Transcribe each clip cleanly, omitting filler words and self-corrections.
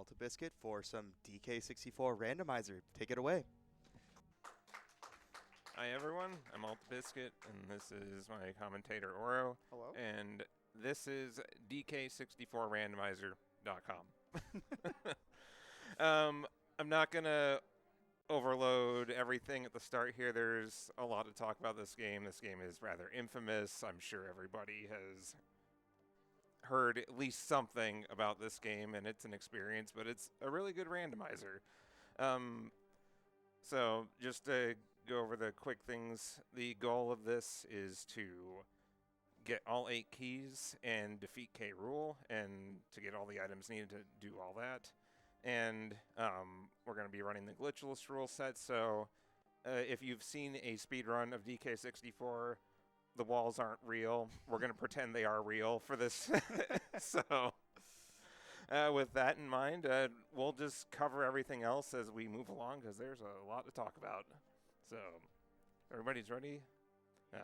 Altabiscuit for some DK64 Randomizer. Take it away. Hi everyone, I'm altabiscuit, and this is my commentator Oro. Hello. And this is DK64randomizer.com. I'm not gonna overload everything at the start here. There's a lot to talk about this game. This game is rather infamous. I'm sure everybody has heard at least something about this game, and it's an experience, but it's a really good randomizer. So just to go over the quick things, the goal of this is to get all 8 keys and defeat K. Rool, and to get all the items needed to do all that. And we're going to be running the glitchless rule set, so if you've seen a speedrun of DK64, the walls aren't real. We're going to pretend they are real for this. So with that in mind, we'll just cover everything else as we move along, because there's a lot to talk about. So everybody's ready? All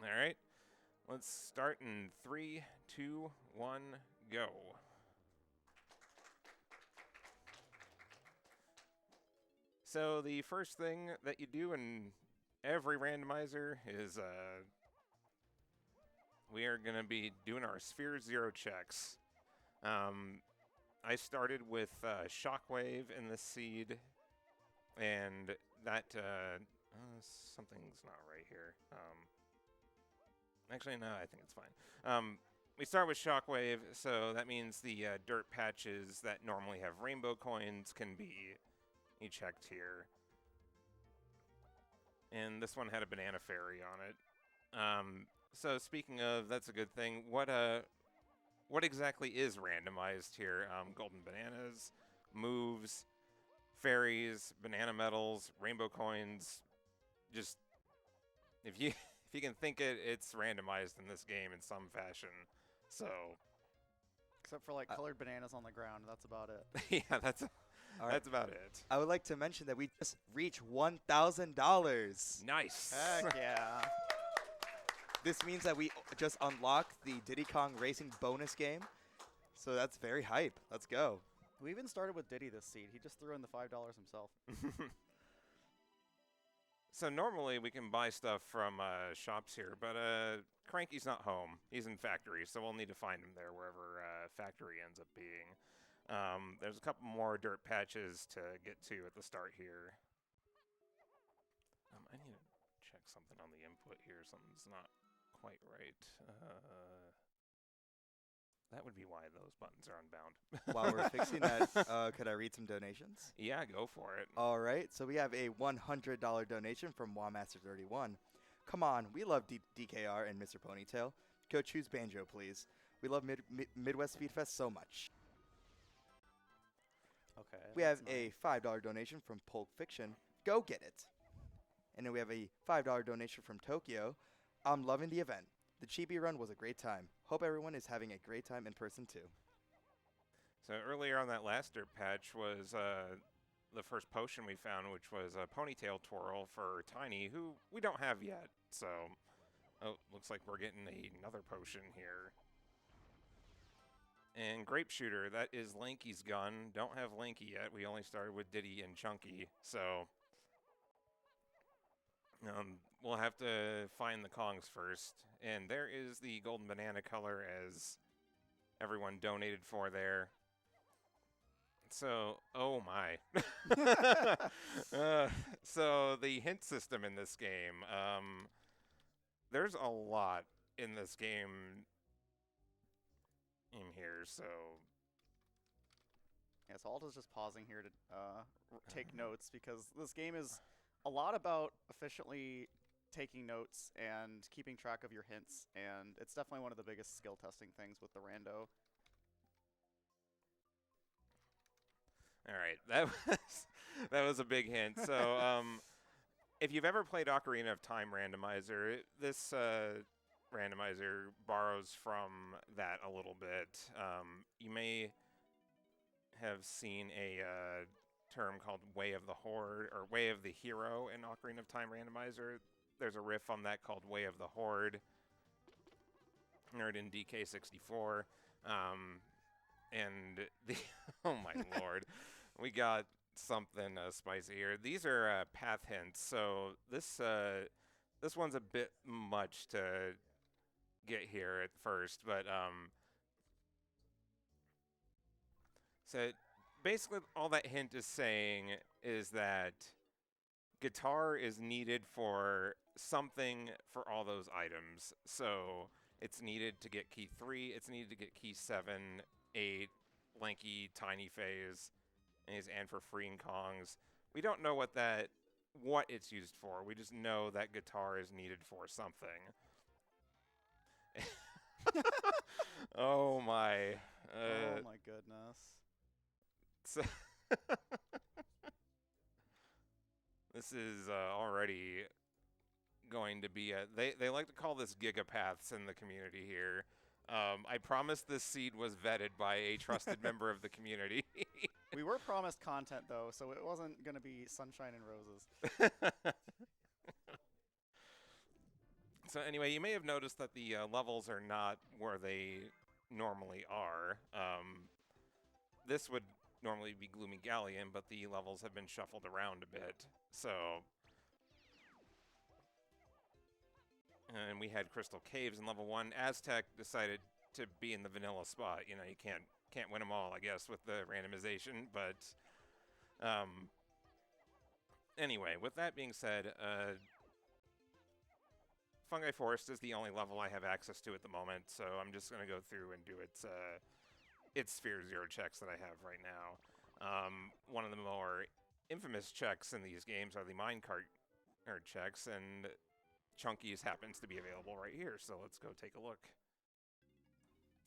right. Let's start in 3, 2, 1, go. So the first thing that you do in every randomizer is we are going to be doing our Sphere 0 checks. I started with Shockwave in the seed, and that something's not right here. Actually, no, I think it's fine. We start with Shockwave, so that means the dirt patches that normally have rainbow coins can be checked here. And this one had a banana fairy on it. So speaking of, that's a good thing. What exactly is randomized here? Golden bananas, moves, fairies, banana medals, rainbow coins. Just if you can think it, it's randomized in this game in some fashion. So Except for like colored bananas on the ground, that's about it. yeah, that's about it. I would like to mention that we just reached $1,000. Nice. Heck yeah. This means that we just unlocked the Diddy Kong Racing bonus game. So that's very hype. Let's go. We even started with Diddy this seed. He just threw in the $5 himself. So normally we can buy stuff from shops here, but Cranky's not home. He's in factory, so we'll need to find him there wherever factory ends up being. There's a couple more dirt patches to get to at the start here. I need to check something on the input here. Something's not quite right. That would be why those buttons are unbound. While we're fixing that, could I read some donations? Yeah, go for it. All right, so we have a $100 donation from Wamaster31. Come on, we love DKR and Mr. Ponytail. Go choose Banjo, please. We love Midwest Speedfest so much. Okay. We have a $5 donation from Pulp Fiction. Go get it. And then we have a $5 donation from Tokyo. I'm loving the event. The Chibi run was a great time. Hope everyone is having a great time in person too. So earlier on that last dirt patch was the first potion we found, which was a Ponytail Twirl for Tiny, who we don't have yet. So, looks like we're getting another potion here. And Grape Shooter, that is Lanky's gun. Don't have Lanky yet. We only started with Diddy and Chunky, so we'll have to find the Kongs first. And there is the golden banana color, as everyone donated for there. So, oh my. So the hint system in this game, there's a lot in this game in here, so Yeah, so Alta's just pausing here to take notes, because this game is a lot about efficiently taking notes and keeping track of your hints, and it's definitely one of the biggest skill testing things with the rando. all right, that was a big hint. So if you've ever played Ocarina of Time Randomizer, this randomizer borrows from that a little bit. You may have seen a term called Way of the Horde, or Way of the Hero in Ocarina of Time Randomizer. There's a riff on that called Way of the Horde, heard in DK64. And the oh my lord, we got something spicy here. These are path hints, so this one's a bit much to get here at first, but so basically all that hint is saying is that guitar is needed for something for all those items. So it's needed to get key 3, it's needed to get key 7, 8, lanky, tiny phase, and for freeing Kongs. We don't know what it's used for. We just know that guitar is needed for something. Oh my. Oh my goodness. So this is already going to be they like to call this gigapaths in the community here. I promise this seed was vetted by a trusted member of the community. We were promised content, though, so it wasn't going to be sunshine and roses. So anyway, you may have noticed that the levels are not where they normally are. This would normally be Gloomy Galleon, but the levels have been shuffled around a bit. So, and we had Crystal Caves in level 1. Aztec decided to be in the vanilla spot. You know, you can't win them all, I guess, with the randomization. But anyway, with that being said, Fungi Forest is the only level I have access to at the moment, so I'm just going to go through and do its Sphere 0 checks that I have right now. One of the more infamous checks in these games are the minecart checks, and Chunky's happens to be available right here, so let's go take a look.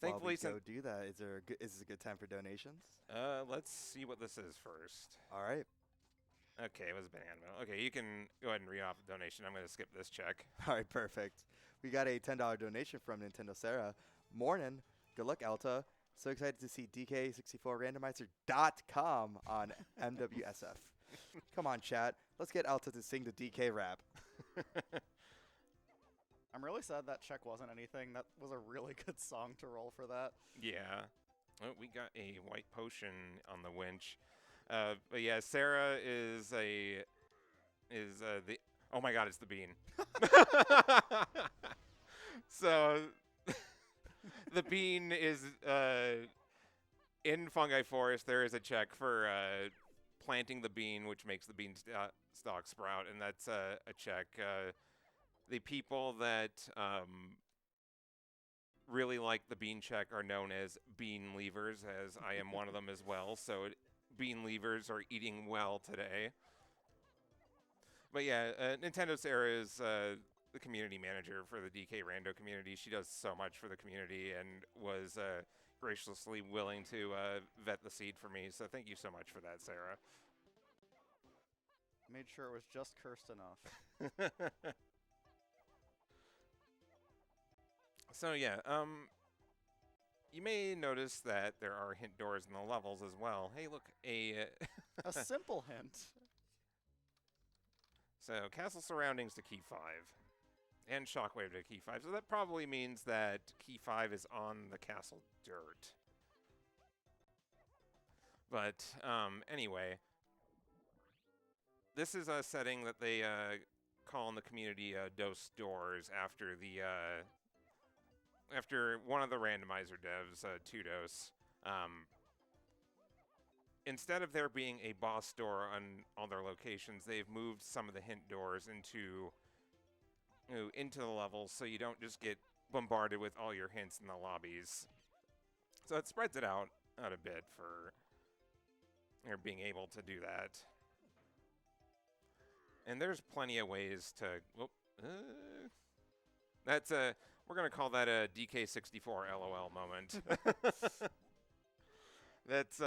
Thankfully, While we go do that, is this a good time for donations? Let's see what this is first. All right. Okay, it was a banana mill. Okay, you can go ahead and read off the donation. I'm going to skip this check. All right, perfect. We got a $10 donation from Nintendo Sarah. Morning. Good luck, Alta. So excited to see DK64Randomizer.com on MWSF. Come on, chat. Let's get Alta to sing the DK rap. I'm really sad that check wasn't anything. That was a really good song to roll for that. Yeah. Oh, we got a white potion on the winch. But yeah, Sarah is the oh my god, it's the bean. So the bean is in Fungi Forest. There is a check for planting the bean, which makes the bean stalk sprout, and that's a check. The people that really like the bean check are known as bean leavers, as I am one of them as well. So bean leavers are eating well today. But yeah, Nintendo Sarah is the community manager for the DK Rando community. She does so much for the community and was graciously willing to vet the seed for me. So thank you so much for that, Sarah. Made sure it was just cursed enough. So yeah, you may notice that there are hint doors in the levels as well. Hey, look, a simple hint. So castle surroundings to key 5, and shockwave to key 5. So that probably means that key 5 is on the castle dirt. But anyway, this is a setting that they call in the community Dose Doors after the after one of the randomizer devs, 2Dose. Instead of there being a boss door on all their locations, they've moved some of the hint doors into the levels, so you don't just get bombarded with all your hints in the lobbies. So it spreads it out a bit for being able to do that. And there's plenty of ways to. That's a. We're gonna call that a DK64 LOL moment. That's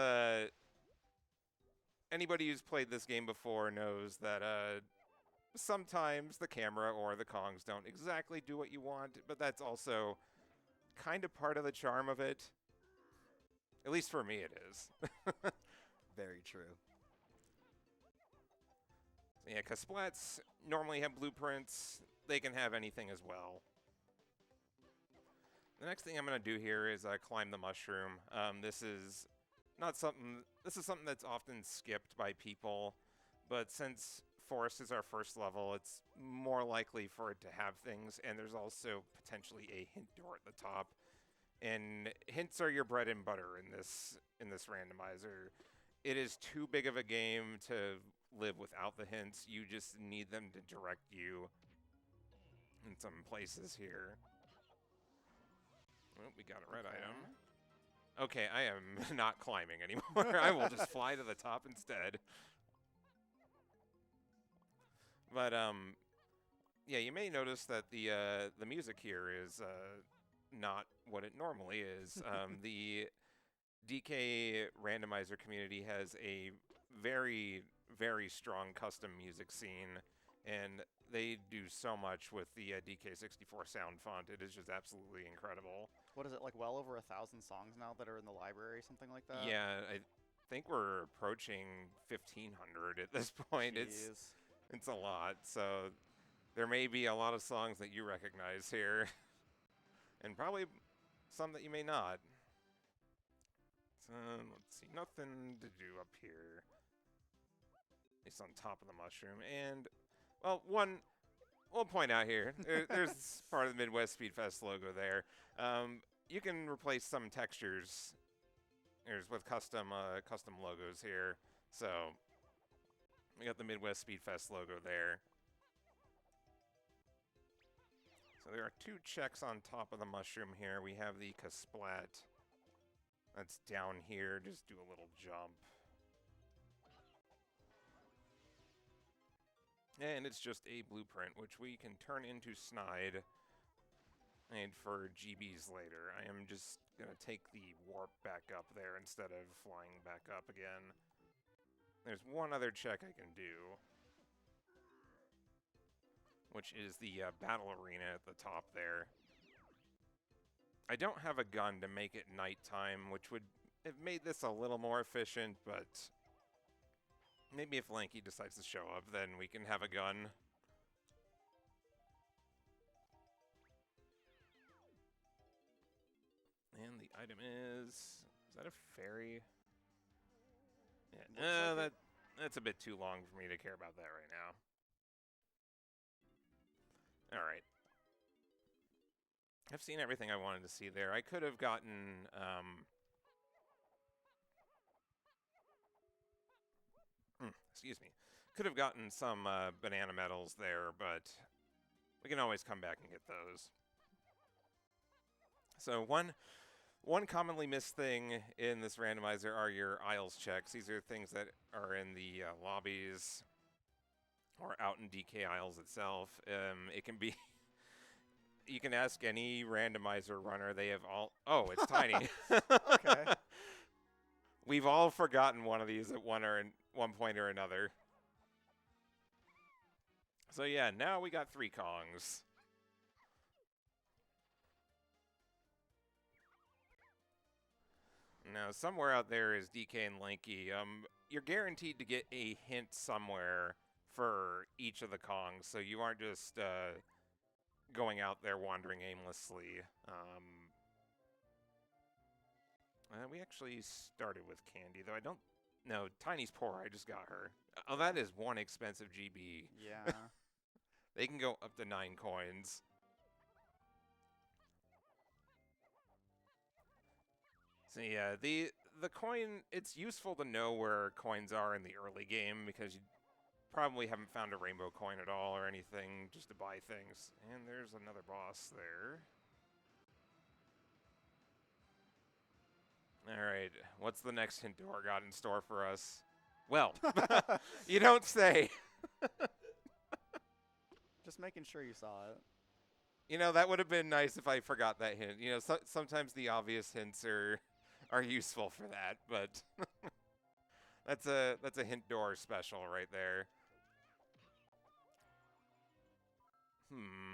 anybody who's played this game before knows that sometimes the camera or the Kongs don't exactly do what you want, but that's also kind of part of the charm of it. At least for me, it is. Very true. Yeah, because splats normally have blueprints. They can have anything as well. The next thing I'm going to do here is climb the mushroom. This is something that's often skipped by people, but since Forest is our first level, it's more likely for it to have things, and there's also potentially a hint door at the top. And hints are your bread and butter in this randomizer. It is too big of a game to live without the hints. You just need them to direct you in some places here. Oh, we got a red item. Okay, I am not climbing anymore. I will just fly to the top instead. But yeah, you may notice that the music here is not what it normally is. The DK randomizer community has a very, very strong custom music scene, and they do so much with the DK64 sound font. It is just absolutely incredible. What is it, like well over 1,000 songs now that are in the library, something like that? Yeah, I think we're approaching 1,500 at this point. Jeez. It's a lot, so there may be a lot of songs that you recognize here, and probably some that you may not. So, let's see, nothing to do up here. At least on top of the mushroom. And, well, we'll point out here, there's part of the Midwest Speedfest logo there. You can replace some textures with custom logos here. So, we got the Midwest Speedfest logo there. So there are 2 checks on top of the mushroom here. We have the Kasplat. That's down here. Just do a little jump. And it's just a blueprint, which we can turn into Snide. And for GBs later. I am just going to take the warp back up there instead of flying back up again. There's one other check I can do, which is the battle arena at the top there. I don't have a gun to make it nighttime, which would have made this a little more efficient, but maybe if Lanky decides to show up, then we can have a gun. And the item is that a fairy? Yeah, that's a bit too long for me to care about that right now. All right. I've seen everything I wanted to see there. I could have gotten excuse me. Could have gotten some banana medals there, but we can always come back and get those. So one commonly missed thing in this randomizer are your aisles checks. These are things that are in the lobbies or out in DK aisles itself. It can be, you can ask any randomizer runner. They have all, oh, it's tiny. Okay. We've all forgotten one of these at one point or another. So yeah, now we got 3 Kongs. Now, somewhere out there is DK and Lanky. You're guaranteed to get a hint somewhere for each of the Kongs, so you aren't just going out there wandering aimlessly. We actually started with Candy, though I don't... No, Tiny's poor. I just got her. Oh, that is one expensive GB. Yeah. They can go up to 9 coins. So yeah, the coin, it's useful to know where coins are in the early game because you probably haven't found a rainbow coin at all or anything just to buy things. And there's another boss there. All right, what's the next hint door got in store for us? Well, you don't say. Just making sure you saw it. You know, that would have been nice if I forgot that hint. You know, sometimes the obvious hints are useful for that, but that's a hint door special right there.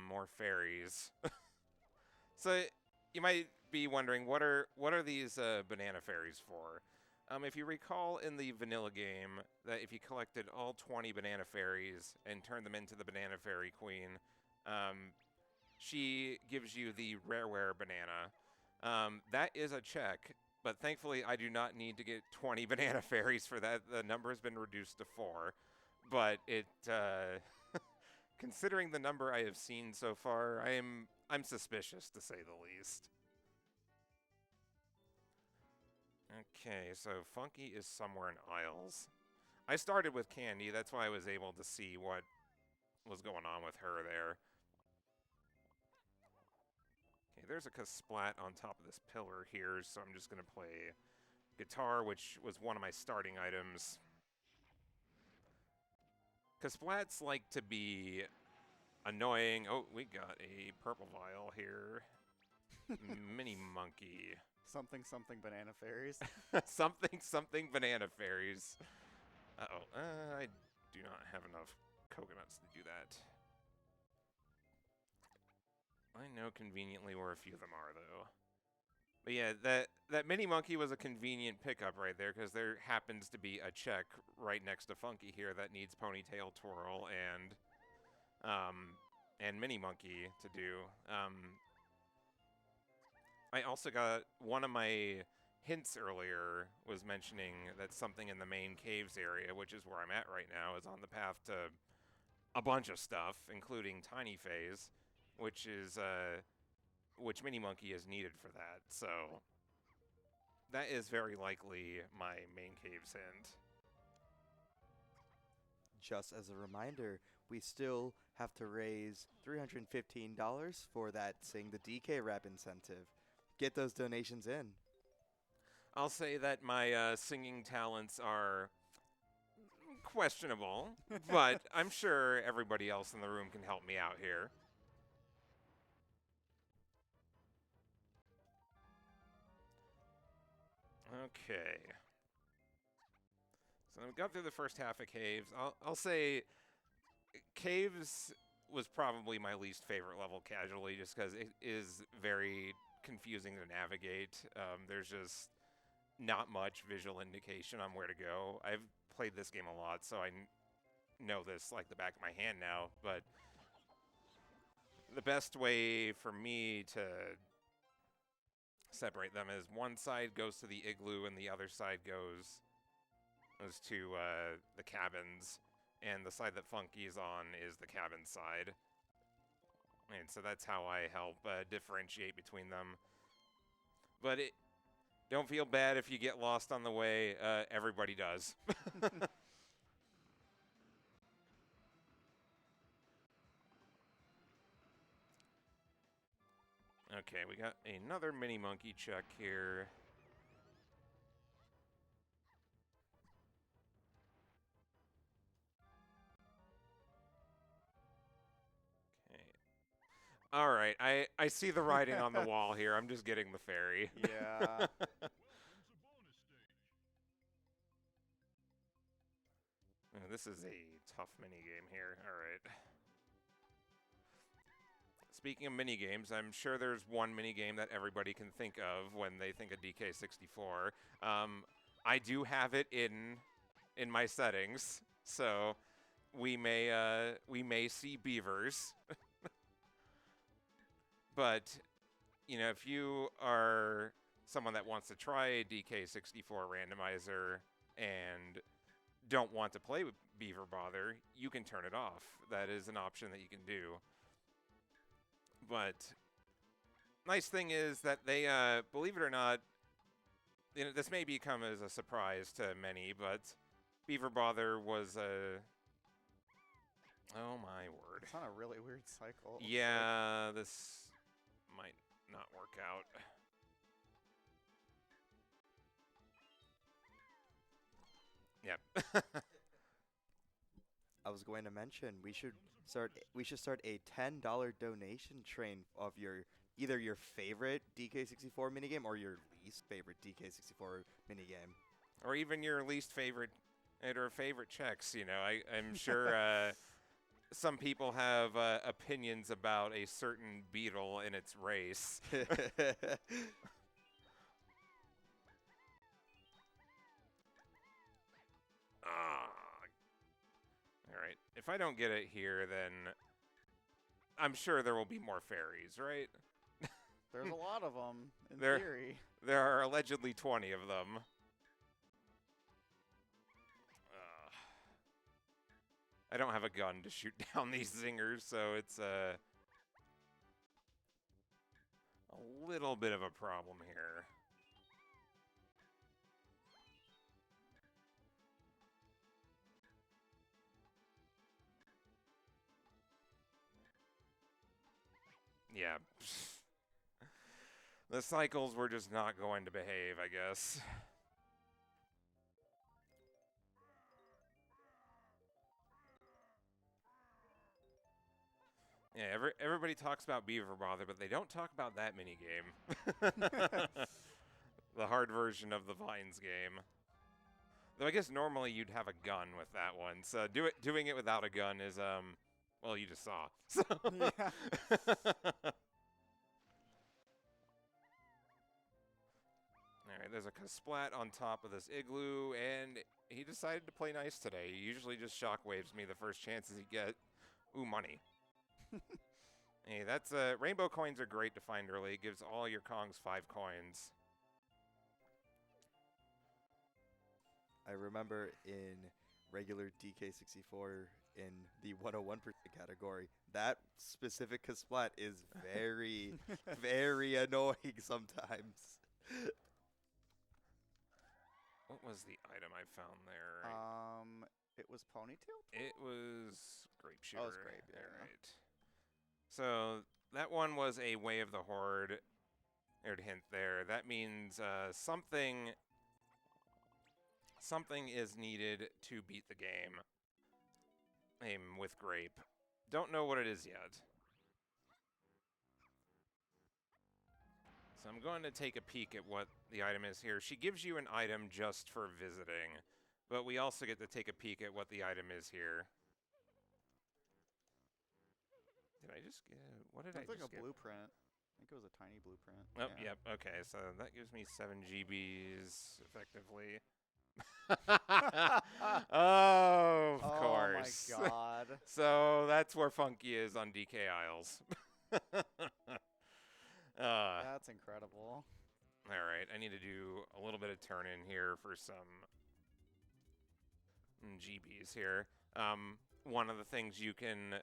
More fairies. So you might be wondering, what are these banana fairies for? If you recall in the vanilla game, that if you collected all 20 banana fairies and turned them into the banana fairy queen, she gives you the Rareware banana. That is a check, but thankfully I do not need to get 20 banana fairies for that. The number has been reduced to 4, but it, considering the number I have seen so far, I'm suspicious to say the least. Okay, so Funky is somewhere in aisles. I started with Candy, that's why I was able to see what was going on with her there. Okay, there's a Kasplat on top of this pillar here, so I'm just going to play guitar, which was one of my starting items. Kasplats like to be annoying. Oh, we got a purple vial here. Mini monkey. Something banana fairies. something banana fairies. Uh-oh. I do not have enough coconuts to do that. I know conveniently where a few of them are, though. But yeah, that mini monkey was a convenient pickup right there, because there happens to be a check right next to Funky here that needs ponytail twirl and mini monkey to do. I also got one of my hints earlier was mentioning that something in the main caves area, which is where I'm at right now, is on the path to a bunch of stuff, including Tiny Phase, which mini monkey is needed for that. So that is very likely my main cave's hint. Just as a reminder, we still have to raise $315 for that Sing the DK Rap incentive. Get those donations in. I'll say that my singing talents are questionable, but I'm sure everybody else in the room can help me out here. Okay. So I've got through the first half of Caves. I'll say Caves was probably my least favorite level casually, just because it is very confusing to navigate. There's just not much visual indication on where to go. I've played this game a lot, so I know this like the back of my hand now, but the best way for me to separate them is one side goes to the igloo and the other side goes to the cabins, and the side that Funky's on is the cabin side. And so that's how I help differentiate between them. But don't feel bad if you get lost on the way. Everybody does. Okay, we got another mini monkey check here. All right, I see the writing on the wall here. I'm just getting the fairy. Yeah. This is a tough mini-game here. All right. Speaking of mini-games, I'm sure there's one mini-game that everybody can think of when they think of DK64. I do have it in my settings, so we may see beavers. But, you know, if you are someone that wants to try a DK64 randomizer and don't want to play with Beaver Bother, you can turn it off. That is an option that you can do. But nice thing is that they, believe it or not, you know, this may become as a surprise to many, but Beaver Bother was a... Oh my word. It's on a really weird cycle. Yeah, this might not work out. Yep. I was going to mention we should start a $10 donation train of either your favorite DK64 minigame or your least favorite DK64 minigame. Or even your least favorite or favorite checks, you know. I'm sure some people have opinions about a certain beetle in its race. All right. If I don't get it here, then I'm sure there will be more fairies, right? There's a lot of them, in There- theory. There are allegedly 20 of them. I don't have a gun to shoot down these zingers, so it's a little bit of a problem here. Yeah. The cycles were just not going to behave, I guess. Yeah, everybody talks about Beaver Bother, but they don't talk about that mini game. The hard version of the Vines game. Though I guess normally you'd have a gun with that one. So doing it without a gun is well, you just saw. So Yeah. Alright, there's a Kasplat on top of this igloo, and he decided to play nice today. He usually just shockwaves me the first chances he get. Ooh, money. Hey, that's rainbow coins are great to find early. It gives all your Kongs 5 coins. I remember in regular DK64 in the 101% category, that specific Kasplat is very, very annoying sometimes. What was the item I found there? It was Ponytail? It was Grape Shooter. Oh, it's Grape, yeah. Alright. So that one was a Way of the Horde. There'd hint there. That means something is needed to beat the game. With Grape. Don't know what it is yet. So I'm going to take a peek at what the item is here. She gives you an item just for visiting, but we also get to take a peek at what the item is here. Did I just get... What did I It's like just a get? blueprint. I think it was a tiny blueprint. Oh, yeah. yep, okay, so that gives me 7 GBs, effectively. Oh, of course. Oh my god. So that's where Funky is on DK Isles. That's incredible. Alright, I need to do a little bit of turn in here for some GBs here. One of the things you can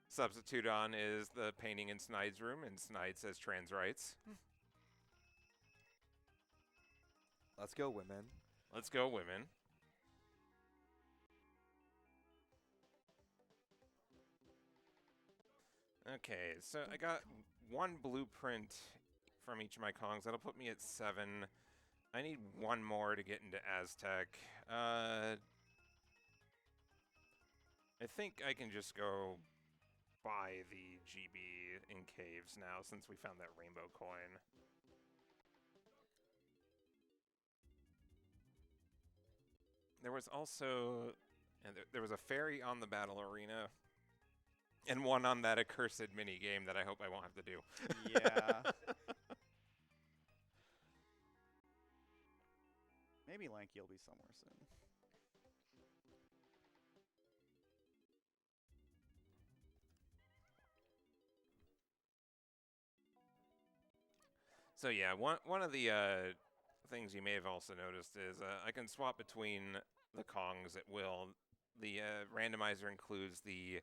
substitute on is the painting in Snide's room, and Snide says trans rights. Let's go, women. Let's go, women. Okay, so I got one blueprint from each of my Kongs. That'll put me at 7. I need one more to get into Aztec. I think I can just go buy the GB in caves now since we found that rainbow coin. There was also... there was a fairy on the battle arena. And one on that accursed mini game that I hope I won't have to do. Yeah. Maybe Lanky will be somewhere soon. So yeah, one of the things you may have also noticed is I can swap between the Kongs at will. The randomizer includes the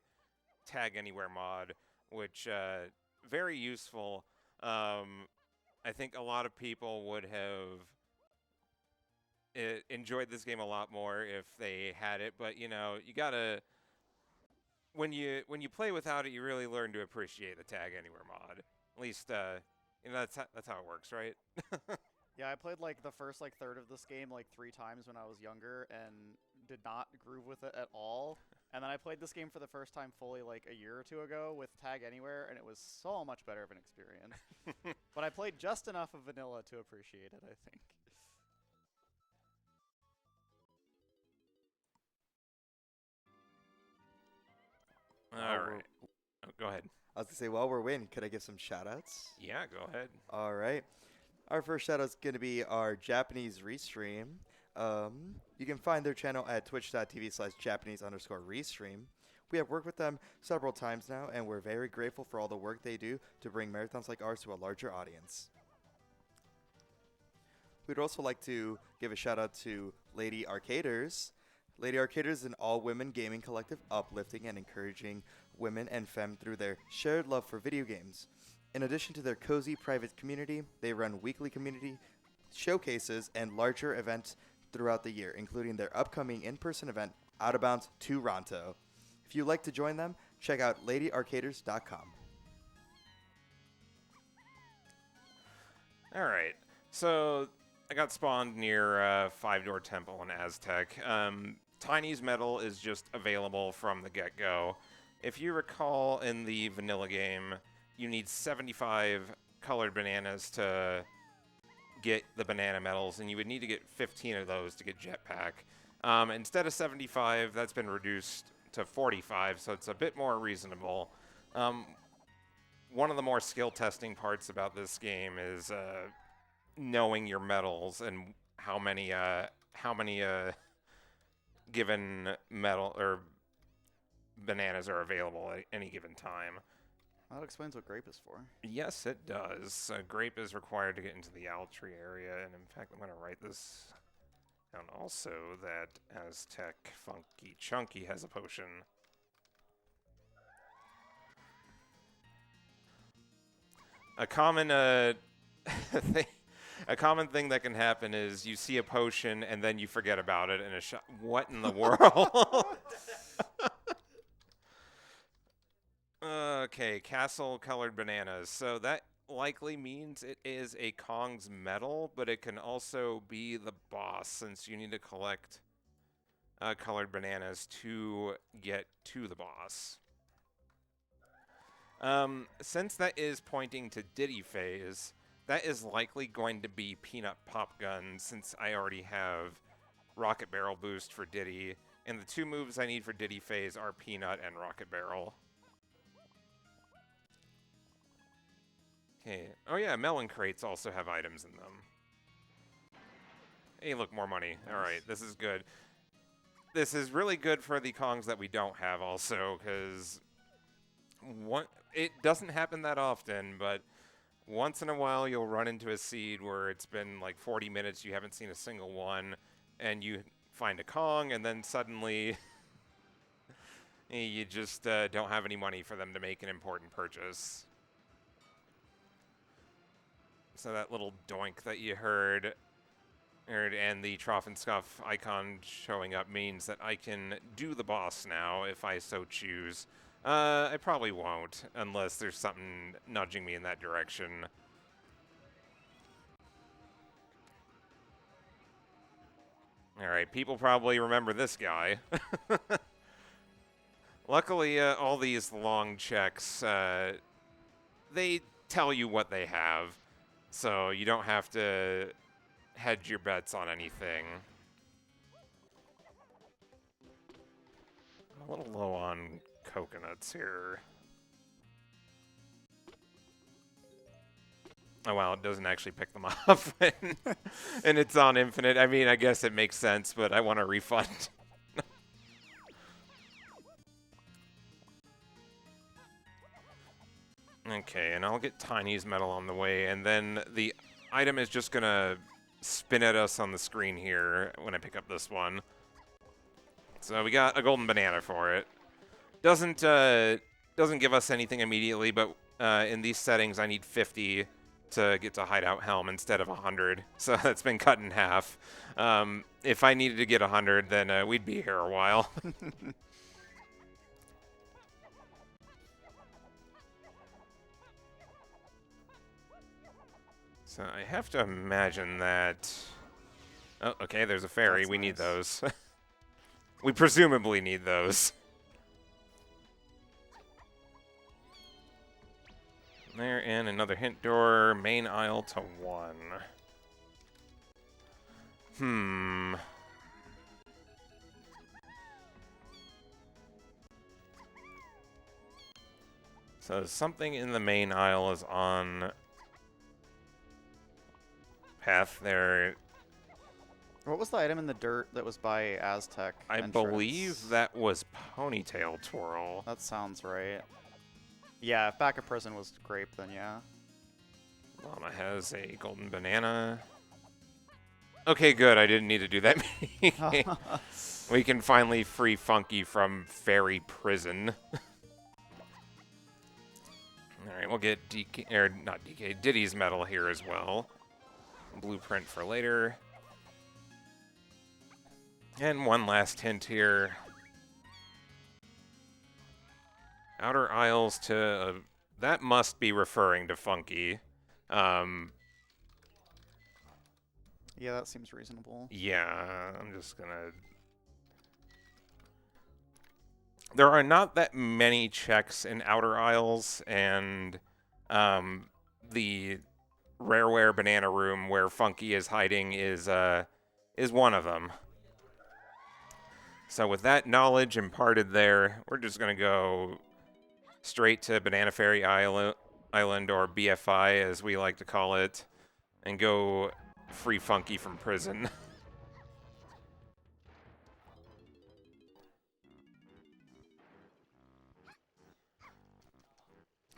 Tag Anywhere mod, which very useful. I think a lot of people would have enjoyed this game a lot more if they had it, but you know, you gotta when you play without it, you really learn to appreciate the Tag Anywhere mod. At least you know, that's how it works, right? Yeah, I played like the first third of this game like 3 times when I was younger and did not groove with it at all. And then I played this game for the first time fully like a year or 2 ago with Tag Anywhere, and it was so much better of an experience. But I played just enough of vanilla to appreciate it, I think. All right. Oh, go ahead. I was going to say, while we're winning, could I give some shout-outs? Yeah, go ahead. All right. Our first shout-out is going to be our Japanese restream. You can find their channel at twitch.tv/Japanese_restream, We have worked with them several times now, and we're very grateful for all the work they do to bring marathons like ours to a larger audience. We'd also like to give a shout out to Lady Arcaders. Lady Arcaders is an all-women gaming collective uplifting and encouraging women and femme through their shared love for video games. In addition to their cozy private community, they run weekly community showcases and larger events throughout the year, including their upcoming in-person event, Out of Bounds Toronto. If you'd like to join them, check out ladyarcaders.com. All right. So I got spawned near Five Door Temple in Aztec. Tiny's medal is just available from the get-go. If you recall in the vanilla game, you need 75 colored bananas to get the banana medals, and you would need to get 15 of those to get jetpack. Instead of 75, that's been reduced to 45, so it's a bit more reasonable. One of the more skill testing parts about this game is knowing your medals and how many given medal or bananas are available at any given time. That explains what grape is for. Yes, it does. Grape is required to get into the owl tree area, and in fact, I'm going to write this down also, that Aztec Funky Chunky has a potion. A common a common thing that can happen is you see a potion and then you forget about it in a shot. What in the world? Okay, castle-colored bananas. So that likely means it is a Kong's medal, but it can also be the boss, since you need to collect colored bananas to get to the boss. Since that is pointing to Diddy phase, that is likely going to be Peanut Pop Gun, since I already have Rocket Barrel boost for Diddy, and the two moves I need for Diddy phase are Peanut and Rocket Barrel. Okay. Oh yeah, melon crates also have items in them. Hey, look, more money. Nice. All right, this is good. This is really good for the Kongs that we don't have also, because it doesn't happen that often, but once in a while you'll run into a seed where it's been like 40 minutes, you haven't seen a single one, and you find a Kong, and then suddenly you just don't have any money for them to make an important purchase. So that little doink that you heard and the Trough and Scuff icon showing up means that I can do the boss now if I so choose. I probably won't, unless there's something nudging me in that direction. Alright, people probably remember this guy. Luckily, all these long checks, they tell you what they have, so you don't have to hedge your bets on anything. I'm a little low on coconuts here. Oh wow, it doesn't actually pick them up and it's on infinite. I mean, I guess it makes sense, but I want a refund. Okay, and I'll get Tiny's medal on the way, and then the item is just gonna spin at us on the screen here when I pick up this one. So we got a golden banana for it. Doesn't give us anything immediately, but in these settings I need 50 to get to Hideout Helm instead of 100, so that's been cut in half. If I needed to get 100, then we'd be here a while. So I have to imagine that... Oh, okay, there's a ferry. That's we need nice. those. We presumably need those. There, and another hint door. Main aisle to 1. So something in the main aisle is on path there. What was the item in the dirt that was by Aztec? I entrance? believe that was Ponytail Twirl. That sounds right. Yeah, if Back of Prison was grape, then yeah. Llama has a golden banana. Okay, good. I didn't need to do that. We can finally free Funky from Fairy Prison. Alright, we'll get DK, or not DK, Diddy's medal here as well. Blueprint for later. And one last hint here. Outer Isles to... that must be referring to Funky. Yeah, that seems reasonable. Yeah, I'm just gonna... There are not that many checks in Outer Isles, and the Rareware Banana Room where Funky is hiding is one of them. So with that knowledge imparted there, we're just gonna go straight to Banana Fairy Island, or BFI as we like to call it, and go free Funky from prison.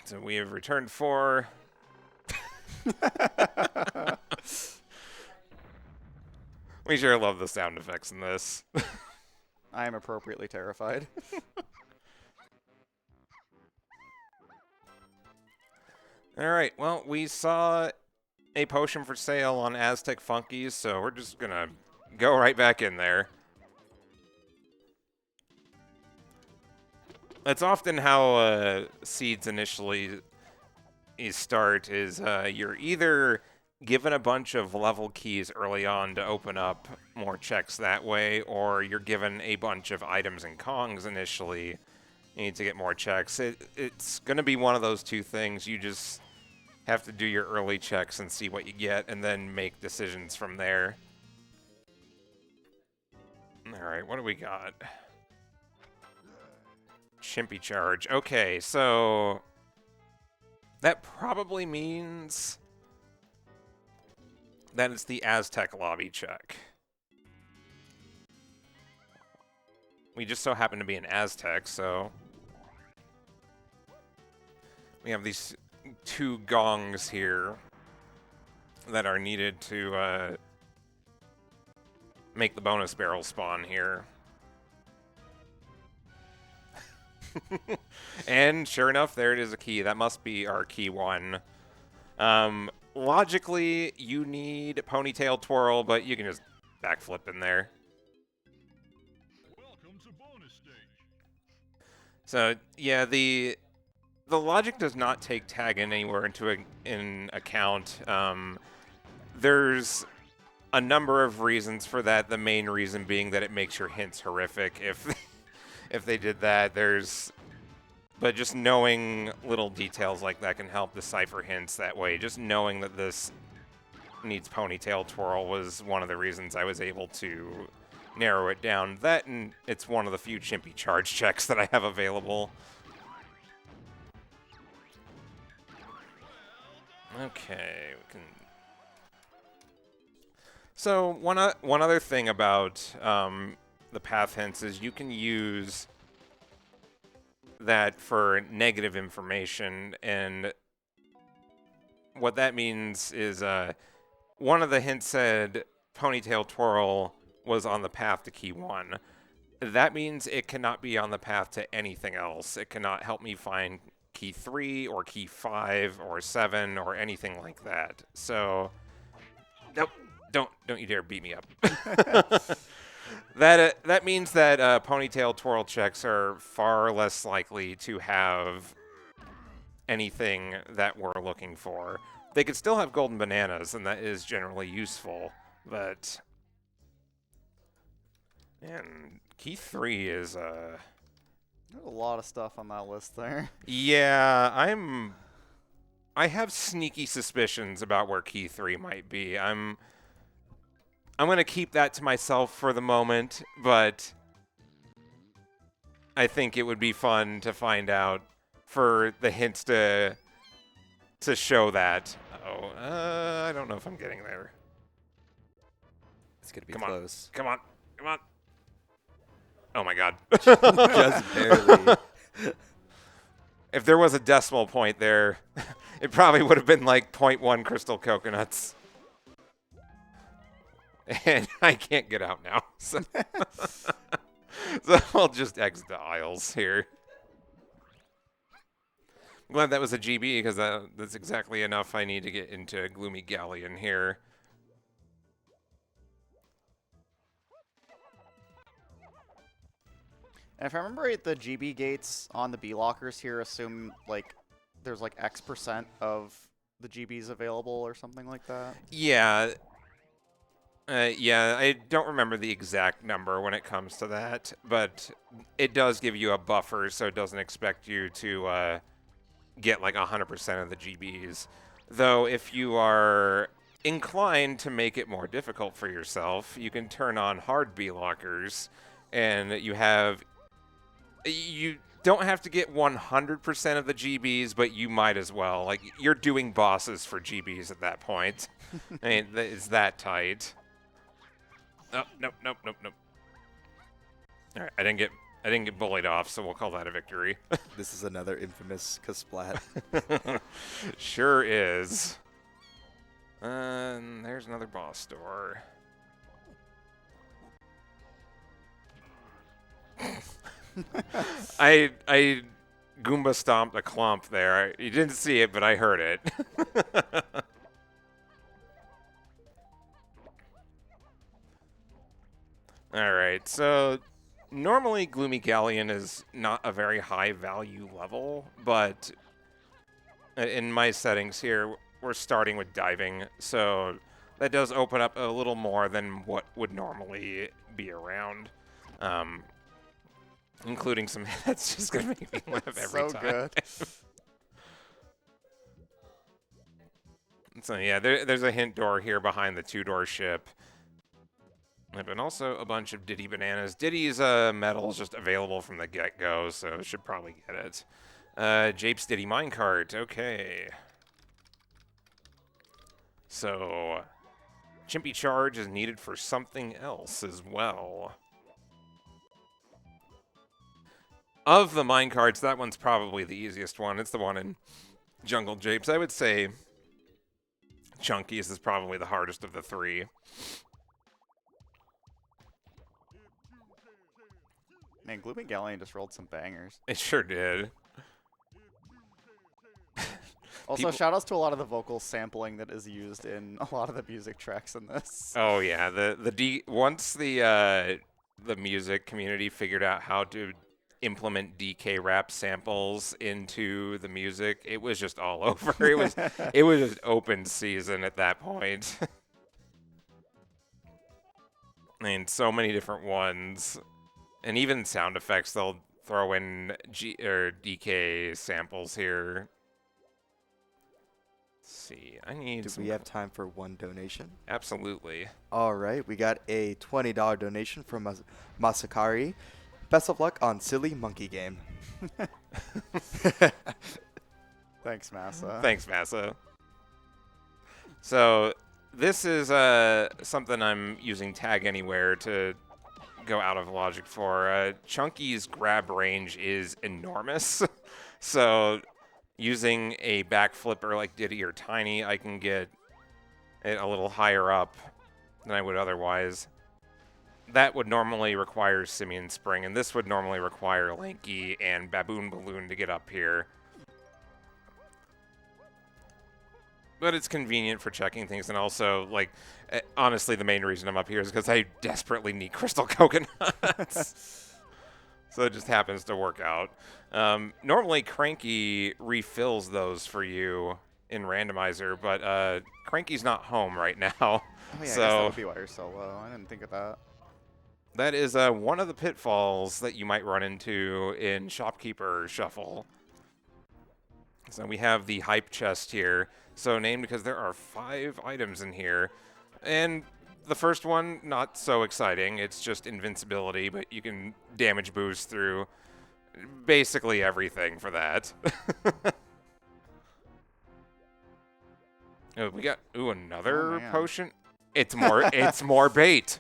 So we have returned 4. We sure love the sound effects in this. I am appropriately terrified. Alright, well, we saw a potion for sale on Aztec Funkies, so we're just gonna go right back in there. That's often how seeds initially start, is you're either given a bunch of level keys early on to open up more checks that way, or you're given a bunch of items and Kongs initially. You need to get more checks. It's going to be one of those two things. You just have to do your early checks and see what you get, and then make decisions from there. Alright, what do we got? Chimpy charge. Okay, so that probably means that it's the Aztec lobby check. We just so happen to be an Aztec, so we have these 2 gongs here that are needed to make the bonus barrel spawn here. And sure enough, there it is, a key. That must be our key 1. Logically, you need Ponytail Twirl, but you can just backflip in there. Welcome to bonus stage. So yeah, the logic does not take tag in anywhere into in account. There's a number of reasons for that. The main reason being that it makes your hints horrific if they did that. But just knowing little details like that can help decipher hints that way. Just knowing that this needs Ponytail Twirl was one of the reasons I was able to narrow it down. That, and it's one of the few Chimpy charge checks that I have available. Okay, we can... So one other thing about the path hints is you can use that for negative information, and what that means is one of the hints said Ponytail Twirl was on the path to key 1. That means it cannot be on the path to anything else. It cannot help me find key 3 or key 5 or 7 or anything like that. So nope, don't you dare beat me up. That means that Ponytail Twirl checks are far less likely to have anything that we're looking for. They could still have golden bananas, and that is generally useful, but... And key 3 is... There's a lot of stuff on that list there. Yeah, I have sneaky suspicions about where key 3 might be. I'm going to keep that to myself for the moment, but I think it would be fun to find out, for the hints to show that. Oh, I don't know if I'm getting there. It's going to be Come on. close. Come on. Come on. Oh, my God. Just barely. If there was a decimal point there, it probably would have been like 0.1 crystal coconuts. And I can't get out now. So, so I'll just exit the aisles here. I'm glad that was a GB because that's exactly enough I need to get into Gloomy Galleon here. And if I remember right, the GB gates on the B lockers here assume like there's like X% of the GBs available or something like that. Yeah. Yeah, I don't remember the exact number when it comes to that, but it does give you a buffer, so it doesn't expect you to get like 100% of the GBs. Though if you are inclined to make it more difficult for yourself, you can turn on hard B lockers, and you don't have to get 100% of the GBs, but you might as well. Like, you're doing bosses for GBs at that point. I mean, it's that tight. Oh, nope. All right, I didn't get bullied off, so we'll call that a victory. This is another infamous Kasplat. Sure is. There's another boss door. I Goomba stomped a clump there. You didn't see it, but I heard it. All right, so normally Gloomy Galleon is not a very high value level, but in my settings here, we're starting with diving, so that does open up a little more than what would normally be around. Including some that's just gonna make me laugh every So time. good. So yeah, there's a hint door here behind the two-door ship. And also a bunch of Diddy bananas. Diddy's metal is just available from the get-go, so should probably get it. Jape's Diddy minecart, okay. So, Chimpy Charge is needed for something else as well. Of the minecarts, that one's probably the easiest one. It's the one in Jungle Japes. I would say Chunky's is probably the hardest of the three. Man, Gloomy Galleon just rolled some bangers. It sure did. Also, shout-outs to a lot of the vocal sampling that is used in a lot of the music tracks in this. Oh yeah, once the music community figured out how to implement DK rap samples into the music, it was just all over. It was just open season at that point. I mean, so many different ones, and even sound effects. They'll throw in DK samples here. Let's see, I need. Do we have time for one donation? Absolutely. All right, we got a $20 donation from Masakari. Best of luck on Silly Monkey Game. Thanks, Massa. Thanks, Massa. So this is something I'm using Tag Anywhere to go out of logic for. Chunky's grab range is enormous. So using a back flipper like Diddy or Tiny, I can get it a little higher up than I would otherwise. That would normally require Simian Spring, and this would normally require Lanky and Baboon Balloon to get up here. But it's convenient for checking things, and also, like, honestly, the main reason I'm up here is because I desperately need crystal coconuts. So it just happens to work out. Normally, Cranky refills those for you in Randomizer, but Cranky's not home right now. Oh, yeah, so I guess that would be why you're so low. I didn't think of that. That is one of the pitfalls that you might run into in Shopkeeper Shuffle. So we have the hype chest here. So named because there are 5 items in here. And the first one, not so exciting. It's just invincibility, but you can damage boost through basically everything for that. We got, another Oh, man. potion. It's more bait.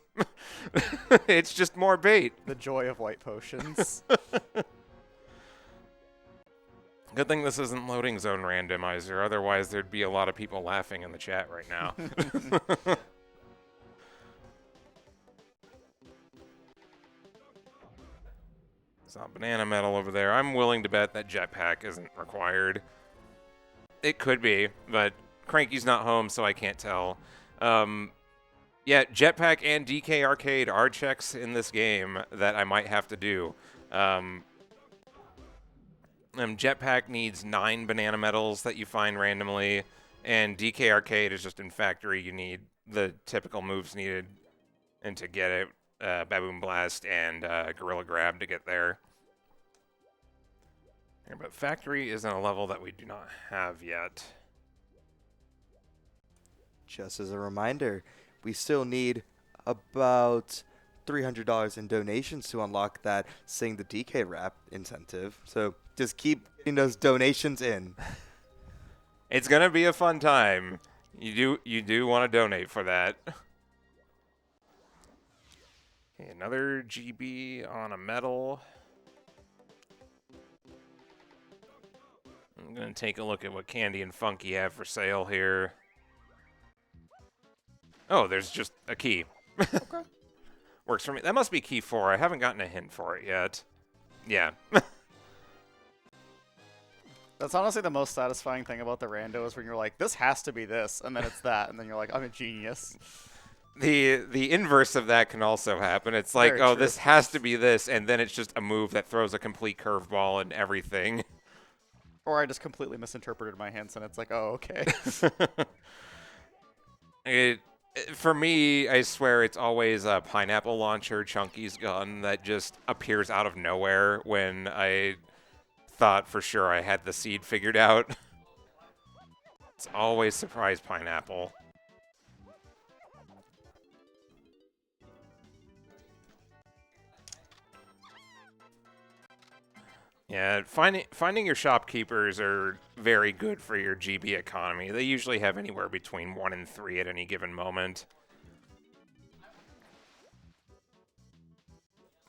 It's just more bait. The joy of white potions. Good thing this isn't loading zone randomizer, otherwise there'd be a lot of people laughing in the chat right now. Saw banana metal over there. I'm willing to bet that jetpack isn't required. It could be, but Cranky's not home, so I can't tell. Yeah, jetpack and DK arcade are checks in this game that I might have to do. Jetpack needs 9 banana metals that you find randomly, and DK arcade is just in factory. You need the typical moves needed, and to get it, Baboon Blast and Gorilla Grab to get there. But factory isn't a level that we do not have yet. Just as a reminder, we still need about $300 in donations to unlock that Sing the DK rap incentive. So just keep getting those donations in. It's gonna be a fun time. You do want to donate for that. Okay, another GB on a medal. I'm gonna take a look at what Candy and Funky have for sale here. Oh, there's just a key. Okay. Works for me. That must be key 4. I haven't gotten a hint for it yet. Yeah. That's honestly the most satisfying thing about the rando is when you're like, this has to be this, and then it's that, and then you're like, I'm a genius. The inverse of that can also happen. It's like, Very oh, true. this has to be this, and then it's just a move that throws a complete curveball and everything. Or I just completely misinterpreted my hints, and it's like, oh, okay. For me, I swear it's always a pineapple launcher, Chunky's gun, that just appears out of nowhere when I thought for sure I had the seed figured out. It's always surprise pineapple. Yeah, finding your shopkeepers are very good for your GB economy. They usually have anywhere between 1 and 3 at any given moment.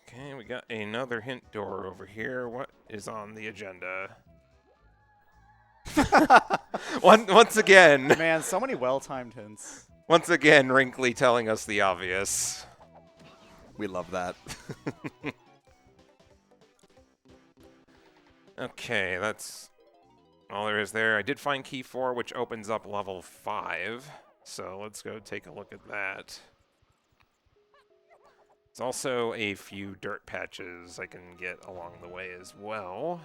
Okay, we got another hint door over here. What is on the agenda? Once again. Man, so many well-timed hints. Once again, Wrinkly telling us the obvious. We love that. Okay, that's all there is there. I did find key 4, which opens up level 5. So let's go take a look at that. There's also a few dirt patches I can get along the way as well.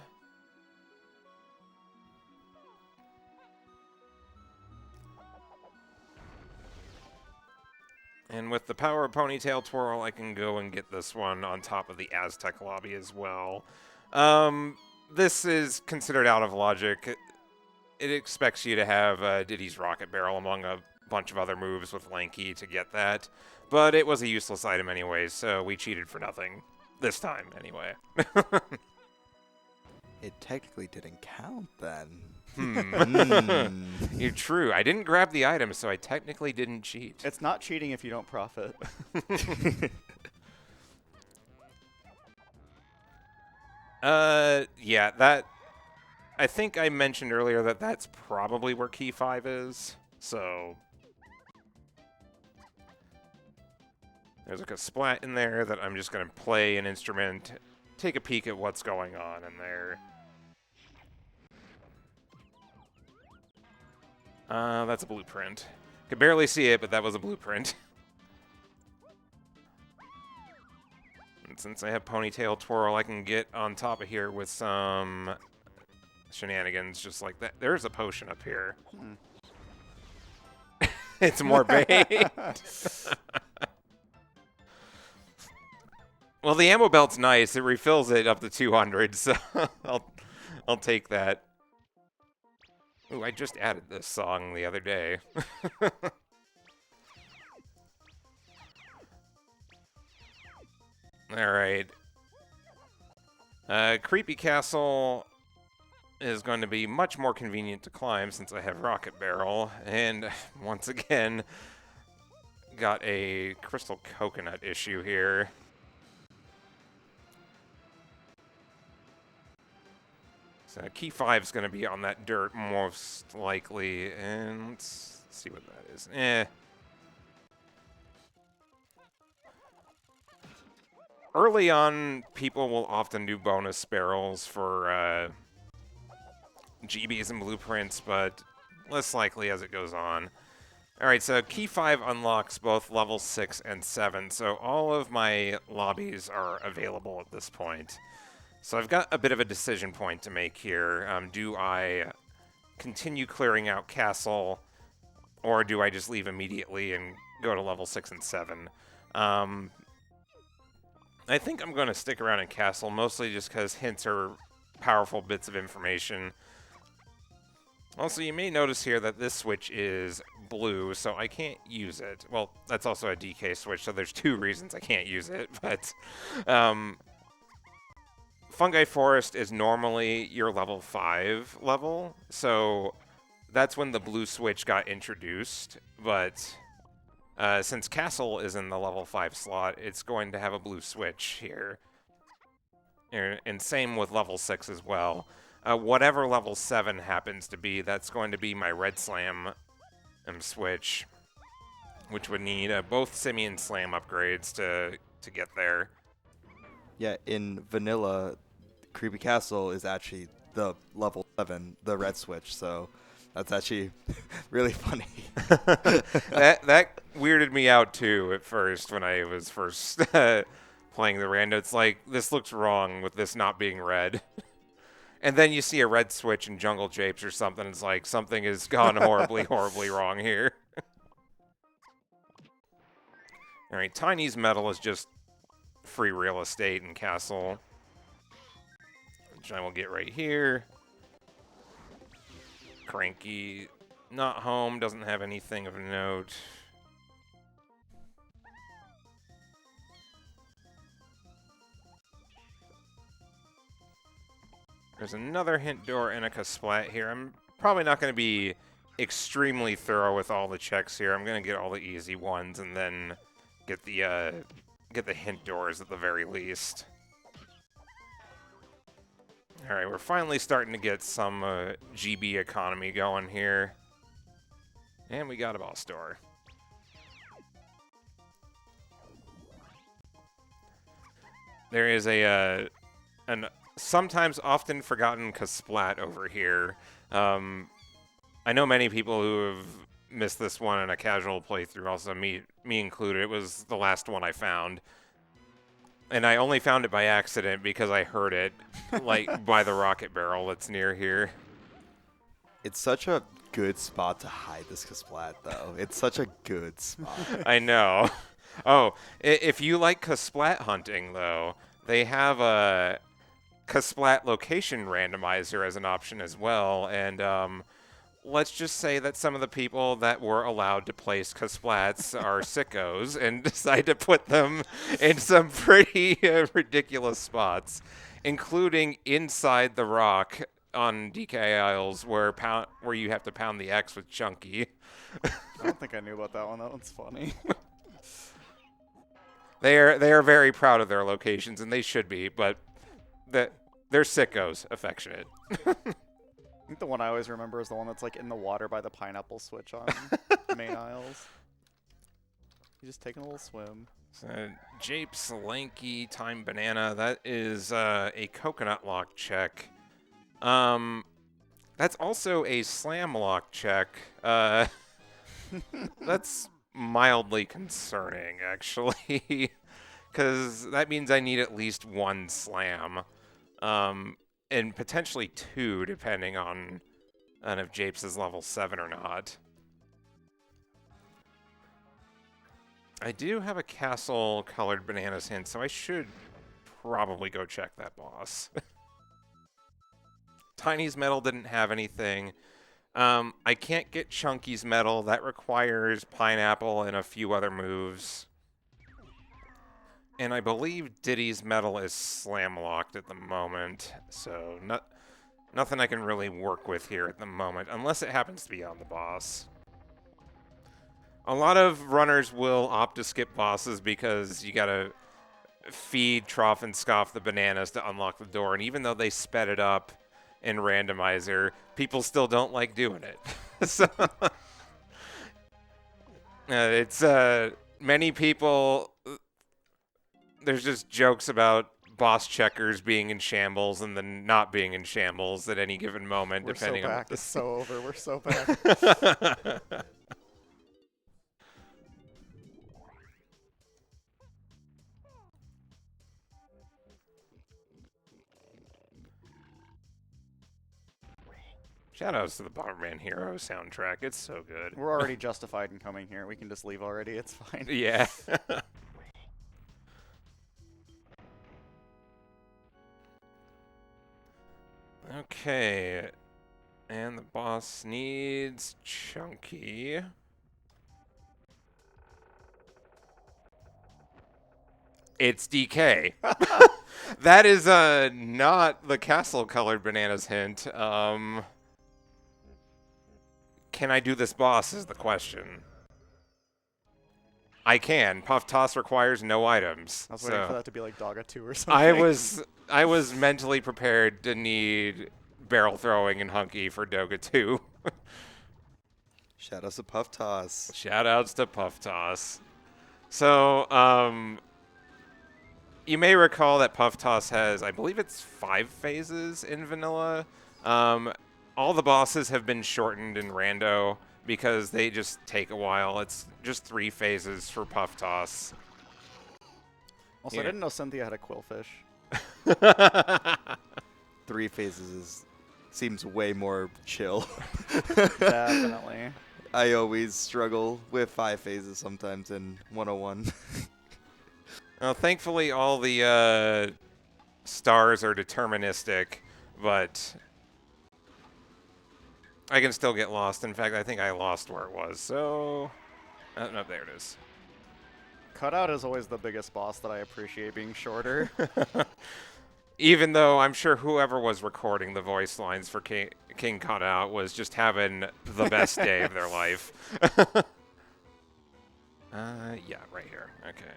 And with the power of Ponytail Twirl, I can go and get this one on top of the Aztec lobby as well. This is considered out of logic. It expects you to have Diddy's Rocket Barrel among a bunch of other moves with Lanky to get that. But it was a useless item anyway, so we cheated for nothing. This time, anyway. It technically didn't count then. You're true. I didn't grab the item, so I technically didn't cheat. It's not cheating if you don't profit. Yeah, that... I think I mentioned earlier that that's probably where key 5 is, so... There's like a splat in there that I'm just going to play an instrument, take a peek at what's going on in there. That's a blueprint. Could barely see it, but that was a blueprint. And since I have Ponytail Twirl, I can get on top of here with some shenanigans just like that. There's a potion up here. It's more bait. Well, the ammo belt's nice. It refills it up to 200, so I'll take that. Ooh, I just added this song the other day. All right. Creepy Castle is going to be much more convenient to climb since I have Rocket Barrel. And once again, got a crystal coconut issue here. So key 5 is going to be on that dirt most likely, and let's see what that is. Early on, people will often do bonus barrels for GBs and blueprints, but less likely as it goes on. All right, so key 5 unlocks both level 6 and 7, so all of my lobbies are available at this point. So I've got a bit of a decision point to make here. Do I continue clearing out Castle, or do I just leave immediately and go to level 6 and 7? I think I'm going to stick around in Castle, mostly just because hints are powerful bits of information. Also, you may notice here that this switch is blue, so I can't use it. Well, that's also a DK switch, so there's 2 reasons I can't use it, but Fungi Forest is normally your level 5 level, so that's when the blue switch got introduced, but since Castle is in the level 5 slot, it's going to have a blue switch here. And same with level 6 as well. Whatever level 7 happens to be, that's going to be my Red Slam switch, which would need both Simian Slam upgrades to get there. Yeah, in vanilla, Creepy Castle is actually the level 7, the red switch, so that's actually really funny. that weirded me out too at first when I was first playing the rando. It's like, this looks wrong with this not being red. And then you see a red switch in Jungle Japes or something. It's like something has gone horribly, horribly wrong here. All right, Tiny's Metal is just free real estate in Castle, which I will get right here. Cranky, not home, doesn't have anything of note. There's another hint door and a Kasplat here. I'm probably not going to be extremely thorough with all the checks here. I'm going to get all the easy ones and then get the hint doors at the very least. All right, we're finally starting to get some GB economy going here. And we got a boss door. There is an sometimes often forgotten Kasplat over here. I know many people who have missed this one in a casual playthrough, also me included. It was the last one I found. And I only found it by accident because I heard it, like, by the rocket barrel that's near here. It's such a good spot to hide this Kasplat, though. It's such a good spot. I know. Oh, if you like Kasplat hunting, though, they have a Kasplat location randomizer as an option as well, and let's just say that some of the people that were allowed to place Kasplats are sickos and decide to put them in some pretty ridiculous spots, including inside the rock on DK Isles where you have to pound the X with Chunky. I don't think I knew about that one. That one's funny. They are very proud of their locations, and they should be, but they're sickos, affectionate. I think the one I always remember is the one that's like in the water by the pineapple switch on main aisles. You just taking a little swim. So, Japes, Lanky, Time Banana, that is a coconut lock check. That's also a slam lock check. That's mildly concerning, actually, because that means I need at least 1 slam. And potentially 2, depending on if Japes is level 7 or not. I do have a castle-colored bananas hint, so I should probably go check that boss. Tiny's Metal didn't have anything. I can't get Chunky's Metal. That requires Pineapple and a few other moves. And I believe Diddy's Metal is slam-locked at the moment, so nothing I can really work with here at the moment, unless it happens to be on the boss. A lot of runners will opt to skip bosses because you gotta feed, trough, and scoff the bananas to unlock the door. And even though they sped it up in Randomizer, people still don't like doing it. So it's many people. There's just jokes about boss checkers being in shambles and then not being in shambles at any given moment, We're depending so on back. what It's so over. We're so back. Shoutouts to the Bomberman Hero soundtrack. It's so good. We're already justified in coming here. We can just leave already. It's fine. Yeah. Okay. And the boss needs Chunky. It's DK. That is not the castle-colored bananas hint. Can I do this boss is the question. I can. Puff Toss requires no items. I was waiting for that to be like Dogga 2 or something. I was mentally prepared to need barrel throwing and hunky for Doga 2. Shoutouts to Puff Toss. Shoutouts to Puff Toss. So, you may recall that Puff Toss has, I believe it's 5 phases in vanilla. All the bosses have been shortened in Rando because they just take a while. It's just 3 phases for Puff Toss. Also, I didn't know Cynthia had a quillfish. 3 phases seems way more chill. Definitely. I always struggle with 5 phases sometimes in 101. Well, thankfully, all the stars are deterministic, but I can still get lost. In fact, I think I lost where it was. So, no, there it is. Cutout is always the biggest boss that I appreciate being shorter. Even though I'm sure whoever was recording the voice lines for King Cutout was just having the best day of their life. Yeah, right here. Okay.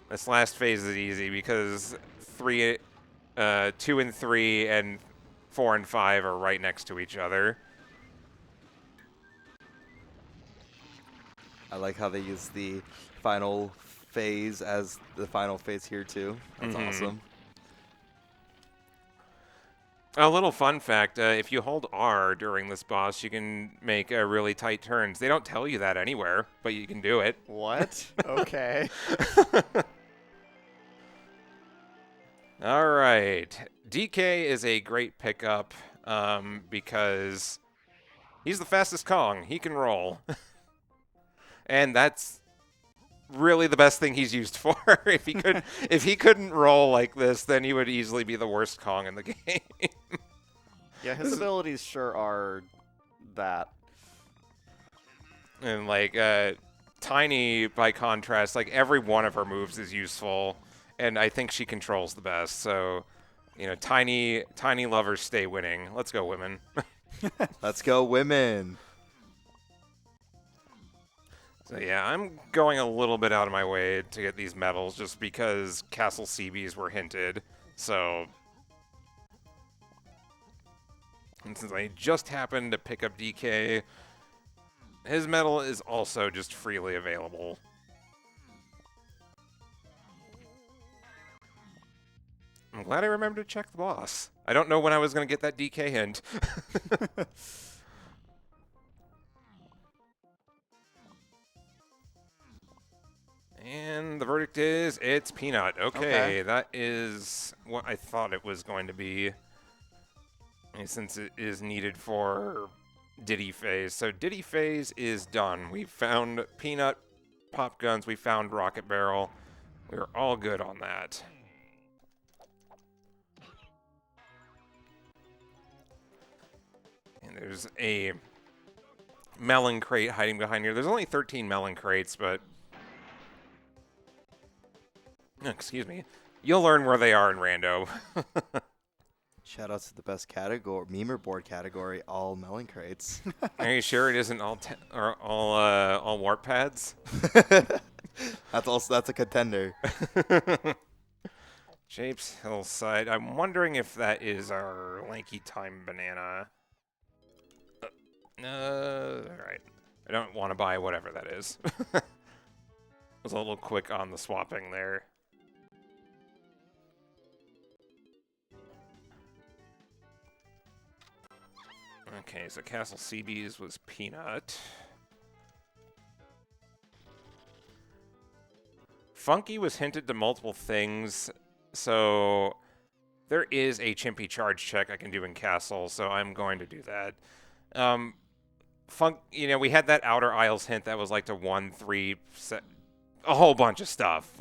This last phase is easy because 2 and 3 and 4 and 5 are right next to each other. I like how they use the final phase as the final phase here too. That's awesome. A little fun fact, if you hold R during this boss, you can make really tight turns. They don't tell you that anywhere, but you can do it. What? Okay. All right. DK is a great pickup because he's the fastest Kong. He can roll. And that's really the best thing he's used for. If he couldn't roll like this, then he would easily be the worst Kong in the game. Yeah, his abilities sure are that. And like Tiny, by contrast, like every one of her moves is useful, and I think she controls the best. So, Tiny lovers stay winning. Let's go, women. Let's go, women. So yeah, I'm going a little bit out of my way to get these medals just because Castle CBs were hinted. So, and since I just happened to pick up DK, his medal is also just freely available. I'm glad I remembered to check the boss. I don't know when I was going to get that DK hint. And the verdict is it's Peanut. Okay, that is what I thought it was going to be. And since it is needed for Diddy phase. So Diddy phase is done. We found Peanut, Pop Guns, we found Rocket Barrel. We're all good on that. And there's a melon crate hiding behind here. There's only 13 melon crates, but excuse me. You'll learn where they are in Rando. Shout out to the best category, memer board category, all melon crates. Are you sure it isn't all warp pads? That's a contender. Japes Hillside. I'm wondering if that is our Lanky Time banana. Alright. I don't want to buy whatever that is. Was a little quick on the swapping there. Okay, so Castle CB's was Peanut. Funky was hinted to multiple things, so there is a Chimpy charge check I can do in Castle, so I'm going to do that. We had that Outer Isles hint that was like to 1-3 set, a whole bunch of stuff.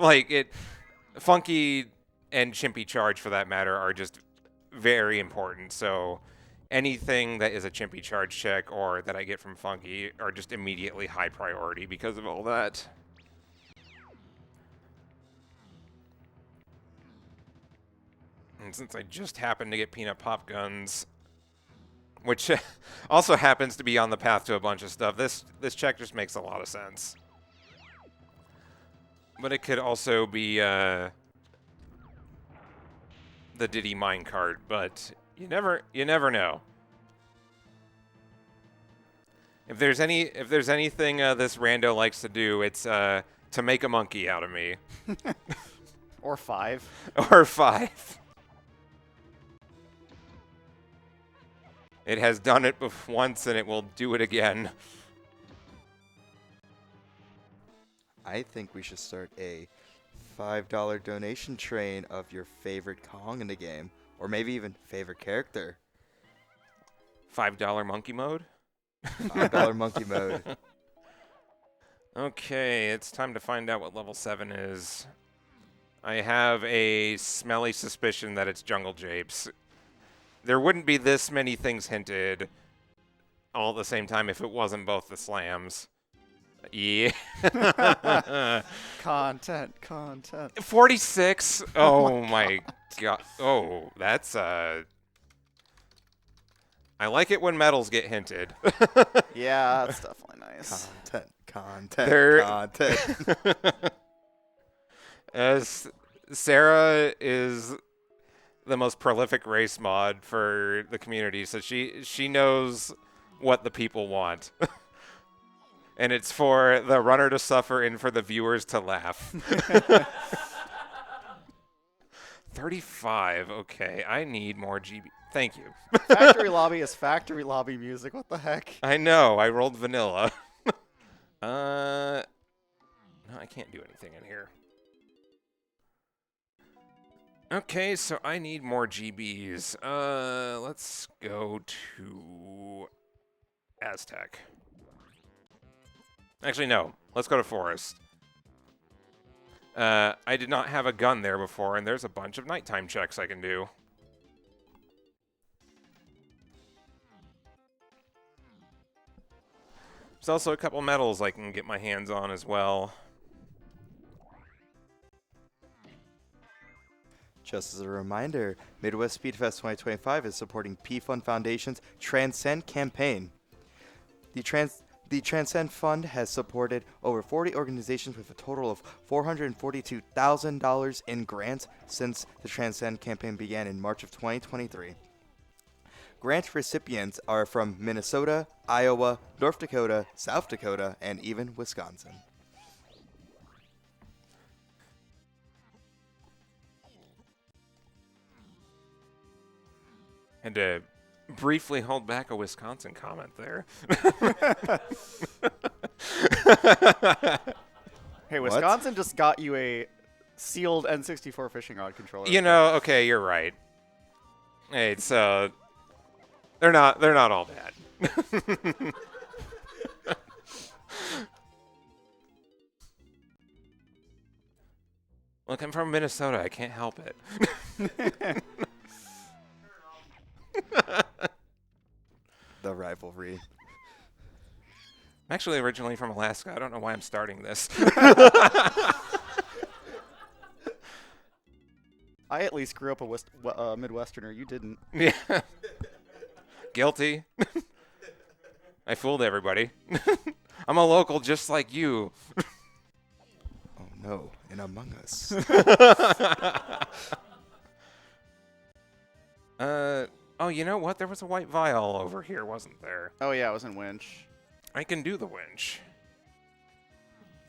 Funky and Chimpy charge, for that matter, are just very important. So anything that is a Chimpy charge check or that I get from Funky are just immediately high priority because of all that. And since I just happened to get Peanut Pop Guns, which also happens to be on the path to a bunch of stuff, this check just makes a lot of sense. But it could also be the Diddy minecart, but you never know. If there's anything this rando likes to do, it's to make a monkey out of me. Or 5. Or 5. It has done it once, and it will do it again. I think we should start a $5 donation train of your favorite Kong in the game, or maybe even favorite character. $5 monkey mode? $5 monkey mode. Okay, it's time to find out what level 7 is. I have a smelly suspicion that it's Jungle Japes. There wouldn't be this many things hinted all at the same time if it wasn't both the slams. Yeah. Content. 46? Oh my god. Oh, that's I like it when medals get hinted. Yeah, that's definitely nice. Content. As Sarah is the most prolific race mod for the community, so she knows what the people want. And it's for the runner to suffer and for the viewers to laugh. 35. Okay, I need more GB. Thank you. Factory Lobby is Factory Lobby music. What the heck? I know. I rolled vanilla. No, I can't do anything in here. Okay, so I need more GBs. Let's go to Aztec. Actually, no. Let's go to Forest. I did not have a gun there before, and there's a bunch of nighttime checks I can do. There's also a couple medals I can get my hands on as well. Just as a reminder, Midwest Speedfest 2025 is supporting P-Fund Foundation's Transcend campaign. The Transcend Fund has supported over 40 organizations with a total of $442,000 in grants since the Transcend campaign began in March of 2023. Grant recipients are from Minnesota, Iowa, North Dakota, South Dakota, and even Wisconsin. And to briefly hold back a Wisconsin comment there. Hey, Wisconsin just got you a sealed N64 fishing rod controller. You know, okay, you're right. Hey, it's they're not all bad. Look, I'm from Minnesota. I can't help it. The rivalry. I'm actually originally from Alaska. I don't know why I'm starting this. I at least definitely screw up a Midwesterner. You didn't. Yeah. Guilty. I fooled everybody. I'm a local just like you. Oh no, an Among Us. Oh, you know what? There was a white vial over here, wasn't there? Oh yeah, it was in Winch. I can do the winch.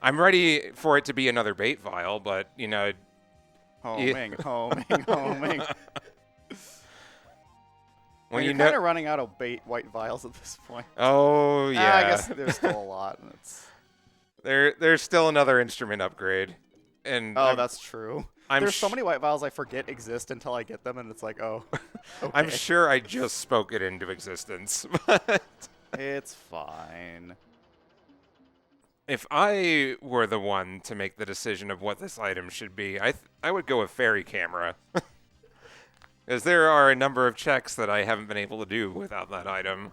I'm ready for it to be another bait vial, but, you know... Homing, homing, homing. When You're you kind know... of running out of bait white vials at this point. Oh, yeah. I guess there's still a lot. And it's... There's still another instrument upgrade. And Oh, that's true. I'm There's so many white vials I forget exist until I get them, and it's like, oh, okay. I'm sure I just spoke it into existence. But It's fine. if I were the one to make the decision of what this item should be, I would go with fairy camera. Because there are a number of checks that I haven't been able to do without that item.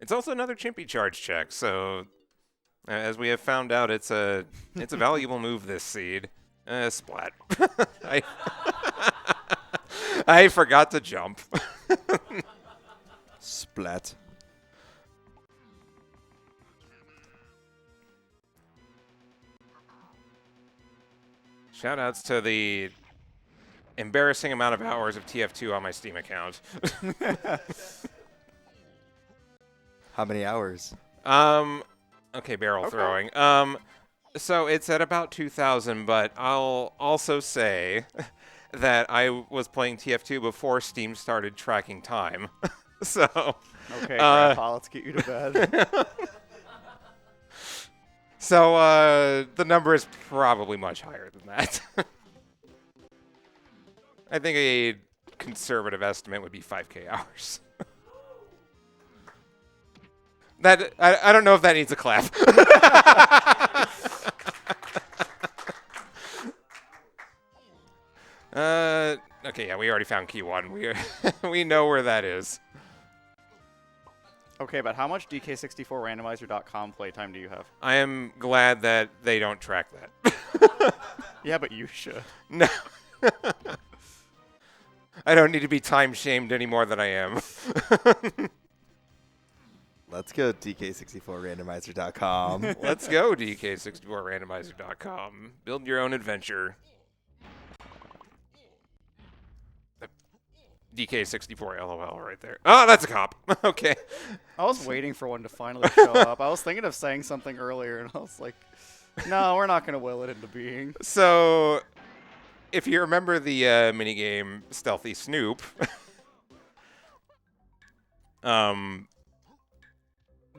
It's also another Chimpy charge check, so as we have found out, it's a valuable move this seed. Splat. I forgot to jump. Splat. Shoutouts to the embarrassing amount of hours of TF2 on my Steam account. How many hours? Okay, barrel throwing. So it's at about 2,000, but I'll also say that I was playing TF2 before Steam started tracking time. So. Okay, Grandpa, let's get you to bed. So the number is probably much higher than that. I think a conservative estimate would be 5K hours. That I don't know if that needs a clap. Okay, yeah, we already found key 1. We know where that is. Okay, but how much DK64randomizer.com playtime do you have? I am glad that they don't track that. Yeah, but you should. No. I don't need to be time-shamed any more than I am. Let's go DK64randomizer.com. Let's go, DK64randomizer.com. Build your own adventure. DK64 LOL right there. Oh, that's a cop. Okay. I was waiting for one to finally show up. I was thinking of saying something earlier, and I was like, no, we're not going to will it into being. So, if you remember the minigame Stealthy Snoop,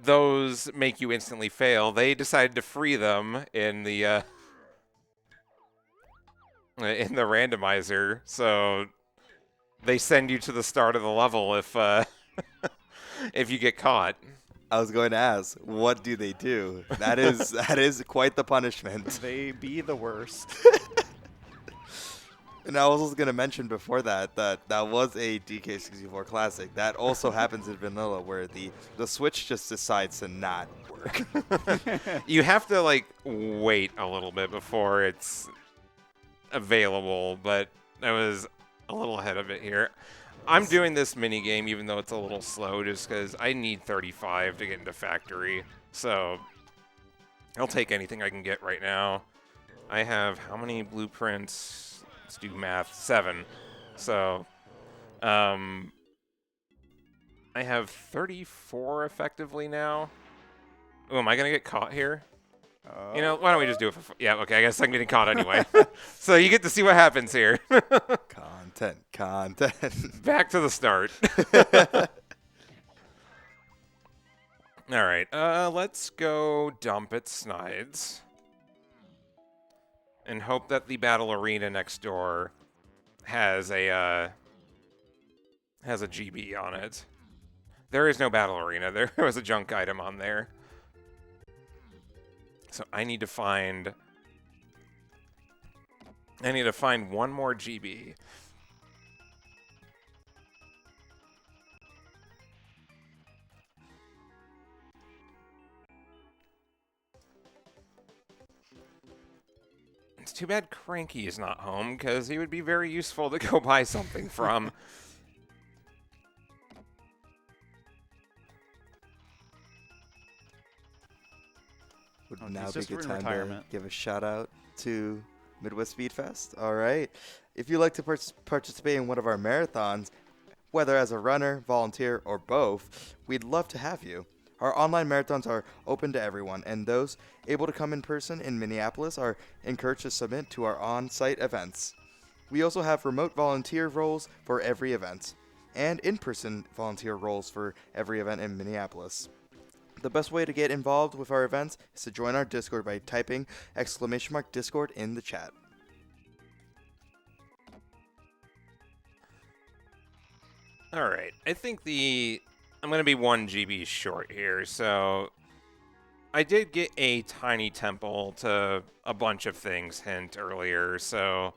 those make you instantly fail. They decided to free them in the randomizer, so they send you to the start of the level if if you get caught. I was going to ask, what do they do? That is quite the punishment. They be the worst. And I was also going to mention before that was a DK64 classic. That also happens in vanilla, where the switch just decides to not work. You have to like wait a little bit before it's available, but I was a little ahead of it here. I'm doing this mini game even though it's a little slow, just because I need 35 to get into factory. So I'll take anything I can get right now. I have how many blueprints? Let's do math. 7. So I have 34 effectively now. Oh, am I gonna get caught here? You know, why don't we just do it for yeah, okay, I guess I'm getting caught anyway. So you get to see what happens here. Content. Back to the start. All right, let's go dump at Snides. And hope that the battle arena next door has a GB on it. There is no battle arena. There was a junk item on there. So I need to find one more GB. It's too bad Cranky is not home, because he would be very useful to go buy something from. Would Oh, now he's be a just good in time retirement. to give a shout out to Midwest Speedfest. All right. If you'd like to participate in one of our marathons, whether as a runner, volunteer, or both, we'd love to have you. Our online marathons are open to everyone, and those able to come in person in Minneapolis are encouraged to submit to our on-site events. We also have remote volunteer roles for every event, and in-person volunteer roles for every event in Minneapolis. The best way to get involved with our events is to join our Discord by typing !Discord in the chat. All right. I think I'm going to be 1 GB short here, so I did get a tiny temple to a bunch of things hint earlier, so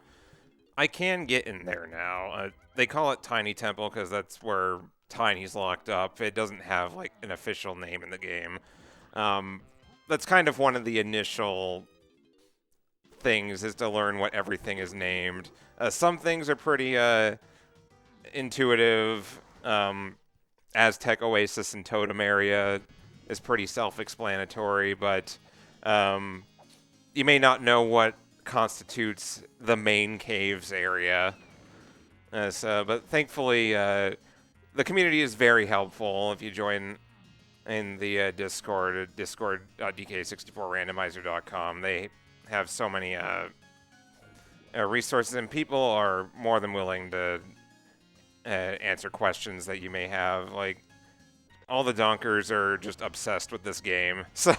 I can get in there now. They call it Tiny Temple because that's where Tiny's locked up. It doesn't have like an official name in the game. That's kind of one of the initial things, is to learn what everything is named. Some things are pretty intuitive. Aztec Oasis and Totem Area is pretty self-explanatory, but you may not know what constitutes the main caves area. But thankfully, the community is very helpful. If you join in the Discord, discord.dk64randomizer.com, they have so many resources, and people are more than willing to answer questions that you may have. Like, all the donkers are just obsessed with this game, so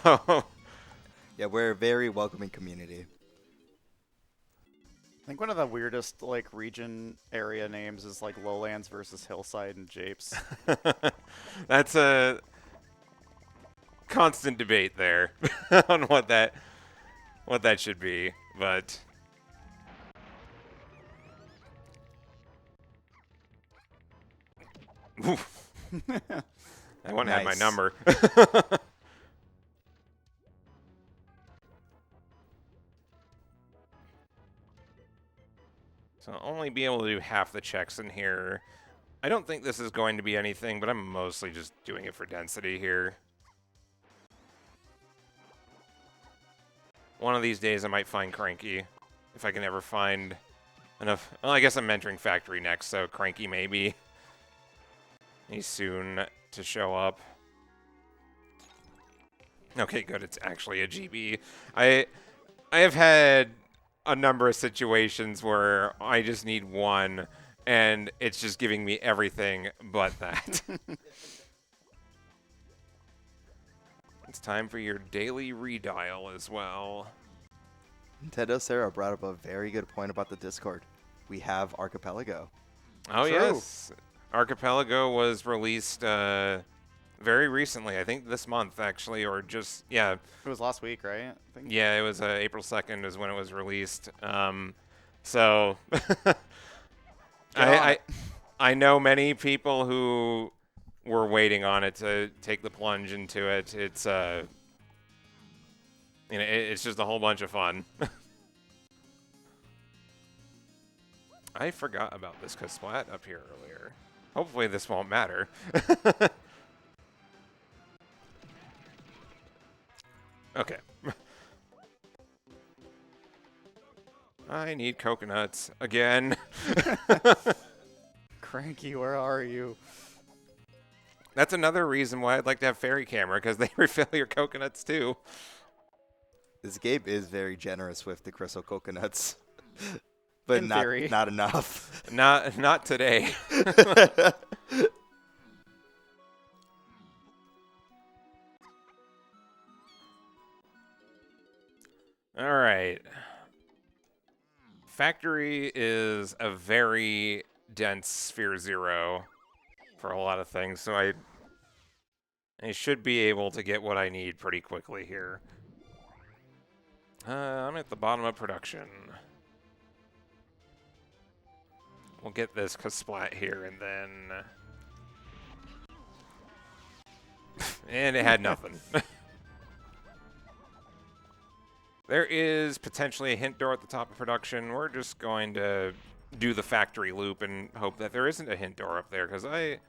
Yeah, we're a very welcoming community. I think one of the weirdest like region area names is like Lowlands versus Hillside and Japes. that's a constant debate there on what that should be, but oof. That one had my Nice. number. So I'll only be able to do half the checks in here. I don't think this is going to be anything, but I'm mostly just doing it for density here. One of these days I might find Cranky, if I can ever find enough. Well, I guess I'm entering Factory next, so Cranky maybe. He's soon to show up. Okay, good. It's actually a GB. I have had a number of situations where I just need one, and it's just giving me everything but that. It's time for your daily redial as well. Nintendo Sarah brought up a very good point about the Discord. We have Archipelago. Oh, True. yes. Archipelago was released very recently. I think this month, actually, or just, yeah. It was last week, right? I think. Yeah, it was April 2nd is when it was released. So I know many people who were waiting on it to take the plunge into it. It's it's just a whole bunch of fun. I forgot about this Splat up here earlier. Hopefully this won't matter. Okay. I need coconuts again. Cranky, where are you? That's another reason why I'd like to have Fairy Camera, because they refill your coconuts too. This game is very generous with the crystal coconuts, but In theory. not enough. Not today. All right. Factory is a very dense Sphere Zero for a lot of things, so I should be able to get what I need pretty quickly here. I'm at the bottom of production. We'll get this Splat here, and then... and it had nothing. There is potentially a hint door at the top of production. We're just going to do the factory loop and hope that there isn't a hint door up there, because I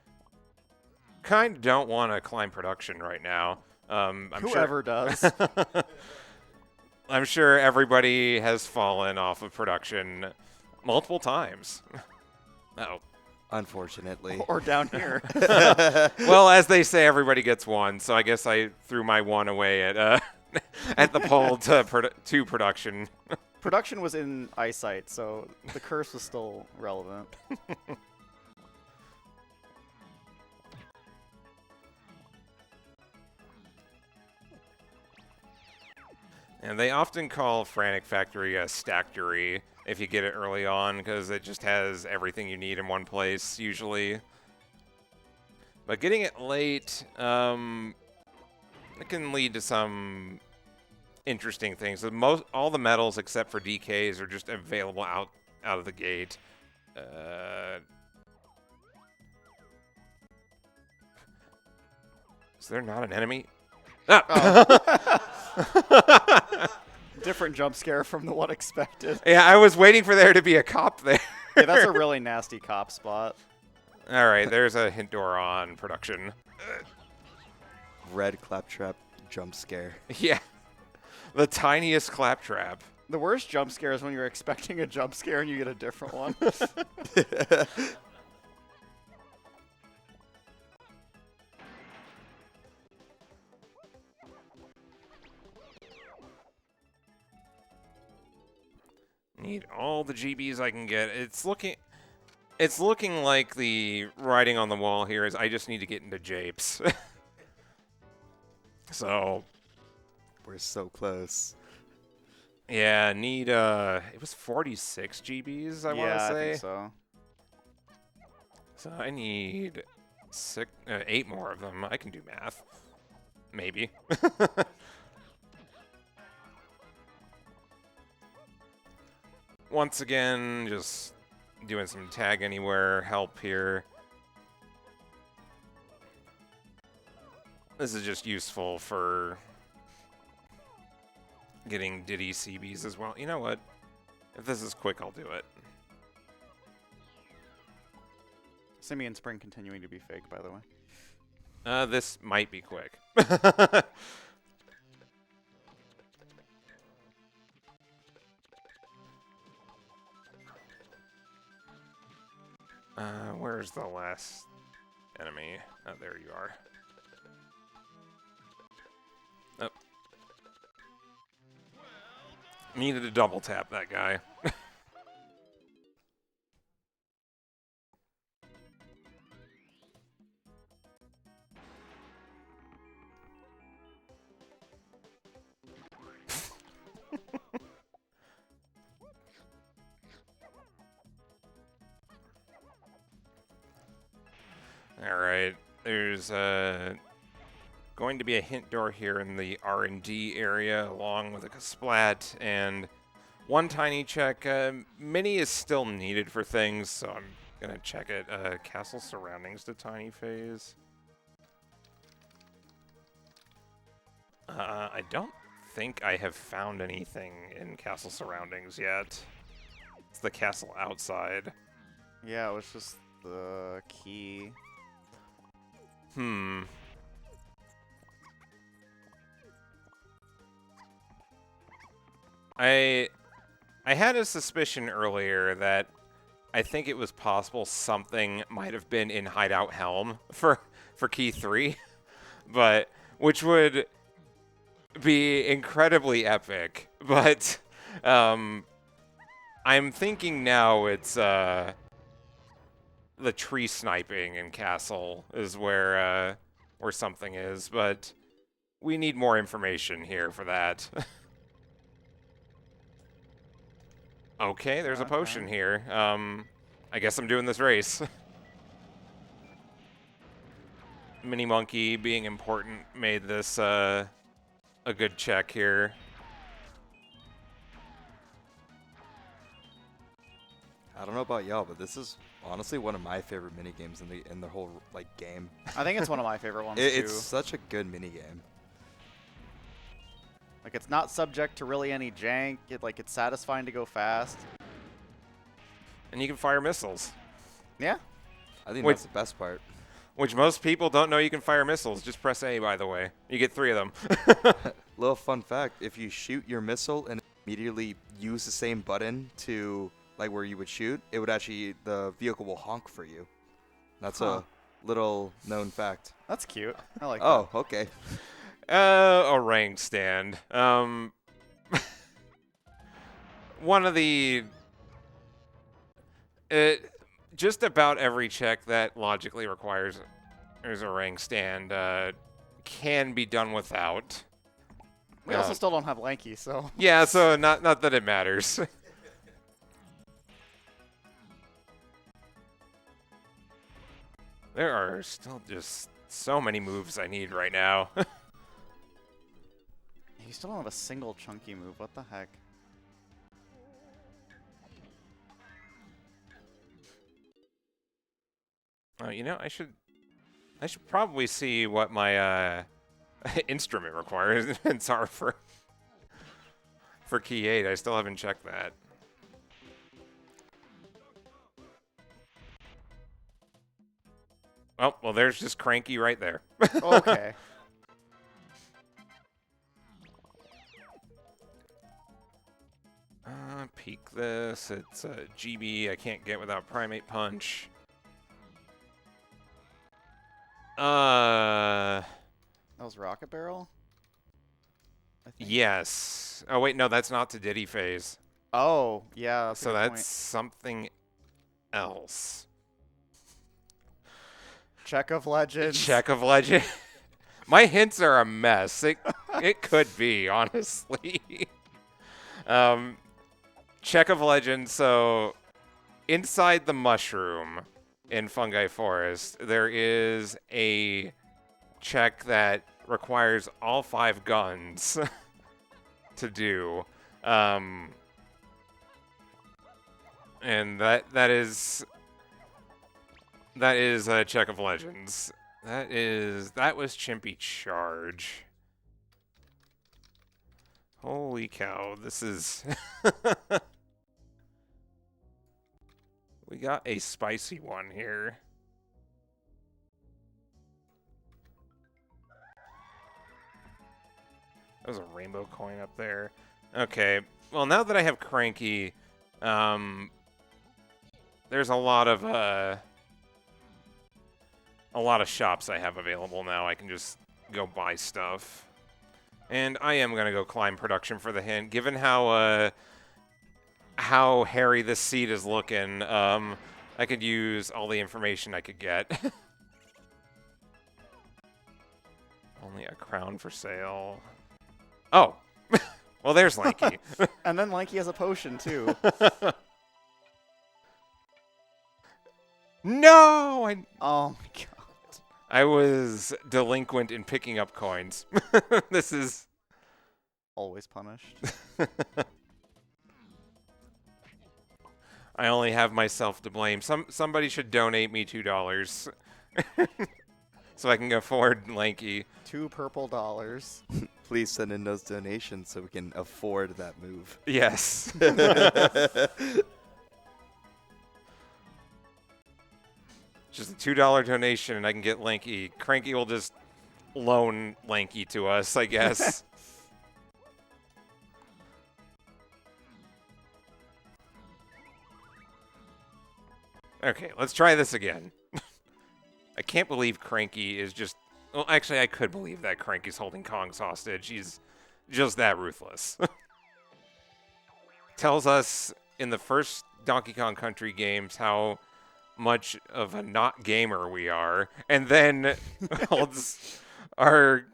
kind of don't want to climb production right now. Whoever does. I'm sure everybody has fallen off of production multiple times. Oh. Unfortunately. Or down here. Well, as they say, everybody gets one, so I guess I threw my one away at at the pole to production. Production was in eyesight, so the curse was still relevant. And they often call Frantic Factory a stactory if you get it early on, because it just has everything you need in one place, usually. But getting it late, it can lead to some interesting things. All the metals except for DKs are just available out of the gate. Is there not an enemy? Ah! Oh. Different jump scare from the one expected. Yeah, I was waiting for there to be a cop there. Yeah, that's a really nasty cop spot. All right, there's a hint door on production. Red claptrap jump scare. Yeah, the tiniest claptrap. The worst jump scare is when you're expecting a jump scare and you get a different one. Need all the GBs I can get. It's looking like the writing on the wall here is I just need to get into Japes. So we're so close. Yeah, need it was 46 GBs, I want to say. I think so. So I need 8 more of them. I can do math. Maybe. Once again, just doing some tag anywhere help here. This is just useful for getting Diddy CBs as well. You know what? If this is quick, I'll do it. Simian Spring continuing to be fake, by the way. This might be quick. Where's the last enemy? Oh, there you are. Oh. Needed to double tap that guy. All right, there's going to be a hint door here in the R&D area, along with a splat and one tiny check. Mini is still needed for things, so I'm gonna check it. Castle surroundings to tiny phase. I don't think I have found anything in castle surroundings yet. It's the castle outside. Yeah, it was just the key. I had a suspicion earlier that I think it was possible something might have been in Hideout Helm for key 3, but which would be incredibly epic. But I'm thinking now it's the tree sniping in Castle is where something is, but we need more information here for that. Okay, there's a potion here. I guess I'm doing this race. Mini Monkey being important made this a good check here. I don't know about y'all, but this is honestly one of my favorite mini games in the whole game. I think it's one of my favorite ones too. It's such a good mini game. Like, it's not subject to really any jank. It's satisfying to go fast. And you can fire missiles. Yeah. I think Wait. that's the best part. Which most people don't know you can fire missiles. Just press A, by the way. You get 3 of them. Little fun fact, if you shoot your missile and immediately use the same button to, like, where you would shoot, it would actually, the vehicle will honk for you. That's a little known fact. That's cute. I like Oh, okay. A rank stand. One of the... just about every check that logically requires there's a rank stand can be done without. that. We also still don't have Lanky, so... Yeah, so not that it matters. There are still just so many moves I need right now. You still don't have a single chunky move. What the heck? You know, I should probably see what my instrument requirements are for key 8. I still haven't checked that. Oh, well, there's just Cranky right there. Okay. Peek this. It's a GB I can't get without Primate Punch. That was Rocket Barrel? I think. Yes. Oh, wait, no, that's not to Diddy phase. Oh, yeah. That's a So good that's point. something else. Check of Legends. Check of Legend. My hints are a mess. It could be, honestly. Check of Legend. So inside the mushroom in Fungi Forest, there is a check that requires all 5 guns to do. And that is a Check of Legends. That was Chimpy Charge. Holy cow, this is we got a spicy one here. There's a rainbow coin up there. Okay, well, now that I have Cranky, there's a lot of shops I have available now. I can just go buy stuff. And I am going to go climb production for the hint. Given how hairy this seed is looking, I could use all the information I could get. Only a crown for sale. Oh! Well, there's Lanky. And then Lanky has a potion, too. No! Oh, my God. I was delinquent in picking up coins. This is... Always punished. I only have myself to blame. Somebody should donate me $2 so I can afford Lanky. $2 purple. Please send in those donations so we can afford that move. Yes. Just a $2 donation and I can get Lanky. Cranky will just loan Lanky to us, I guess. Okay, let's try this again. I can't believe Cranky is just... Well, actually, I could believe that Cranky's holding Kong's hostage. He's just that ruthless. Tells us in the first Donkey Kong Country games how much of a not gamer we are, and then holds our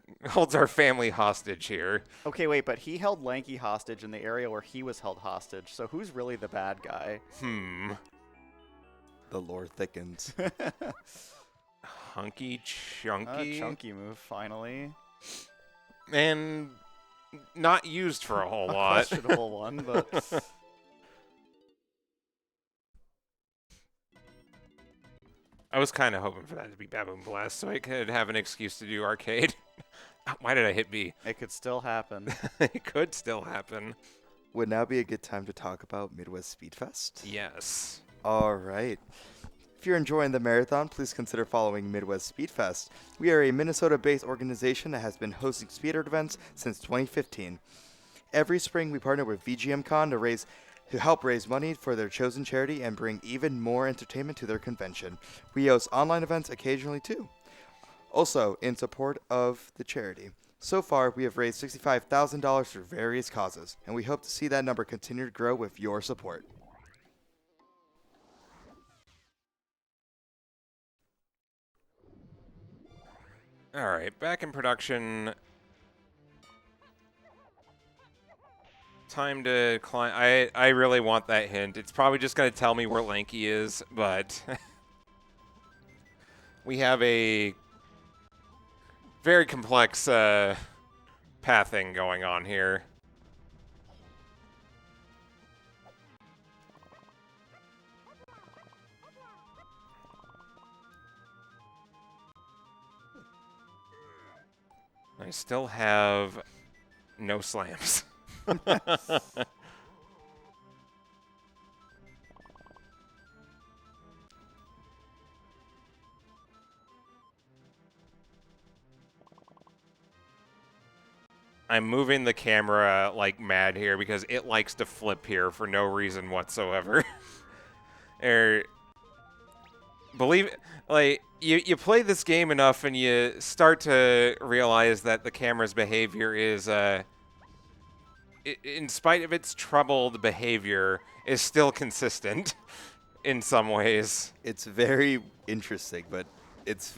family hostage here. Okay, wait, but he held Lanky hostage in the area where he was held hostage, so who's really the bad guy? The lore thickens. Hunky Chunky. Chunky move, finally. And not used for a whole lot. Questionable one, but... I was kind of hoping for that to be Baboon Blast so I could have an excuse to do arcade. Why did I hit B? It could still happen. It could still happen. Would now be a good time to talk about Midwest Speedfest? Yes. All right. If you're enjoying the marathon, please consider following Midwest Speedfest. We are a Minnesota-based organization that has been hosting speeder events since 2015. Every spring, we partner with VGMCon to help raise money for their chosen charity and bring even more entertainment to their convention. We host online events occasionally too, also in support of the charity. So far, we have raised $65,000 for various causes, and we hope to see that number continue to grow with your support. All right, back in production. Time to climb. I really want that hint. It's probably just going to tell me where Lanky is, but we have a very complex pathing going on here. I still have no slams. I'm moving the camera like mad here because it likes to flip here for no reason whatsoever. Believe it, like you play this game enough and you start to realize that the camera's behavior is in spite of its troubled behavior, is still consistent in some ways. It's very interesting, but it's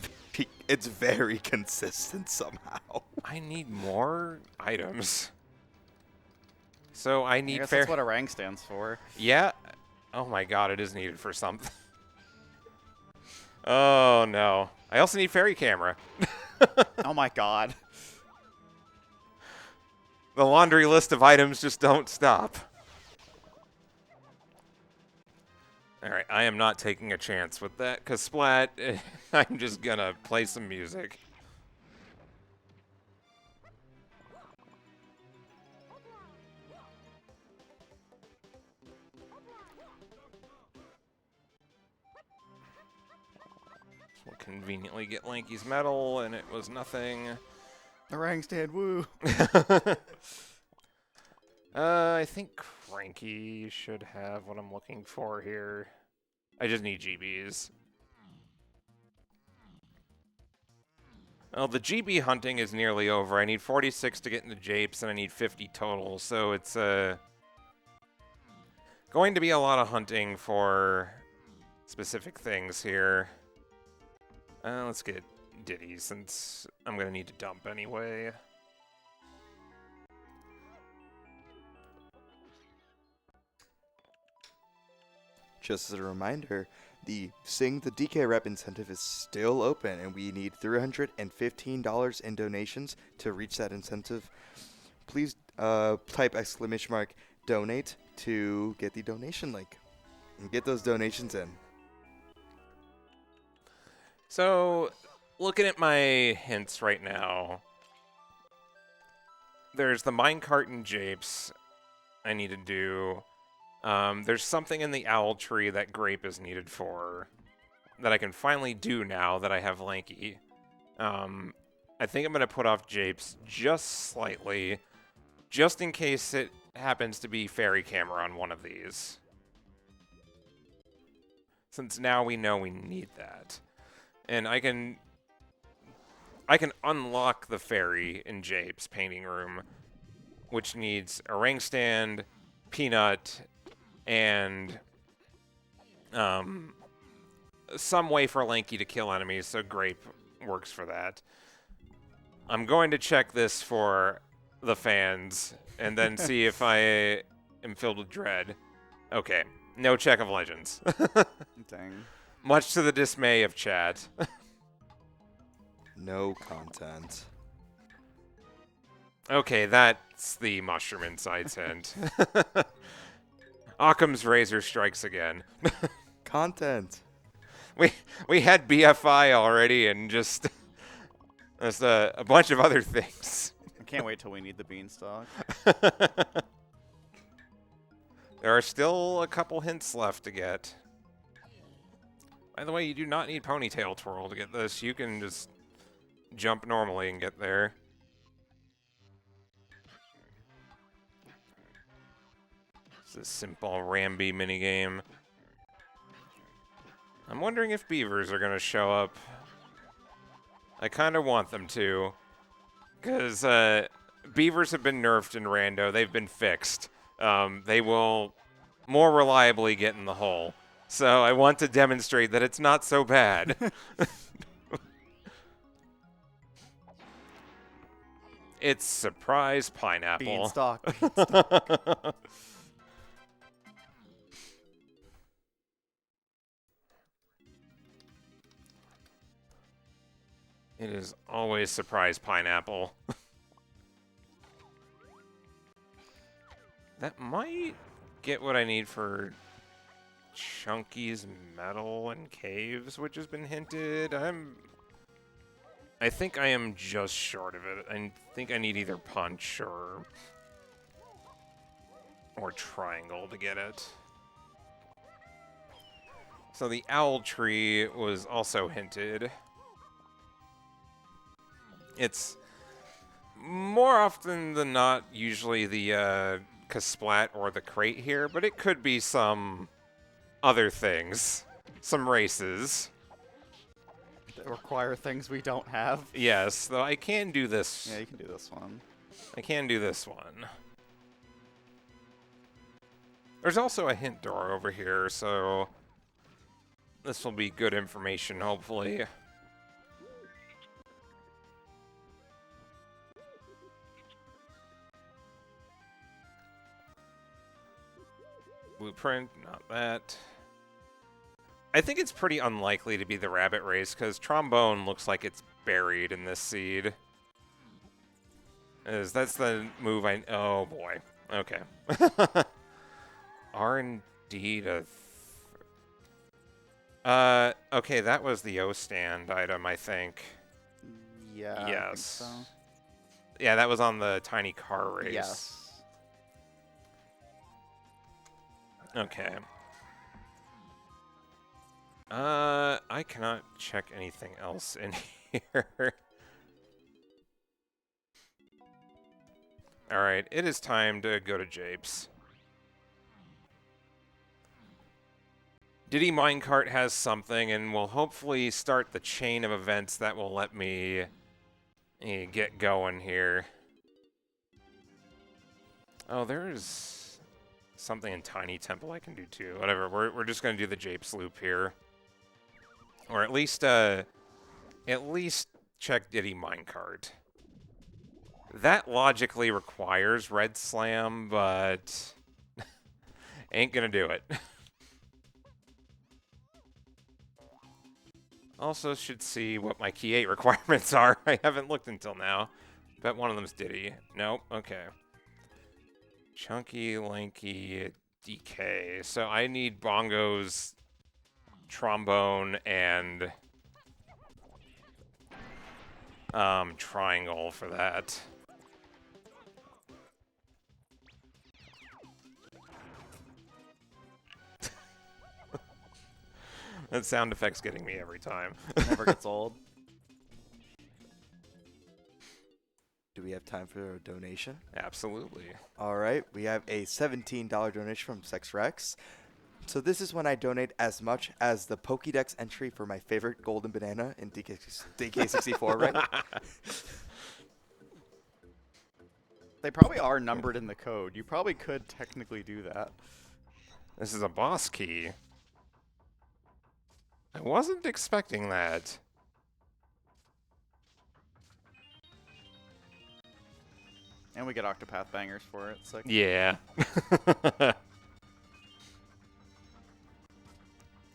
very consistent somehow. I need more items. So I I need guess fair. that's what a rank stands for. Yeah. Oh my god, it is needed for something. Oh no. I also need fairy camera. Oh my god. The laundry list of items just don't stop. Alright, I am not taking a chance with that, because Splat, I'm just gonna play some music. So we'll conveniently get Lanky's medal, and it was nothing. A rank stand, woo. I think Cranky should have what I'm looking for here. I just need GBs. Well, the GB hunting is nearly over. I need 46 to get into Japes, and I need 50 total, so it's going to be a lot of hunting for specific things here. Let's get Diddy, since I'm going to need to dump anyway. Just as a reminder, the Sing the DK Rep incentive is still open, and we need $315 in donations to reach that incentive. Please type !donate to get the donation link and get those donations in. So, looking at my hints right now, there's the minecart and Japes I need to do. There's something in the owl tree that Grape is needed for that I can finally do now that I have Lanky. I think I'm going to put off Japes just slightly, just in case it happens to be fairy camera on one of these. Since now we know we need that. And I can unlock the fairy in Japes' painting room, which needs a ring stand, Peanut, and some way for Lanky to kill enemies, so Grape works for that. I'm going to check this for the fans, and then see if I am filled with dread. Okay, no check of legends. Dang. Much to the dismay of chat. No content. Okay, that's the Mushroom Insights hint. Occam's razor strikes again. Content. We had BFI already, and just There's a bunch of other things. I can't wait till we need the beanstalk. There are still a couple hints left to get. By the way, you do not need ponytail twirl to get this. You can just jump normally and get there. It's a simple Ramby minigame. I'm wondering if beavers are going to show up. I kind of want them to. Because beavers have been nerfed in Rando. They've been fixed. They will more reliably get in the hole. So I want to demonstrate that it's not so bad. It's surprise pineapple. Beanstalk. It is always surprise pineapple. That might get what I need for Chunky's metal and caves, which has been hinted. I think I am just short of it. I think I need either punch or triangle to get it. So the owl tree was also hinted. It's more often than not usually the Kasplat or the crate here, but it could be some other things. Some races. That require things we don't have. Yes, though I can do this. Yeah, you can do this one. I can do this one. There's also a hint door over here, so this will be good information, hopefully. Blueprint, not that. I think it's pretty unlikely to be the rabbit race, because trombone looks like it's buried in this seed. That's the move I... Oh, boy. Okay. R&D to... okay, that was the O-stand item, I think. Yeah, Yes. I think so. Yeah, that was on the tiny car race. Yes. Okay. I cannot check anything else in here. Alright, it is time to go to Japes. Diddy Minecart has something and will hopefully start the chain of events that will let me get going here. Oh, there's something in Tiny Temple I can do too. Whatever, we're just gonna do the Japes loop here. Or at least check Diddy Minecart. That logically requires Red Slam, but ain't gonna do it. Also should see what my Key 8 requirements are. I haven't looked until now. Bet one of them's Diddy. Nope, okay. Chunky, lanky, DK. So I need bongos, trombone, and triangle for that. That sound effect's getting me every time. Never gets old. Do we have time for a donation? Absolutely. All right, we have a $17 donation from Sex Rex. So this is when I donate as much as the Pokédex entry for my favorite golden banana in DK64, right? They probably are numbered in the code. You probably could technically do that. This is a boss key. I wasn't expecting that. And we get Octopath bangers for it. Sick. Yeah.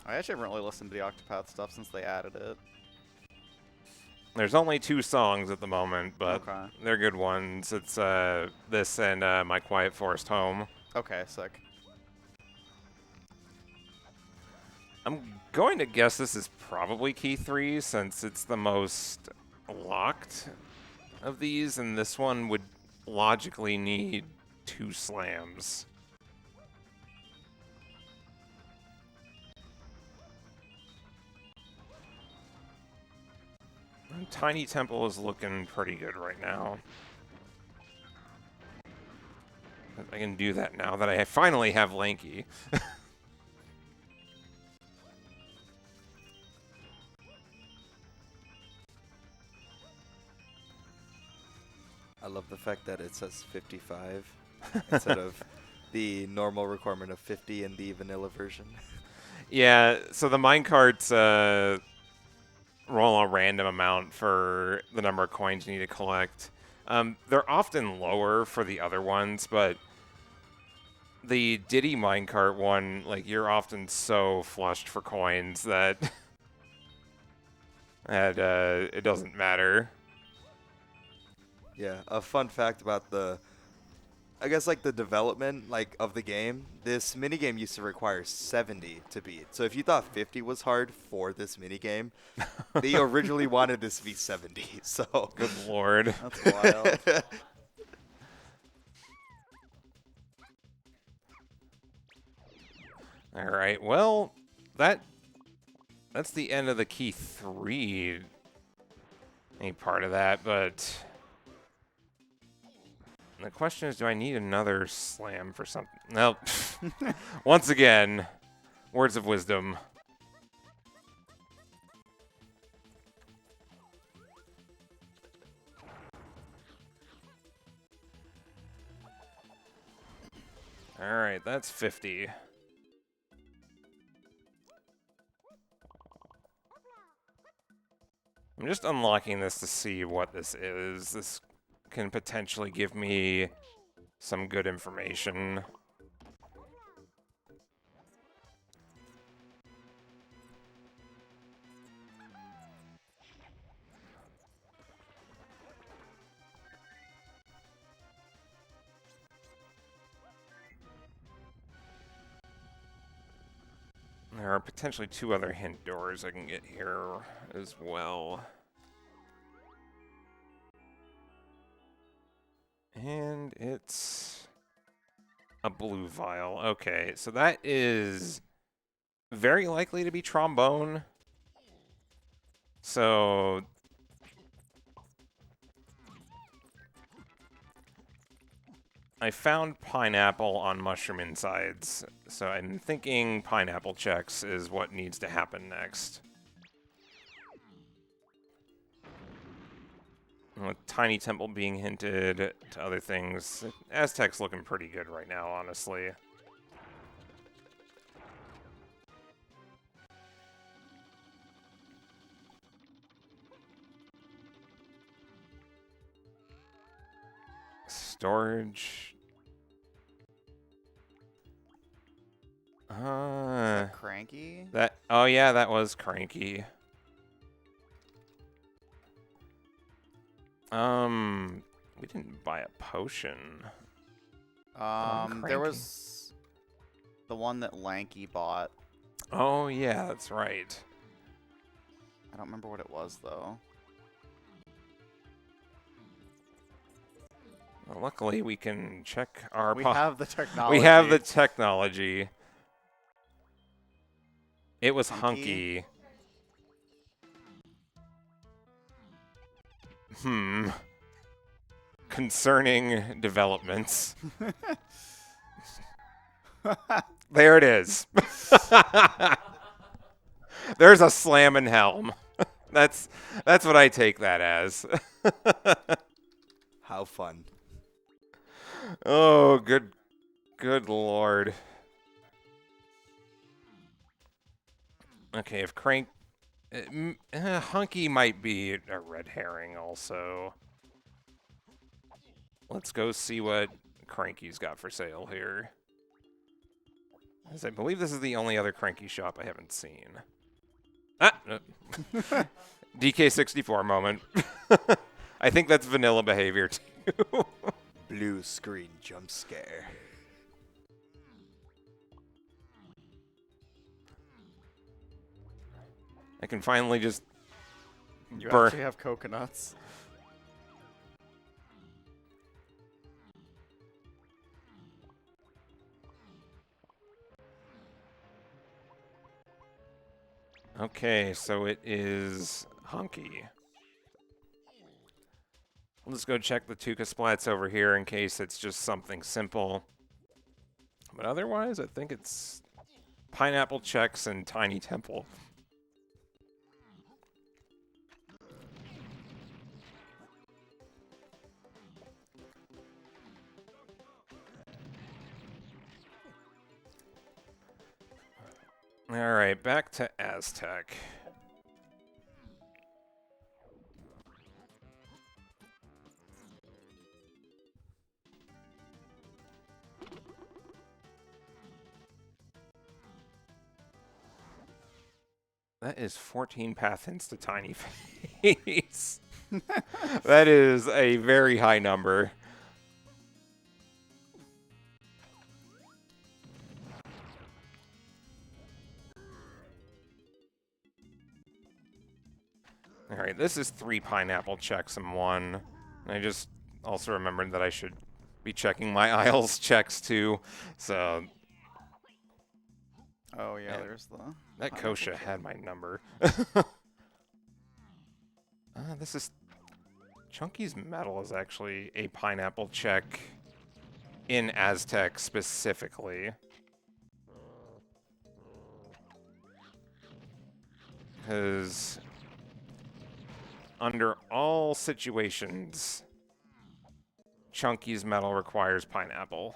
I actually haven't really listened to the Octopath stuff since they added it. There's only 2 songs at the moment, but Okay. they're good ones. It's this and My Quiet Forest Home. Okay, sick. I'm going to guess this is probably key 3 since it's the most locked of these, and this one would logically need 2 slams. Tiny Temple is looking pretty good right now. I can do that now that I finally have Lanky. I love the fact that it says 55 instead of the normal requirement of 50 in the vanilla version. Yeah, so the minecarts roll a random amount for the number of coins you need to collect. They're often lower for the other ones, but the Diddy minecart one, like, you're often so flushed for coins that it doesn't matter. Yeah, a fun fact about the, I guess, like, the development, like, of the game, this minigame used to require 70 to beat. So if you thought 50 was hard for this minigame, they originally wanted this to be 70, so. Good lord. That's wild. All right, well, that's the end of the key 3. Ain't part of that, but the question is, do I need another slam for something? Nope. Once again, words of wisdom. All right, that's 50. I'm just unlocking this to see what this is. This can potentially give me some good information. There are potentially 2 other hint doors I can get here as well. And it's a blue vial. Okay, so that is very likely to be trombone. So I found pineapple on mushroom insides, so I'm thinking pineapple checks is what needs to happen next. With Tiny Temple being hinted to other things, Aztec's looking pretty good right now, honestly. Storage. Is that Cranky? Oh yeah, that was Cranky. We didn't buy a potion. There was the one that Lanky bought. Oh yeah, that's right. I don't remember what it was though. Well, luckily, we can check our. We have the technology. We have the technology. It was Hunky. Concerning developments. There it is. There's a slamming helm. That's what I take that as. How fun. Oh, good lord. Okay, if Crank... Hunky might be a red herring also. Let's go see what Cranky's got for sale here. As I believe this is the only other Cranky shop I haven't seen. DK64 moment. I think that's vanilla behavior too. Blue screen jump scare. I can finally just You Burn. actually have coconuts. Okay, so it is Hunky. Let's go check the Tuca Splats over here in case it's just something simple. But otherwise, I think it's Pineapple Checks and Tiny Temple. Alright, back to Aztec. That is 14 path hints to Tiny Face. That is a very high number. Alright, this is 3 pineapple checks and 1. And I just also remembered that I should be checking my Isles checks too. So Oh yeah, Yeah. there's the. that pineapple Kosha check. had my number. This is Chunky's Metal is actually a pineapple check in Aztec specifically. Because under all situations, Chunky's Metal requires pineapple.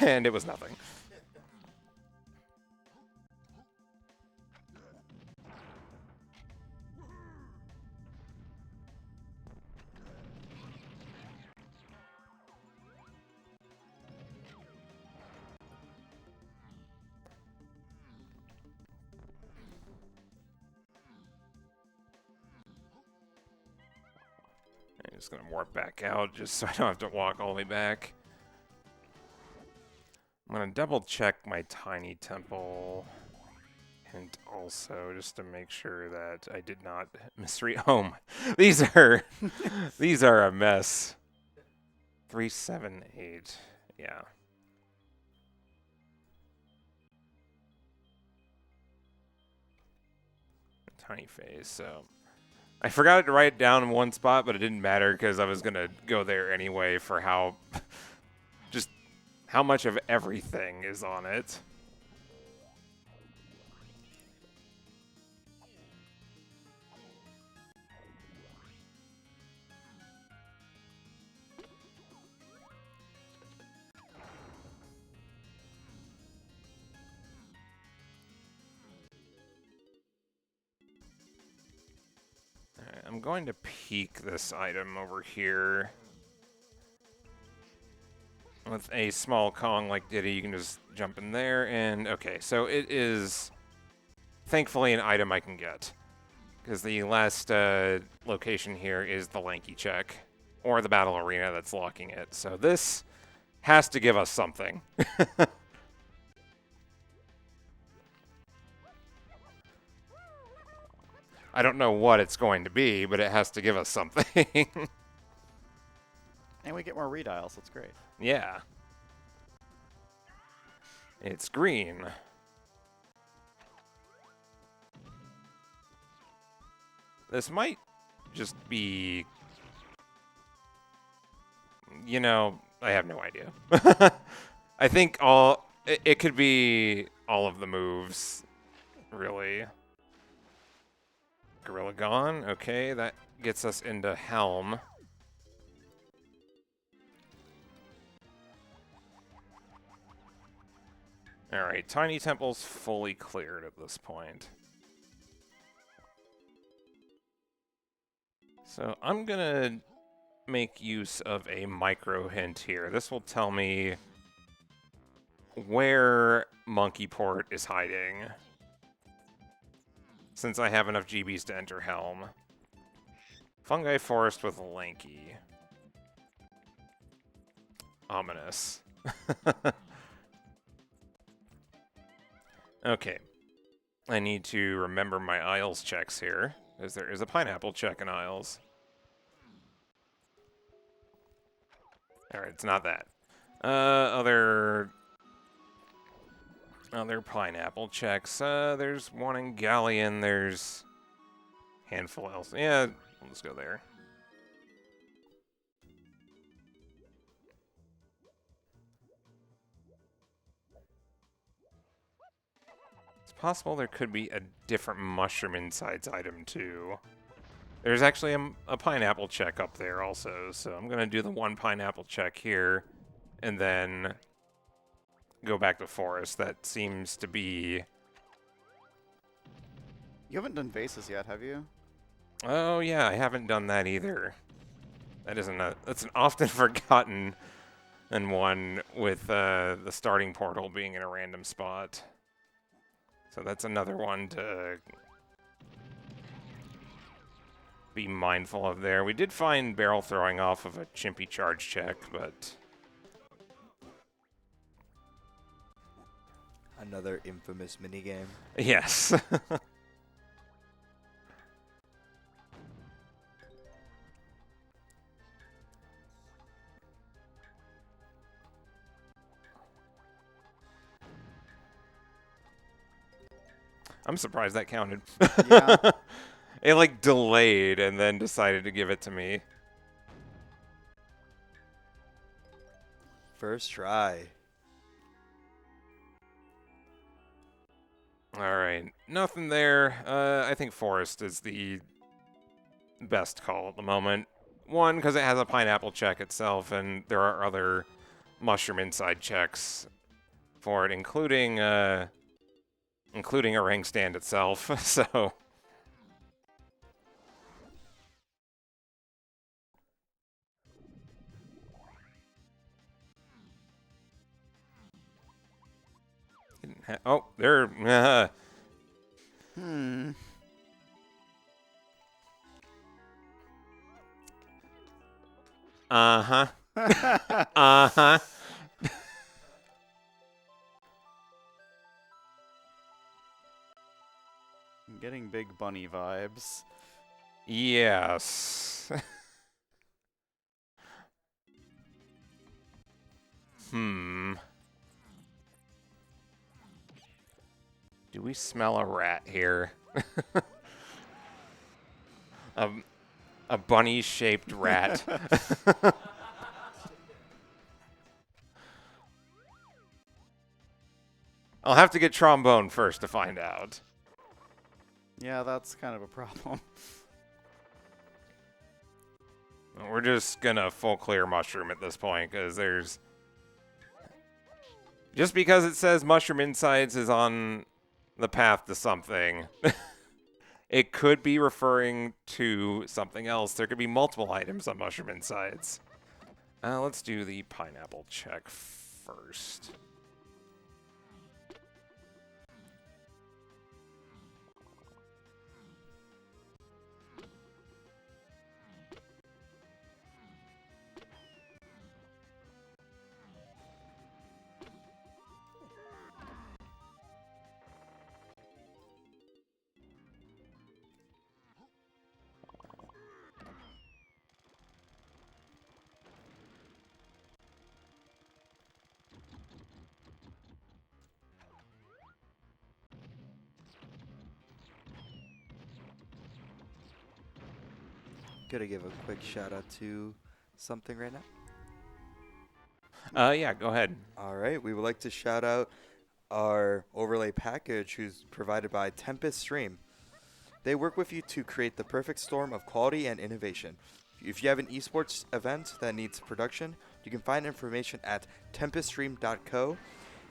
And it was nothing. I'm just going to warp back out just so I don't have to walk all the way back. I'm going to double check my tiny temple. And also just to make sure that I did not misread home. These are a mess. 3, 7, 8. Yeah. Tiny face, so I forgot to write it down in one spot, but it didn't matter because I was gonna go there anyway for how just how much of everything is on it. Alright, I'm going to peek this item over here. With a small Kong like Diddy, you can just jump in there, and okay, so it is thankfully an item I can get. Because the last location here is the Lanky Check, or the Battle Arena that's locking it. So this has to give us something. I don't know what it's going to be, but it has to give us something. And we get more redials. That's great. Yeah. It's green. This might just be... You know, I have no idea. I think it could be all of the moves, really. Gorilla Gone. Okay, that gets us into Helm. Alright, Tiny Temple's fully cleared at this point. So I'm gonna make use of a micro hint here. This will tell me where Monkey Port is hiding, since I have enough GBs to enter Helm. Fungi Forest with Lanky. Ominous. Okay. I need to remember my aisles checks here, because there is a pineapple check in aisles. Alright, it's not that. Other pineapple checks. There's one in Galleon, there's a handful else. Yeah, we'll just go there. It's possible there could be a different mushroom insides item too. There's actually a pineapple check up there also, so I'm going to do the one pineapple check here, and then go back to forest. That seems to be... You haven't done vases yet, have you? Oh yeah, I haven't done that either. That's an often forgotten one with the starting portal being in a random spot. So that's another one to be mindful of there. We did find barrel throwing off of a chimpy charge check, but... Another infamous minigame. Yes. I'm surprised that counted. Yeah. It like delayed and then decided to give it to me. First try. Alright, nothing there. I think forest is the best call at the moment. One, because it has a pineapple check itself, and there are other mushroom inside checks for it, including a ring stand itself, so... Oh, there... Hmm. Uh-huh. Uh-huh. I'm getting big bunny vibes. Yes. Do we smell a rat here? A bunny-shaped rat. I'll have to get trombone first to find out. Yeah, that's kind of a problem. We're just gonna full clear mushroom at this point, because there's... Just because it says mushroom insides is on the path to something, it could be referring to something else. There could be multiple items on mushroom insides. Let's do the pineapple check first. Gotta give a quick shout out to something right now. Yeah, go ahead. All right, we would like to shout out our overlay package, who's provided by Tempest Stream. They work with you to create the perfect storm of quality and innovation. If you have an esports event that needs production, you can find information at tempeststream.co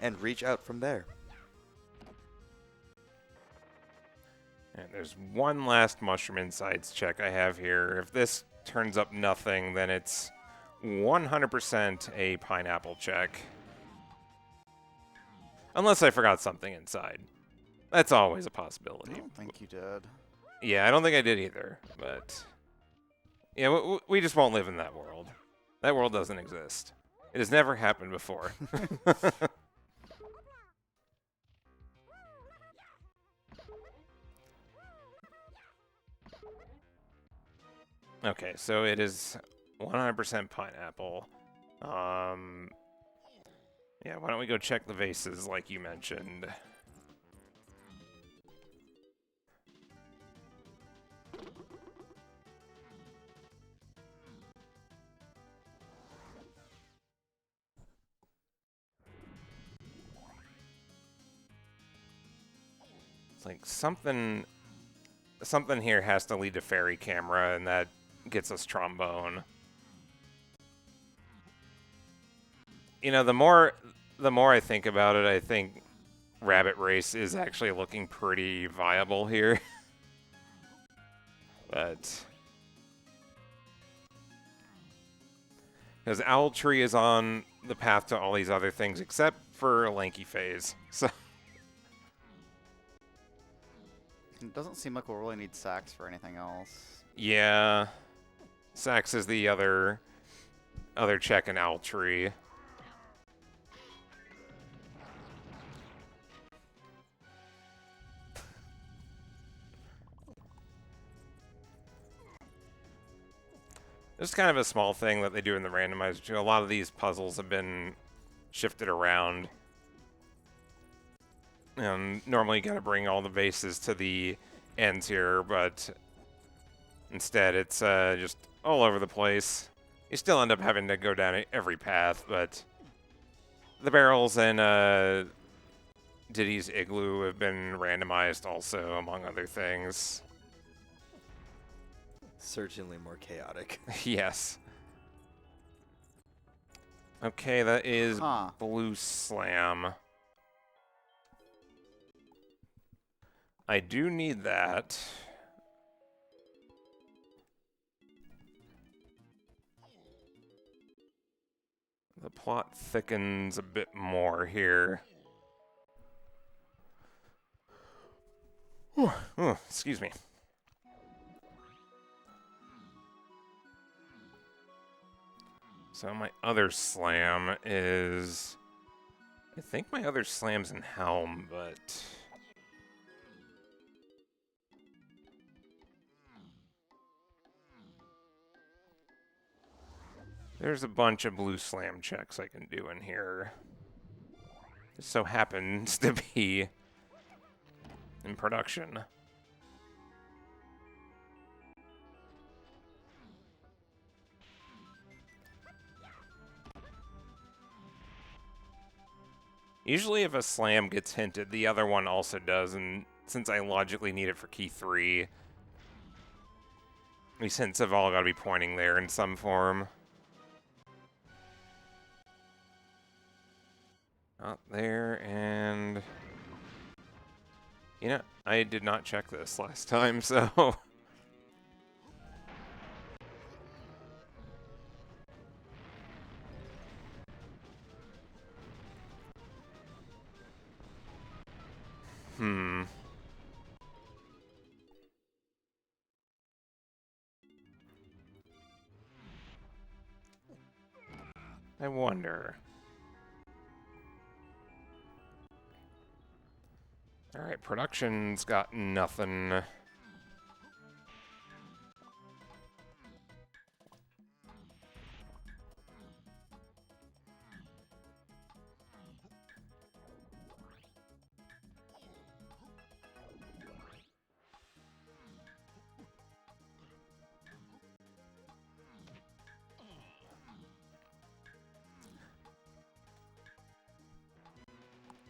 and reach out from there. And there's one last mushroom insides check I have here. If this turns up nothing, then it's 100% a pineapple check. Unless I forgot something inside. That's always a I possibility. don't think you did. Yeah, I don't think I did either, but... Yeah, we just won't live in that world. That world doesn't exist. It has never happened before. Okay, so it is 100% pineapple. Yeah, why don't we go check the vases like you mentioned? It's like something here has to lead to fairy camera, and that gets us trombone. You know, the more I think about it, I think Rabbit Race is actually looking pretty viable here. But because Owl Tree is on the path to all these other things except for Lanky Phase. So It doesn't seem like we'll really need Sax for anything else. yeah, Sax is the other check in Owl Tree. This is kind of a small thing that they do in the randomizer too. A lot of these puzzles have been shifted around. Normally you gotta bring all the vases to the ends here, but instead it's just all over the place. You still end up having to go down every path, but the barrels and Diddy's Igloo have been randomized also, among other things. Certainly more chaotic. Yes. Okay, that is Blue Slam. I do need that. The plot thickens a bit more here. Ooh, excuse me. So my other slam is... I think my other slam's in Helm, but... There's a bunch of blue slam checks I can do in here. This so happens to be in production. Usually if a slam gets hinted, the other one also does, and since I logically need it for key 3, these hints have all got to be pointing there in some form. Not there, and... You know, I did not check this last time, so... I wonder. Alright, production's got nothing.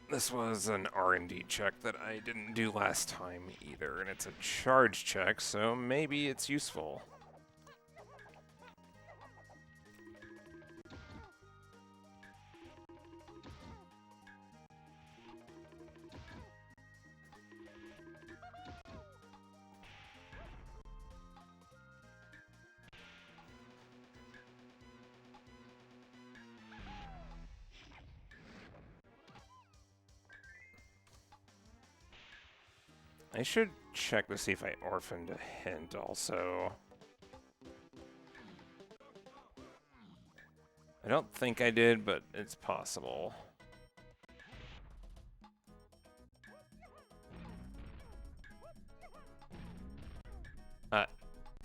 This was an R&D check that I didn't do last time either, and it's a charge check, so maybe it's useful. I should check to see if I orphaned a hint also. I don't think I did, but it's possible.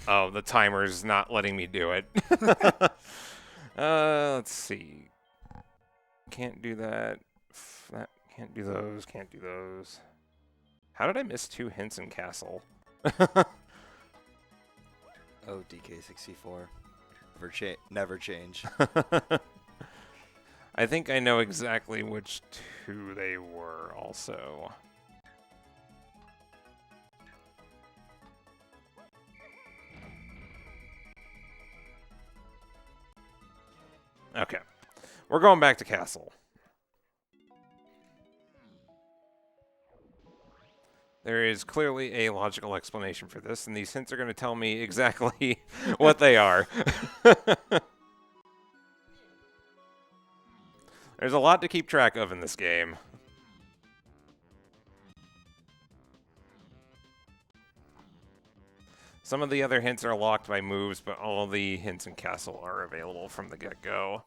Oh, the timer's not letting me do it. Let's see. Can't do that. Can't do those. Can't do those. How did I miss 2 hints in Castle? Oh, DK64. Never change. I think I know exactly which 2 they were also. Okay. We're going back to Castle. There is clearly a logical explanation for this, and these hints are going to tell me exactly what they are. There's a lot to keep track of in this game. Some of the other hints are locked by moves, but all of the hints in Castle are available from the get-go.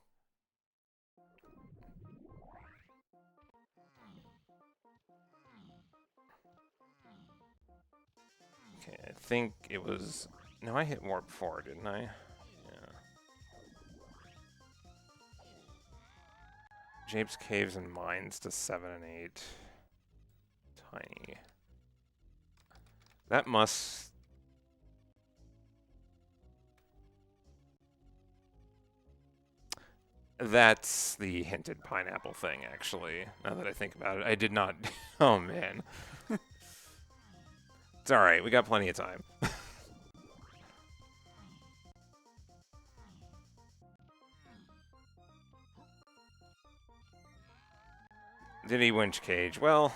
Okay, I think it was... No, I hit warp 4, didn't I? Yeah. Jape's Caves and Mines to 7 and 8. Tiny. That must... That's the hinted pineapple thing, actually. Now that I think about it, I did not... Oh, man. It's alright, we got plenty of time. Did he winch cage? Well...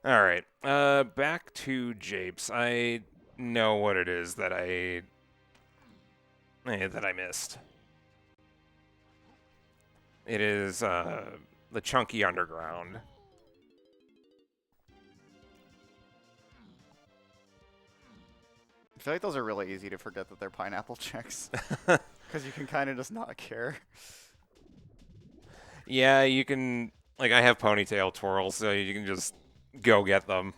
Alright, back to Japes. I know what it is that I missed. It is, the chunky underground. I feel like those are really easy to forget that they're pineapple checks. Because you can kind of just not care. Yeah, you can... Like, I have ponytail twirls, so you can just go get them.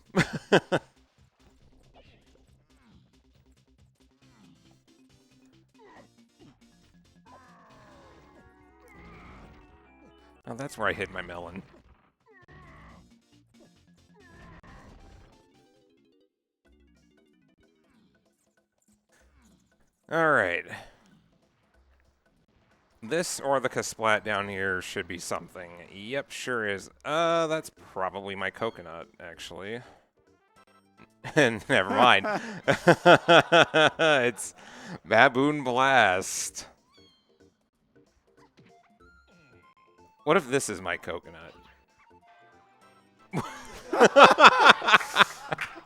Oh, that's where I hid my melon. Alright. This or the Kasplat down here should be something. Yep, sure is. That's probably my coconut, actually. And never mind. It's Baboon Blast. What if this is my coconut?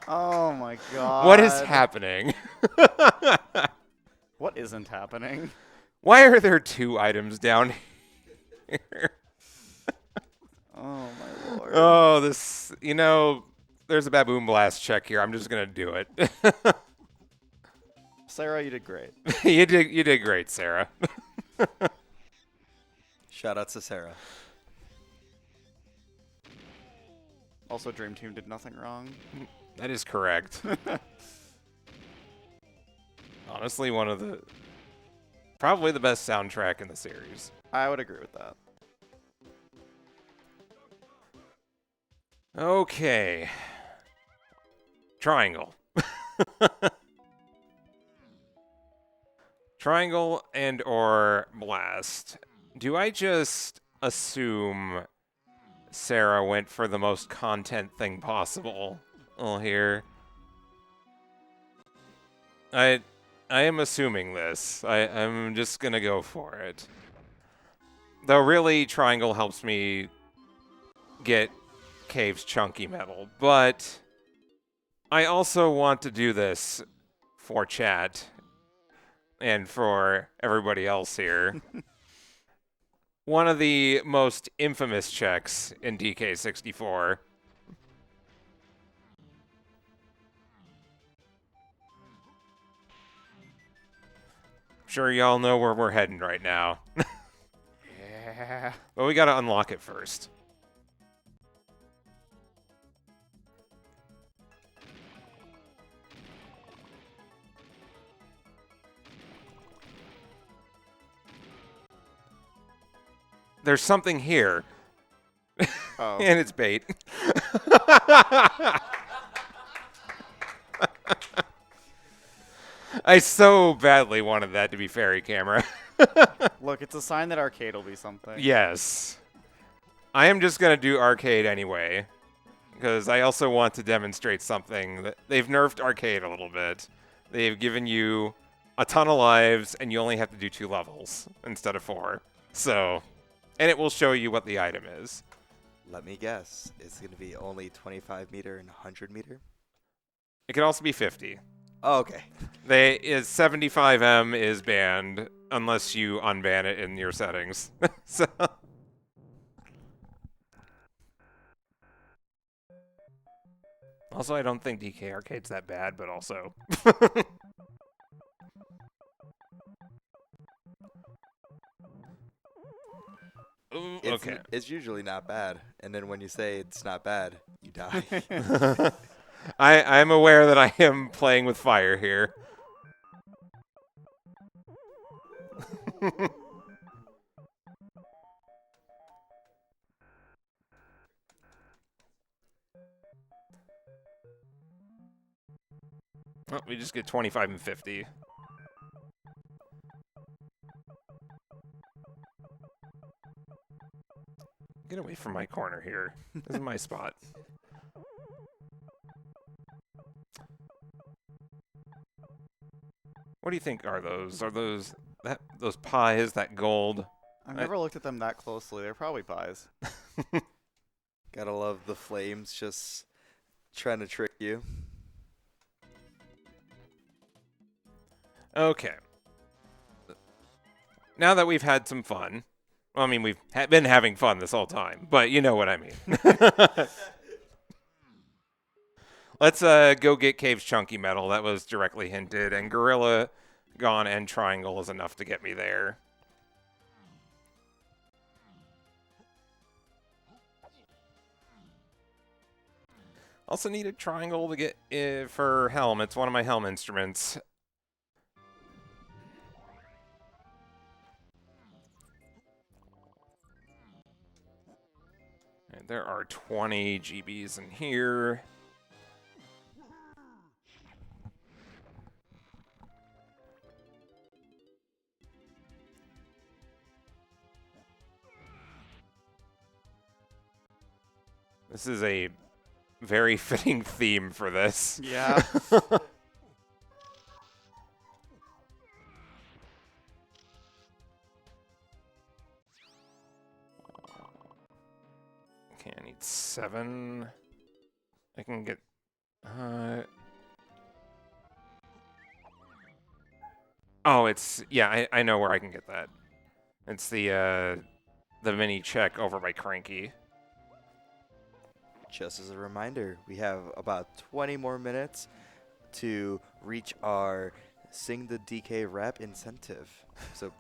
Oh my god. What is happening? What isn't happening? Why are there 2 items down here? Oh my lord. Oh, this, you know, there's a Baboon Blast check here. I'm just going to do it. Sarah, you did great. You did great, Sarah. Shout out to Sarah. Also, Dream Team did nothing wrong. That is correct. Honestly, one of the... Probably the best soundtrack in the series. I would agree with that. Okay. Triangle. Triangle and or blast. Do I just assume Sarah went for the most content thing possible here? I am assuming this. I'm just gonna go for it. Though really, Triangle helps me get Cave's chunky metal, but I also want to do this for chat and for everybody else here. One of the most infamous checks in DK64. Sure, y'all know where we're heading right now. Yeah. But we gotta unlock it first. there's something here. Oh. And it's bait. I so badly wanted that to be fairy camera. Look, it's a sign that arcade will be something. Yes. I am just going to do arcade anyway, because I also want to demonstrate something. That they've nerfed arcade a little bit. They've given you a ton of lives, and you only have to do 2 levels instead of 4. So, and it will show you what the item is. Let me guess. It's going to be only 25 meter and 100 meter? It can also be 50. Oh, okay. 75M is banned unless you unban it in your settings. So. Also, I don't think DK Arcade's that bad, but also. Ooh, okay. It's usually not bad. And then when you say it's not bad, you die. I'm aware that I am playing with fire here. Oh, we just get 25 and 50. Get away from my corner here. This is my spot. What do you think are those? Are those pies, that gold? I've never looked at them that closely. They're probably pies. Gotta love the flames just trying to trick you. Okay. Now that we've had some fun, well, I mean, we've been having fun this whole time, but you know what I mean. Let's go get Cave's Chunky Metal. That was directly hinted, and Gorilla Gone and Triangle is enough to get me there. Also need a triangle to get for Helm. It's one of my Helm instruments. And there are 20 GBs in here. This is a very fitting theme for this. Yeah. Okay, I need 7. I can get... Oh, it's... Yeah, I know where I can get that. It's the mini check over by Cranky. Just as a reminder, we have about 20 more minutes to reach our Sing the DK Rap incentive. So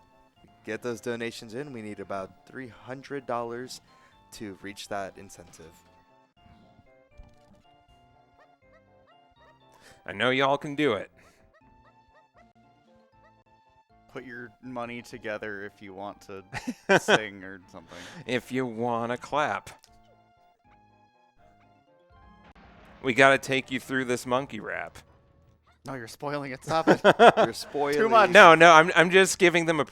get those donations in. We need about $300 to reach that incentive. I know y'all can do it. Put your money together if you want to sing or something. If you want to clap. We got to take you through this monkey rap. No, you're spoiling it. Stop it. You're spoiling. Too much. No, I'm just giving them a,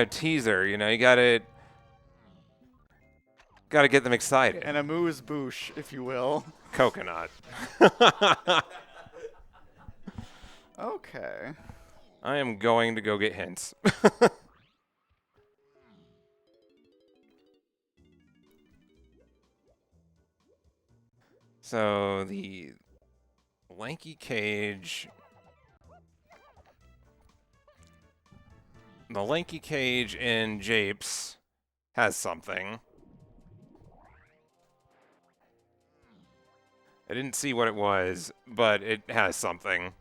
teaser. You gotta get them excited. An amuse-bouche, if you will. Coconut. Okay. I am going to go get hints. So the lanky cage. The lanky cage in Japes has something. I didn't see what it was, but it has something.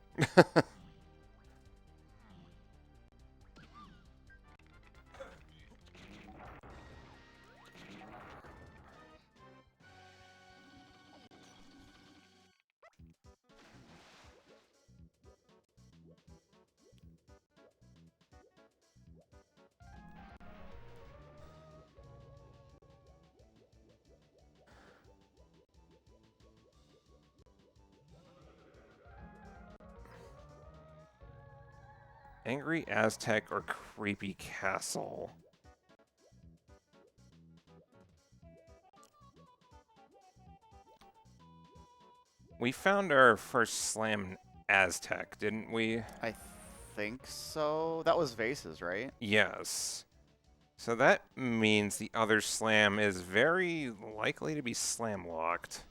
Angry Aztec or Creepy Castle? We found our first slam Aztec, didn't we? I think so. That was vases, right? Yes. So that means the other slam is very likely to be slam locked.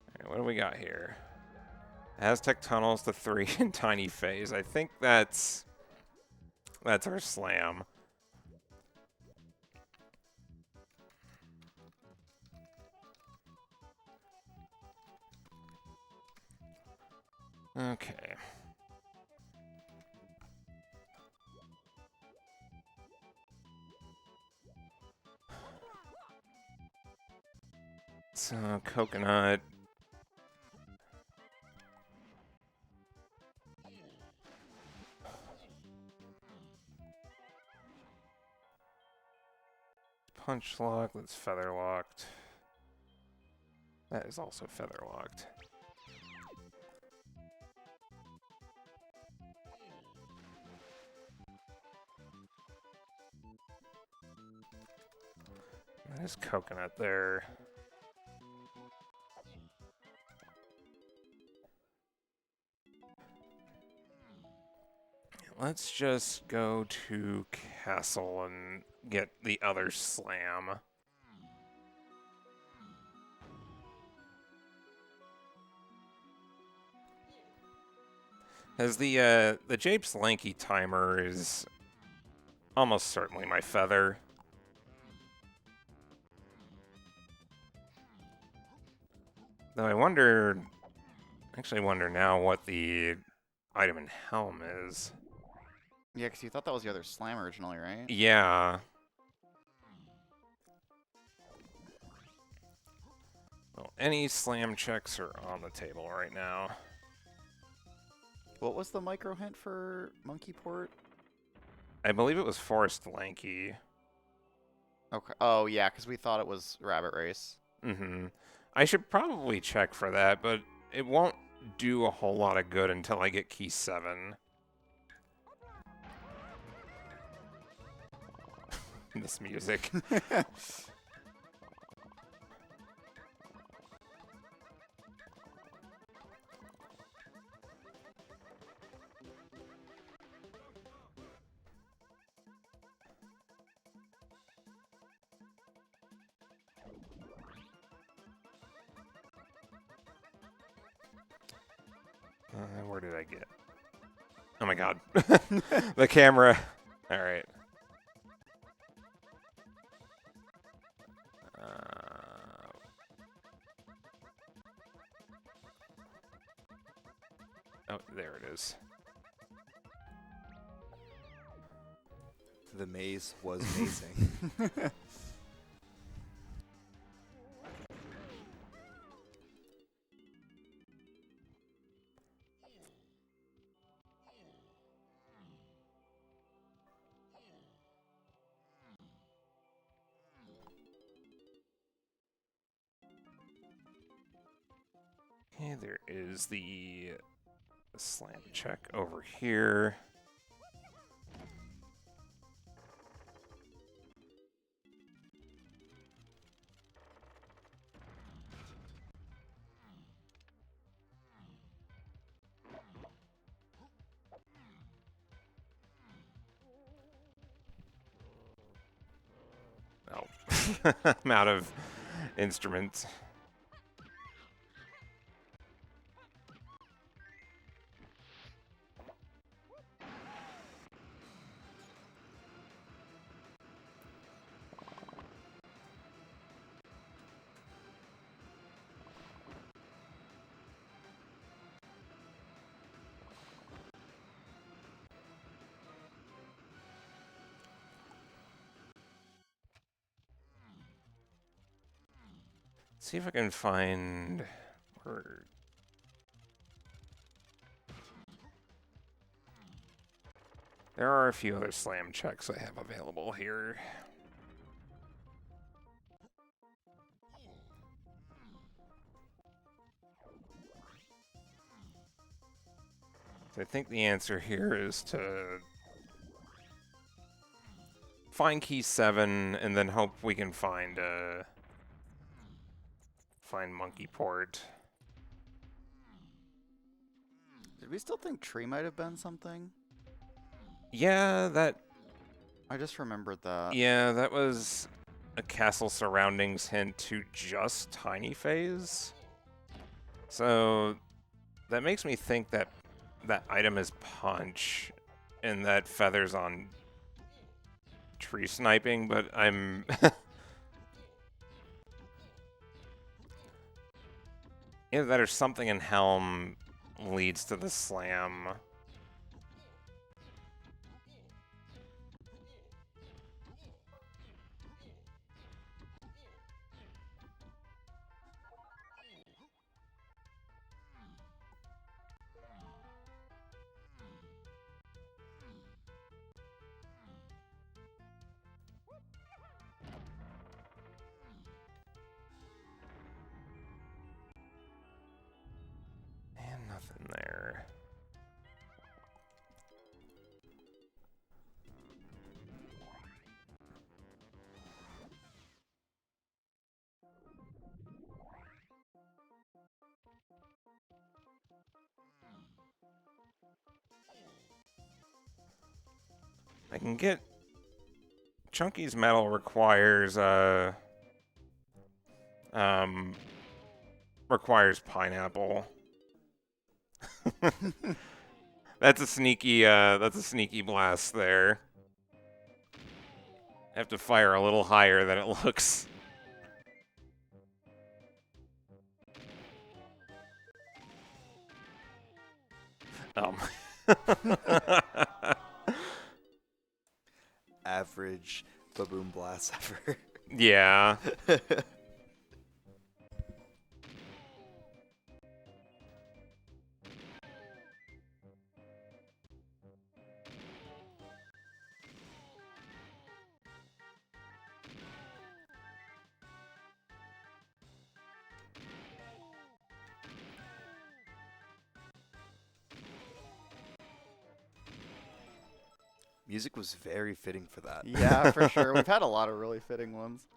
Alright, what do we got here? Aztec Tunnels to 3 and Tiny Phase. I think that's our slam. Okay. So, coconut. Punch lock, that's feather locked. That is also feather locked. There's coconut there. Let's just go to Castle and get the other slam. As the Japes Lanky timer is almost certainly my feather. Though I actually wonder now what the item in Helm is. Yeah, because you thought that was the other slam originally, right? Yeah. Well, any slam checks are on the table right now. What was the micro hint for Monkey Port? I believe it was Forest Lanky. Okay. Oh, yeah, because we thought it was Rabbit Race. Mm-hmm. I should probably check for that, but it won't do a whole lot of good until I get key 7. This music. Where did I get? Oh my god. The camera. All right. Oh, there it is. The maze was amazing. Okay, there is the slam check over here. Oh, I'm out of instruments. See if I can find where. There are a few other slam checks I have available here. So I think the answer here is to find key 7 and then hope we can find Monkey Port. Did we still think tree might have been something? Yeah, I just remembered that. Yeah, that was a castle surroundings hint to just Tiny Phase. So that makes me think that that item is punch and that feathers on tree sniping, but I'm either that or something in Helm leads to the slam. And nothing there. I can get Chunky's metal requires pineapple. That's a sneaky blast there. I have to fire a little higher than it looks. Average baboon blast ever. Yeah. Music was very fitting for that. Yeah, for sure. We've had a lot of really fitting ones.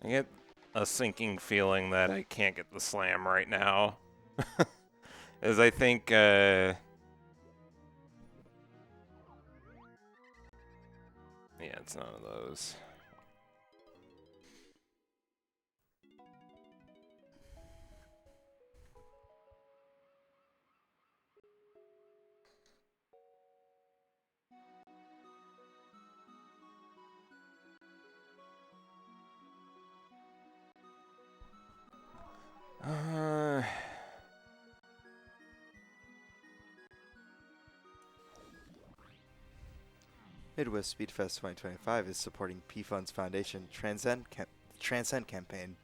I get a sinking feeling that I can't get the slam right now. As I think, yeah, it's none of those. Midwest Speedfest 2025 is supporting P-Fund's Foundation Transcend campaign.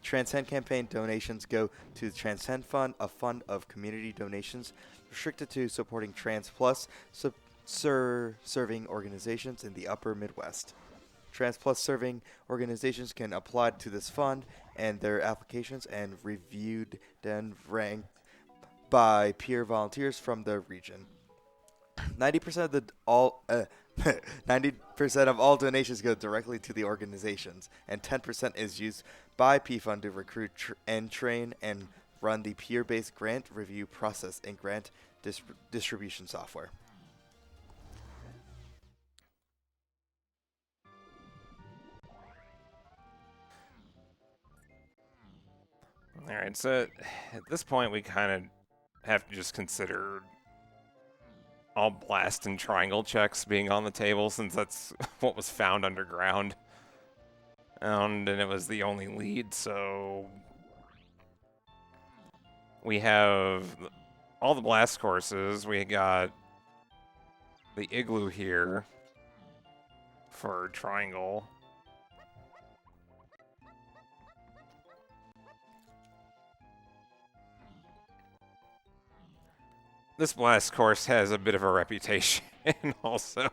Transcend campaign donations go to the Transcend Fund, a fund of community donations restricted to supporting Trans Plus serving organizations in the upper Midwest. Trans Plus serving organizations can apply to this fund, and their applications and reviewed then ranked by peer volunteers from the region. 90% of all donations go directly to the organizations, and 10% is used by PFund to recruit and train and run the peer-based grant review process and grant distribution software. All right, so at this point we kind of have to just consider all blast and triangle checks being on the table, since that's what was found underground. And it was the only lead, so we have all the blast courses. We got the igloo here for triangle. This blast course has a bit of a reputation also.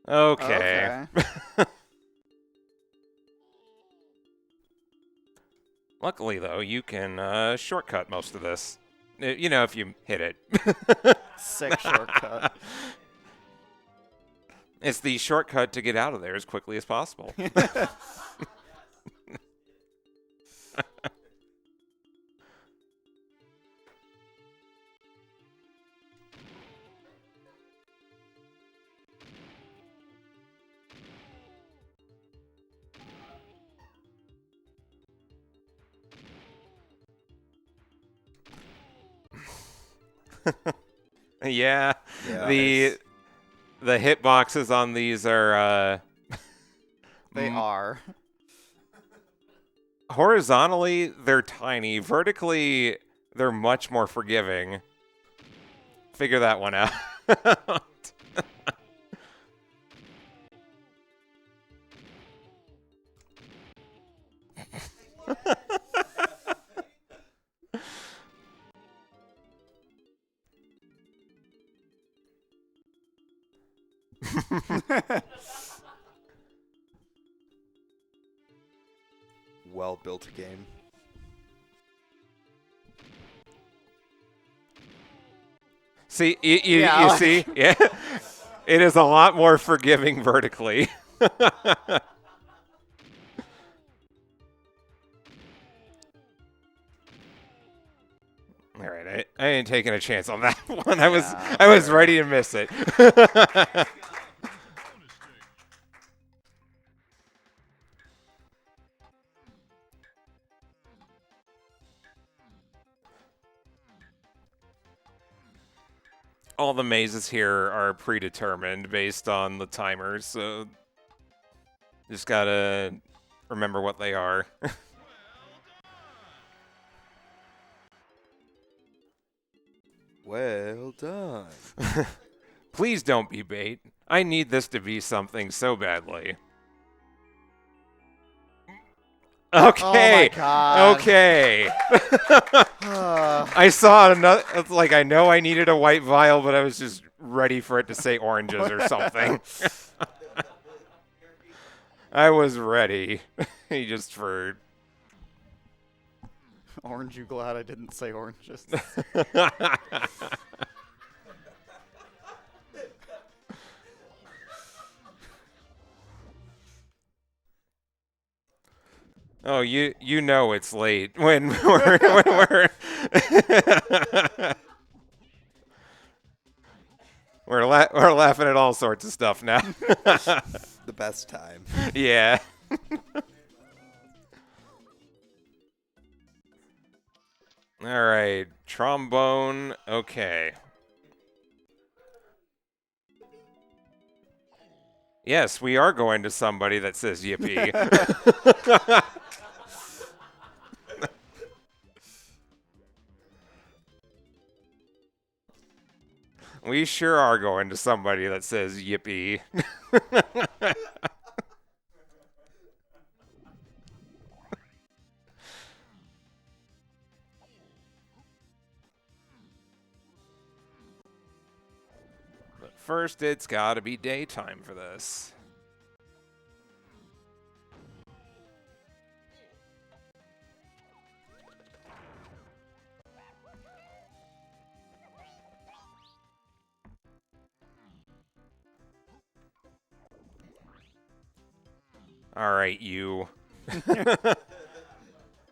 Okay. Luckily, though, you can shortcut most of this. You know, if you hit it. Sick shortcut. It's the shortcut to get out of there as quickly as possible. Yeah, the hitboxes on these are They are. horizontally they're tiny. Vertically they're much more forgiving. Figure that one out. Well built game. See, you Yeah. see? Yeah. It is a lot more forgiving vertically. All right, I ain't taking a chance on that one. I was ready to miss it. All the mazes here are predetermined based on the timers, so just gotta remember what they are. Well done. Please don't be bait. I need this to be something so badly. Okay. Oh my God. Okay. I saw another. It's like I know I needed a white vial, but I was just ready for it to say oranges or something. I was ready. Just for. Orange, you glad I didn't say oranges? Oh, you know it's late when we're we're laughing at all sorts of stuff now. The best time. Yeah. All right, trombone. Okay. Yes, we are going to somebody that says yippee. We sure are going to somebody that says yippee. But first, it's got to be daytime for this. All right, you.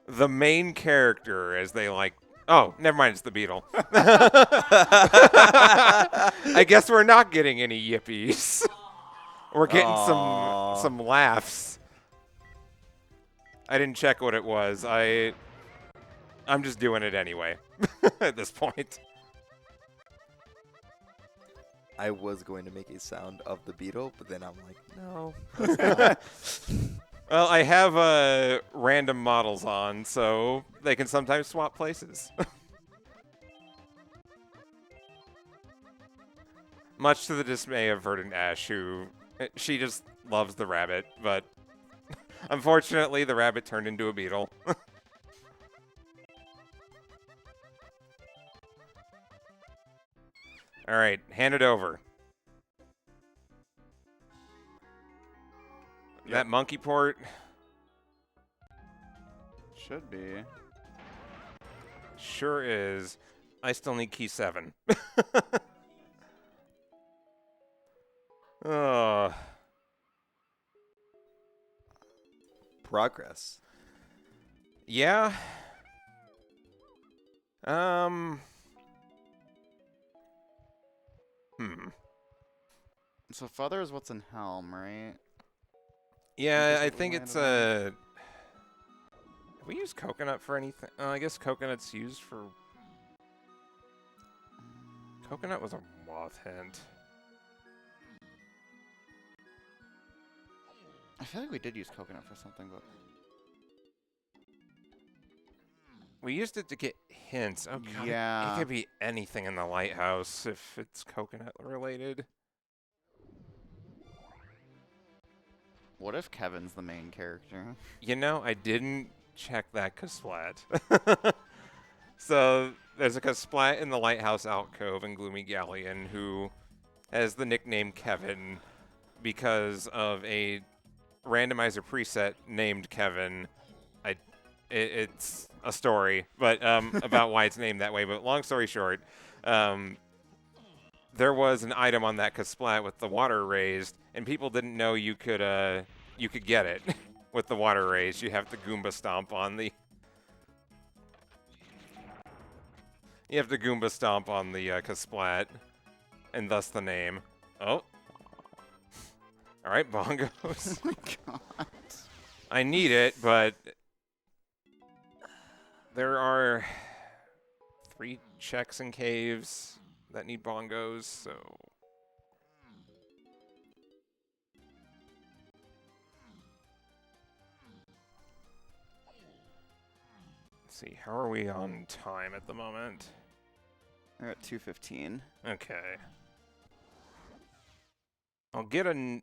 The main character, as they like. Oh, never mind, it's the beetle. I guess we're not getting any yippies. We're getting some laughs. I didn't check what it was. I'm just doing it anyway at this point. I was going to make a sound of the beetle, but then I'm like, no. That's not. Well, I have random models on, so they can sometimes swap places. much to the dismay of Verdant Ash, who she just loves the rabbit, but unfortunately the rabbit turned into a beetle. All right, hand it over. That monkey port Should be. sure is. I still need key 7. Oh. Progress. Yeah. So feather is what's in helm, right? Yeah, I what we think it's landed have we used coconut for anything? I guess coconut's used for. Coconut was a moth hint. I feel like we did use coconut for something, but We used it to get hints. Oh god, Yeah. it could be anything in the lighthouse if it's coconut related. what if Kevin's the main character? You know, I didn't check that Kasplat. So there's a Kasplat in the lighthouse alcove in Gloomy Galleon who has the nickname Kevin because of a randomizer preset named Kevin. It's a story, but about why it's named that way. But long story short, there was an item on that Kasplat with the water raised, and people didn't know you could get it with the water raised. You have to Goomba stomp on the. You have to Goomba stomp on the Kasplat, and thus the name. Oh. All right, bongos. Oh my god. I need it, but there are 3 checks and caves that need bongos, so. Let's see, how are we on time at the moment? We're at 2:15. Okay. I'll get I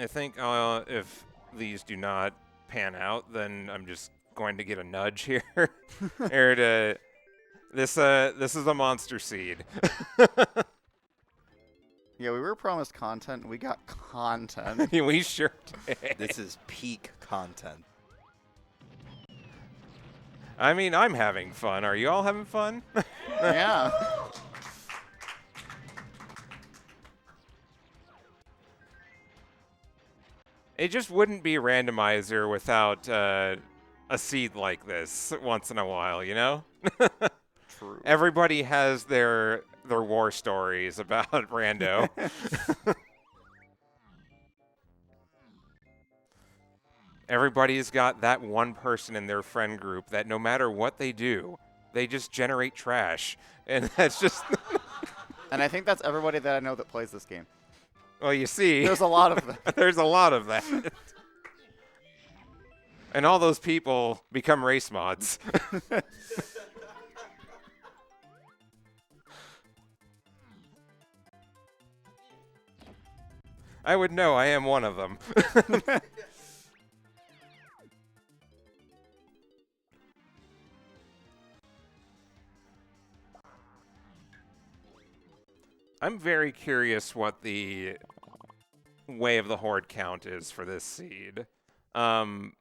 think if these do not pan out, then I'm just going to get a nudge here. This is a monster seed. Yeah, we were promised content. We got content. We sure did. This is peak content. I mean, I'm having fun. Are you all having fun? Yeah. It just wouldn't be Randomizer without a seed like this once in a while, you know? True. Everybody has their war stories about Rando. Everybody's got that one person in their friend group that no matter what they do, they just generate trash. And that's just... And I think that's everybody that I know that plays this game. Well, you see... There's a lot of them. There's a lot of that. And all those people become race mods. I would know. I am one of them. I'm very curious what the Way of the Horde count is for this seed. That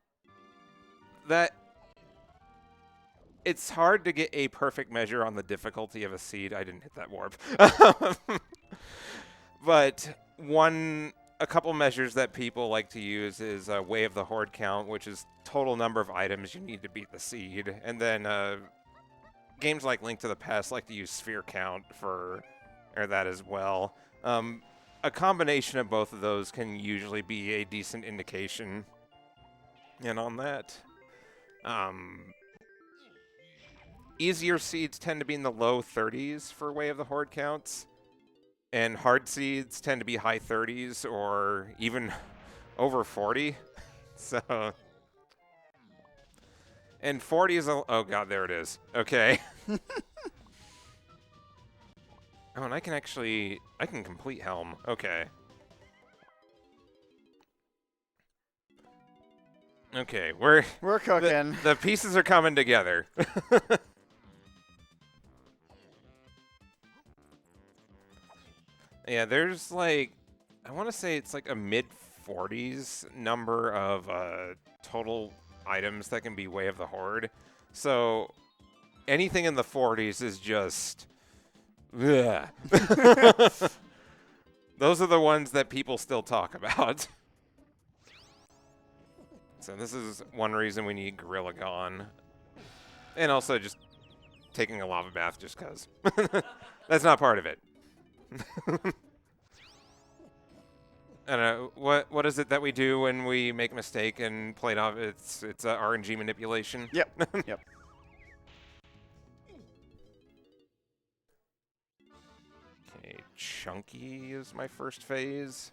it's hard to get a perfect measure on the difficulty of a seed. I didn't hit that warp. But a couple measures that people like to use is Way of the Horde count, which is total number of items you need to beat the seed. And then games like Link to the Past like to use sphere count for that as well. A combination of both of those can usually be a decent indication. And on that, easier seeds tend to be in the low 30s for Way of the Horde counts. And hard seeds tend to be high 30s or even over 40. So, and 40 is oh god, there it is. Okay. Oh, and I can complete Helm. Okay. Okay, We're cooking. the pieces are coming together. Yeah, there's like, I want to say it's like a mid-40s number of total items that can be Way of the Horde. So anything in the 40s is just, ugh. Those are the ones that people still talk about. So this is one reason we need Gorilla Gone. And also just taking a lava bath just because. That's not part of it. I don't know. What is it that we do when we make a mistake and play it off? It's RNG manipulation. Yep. Yep. Okay, Chunky is my first phase.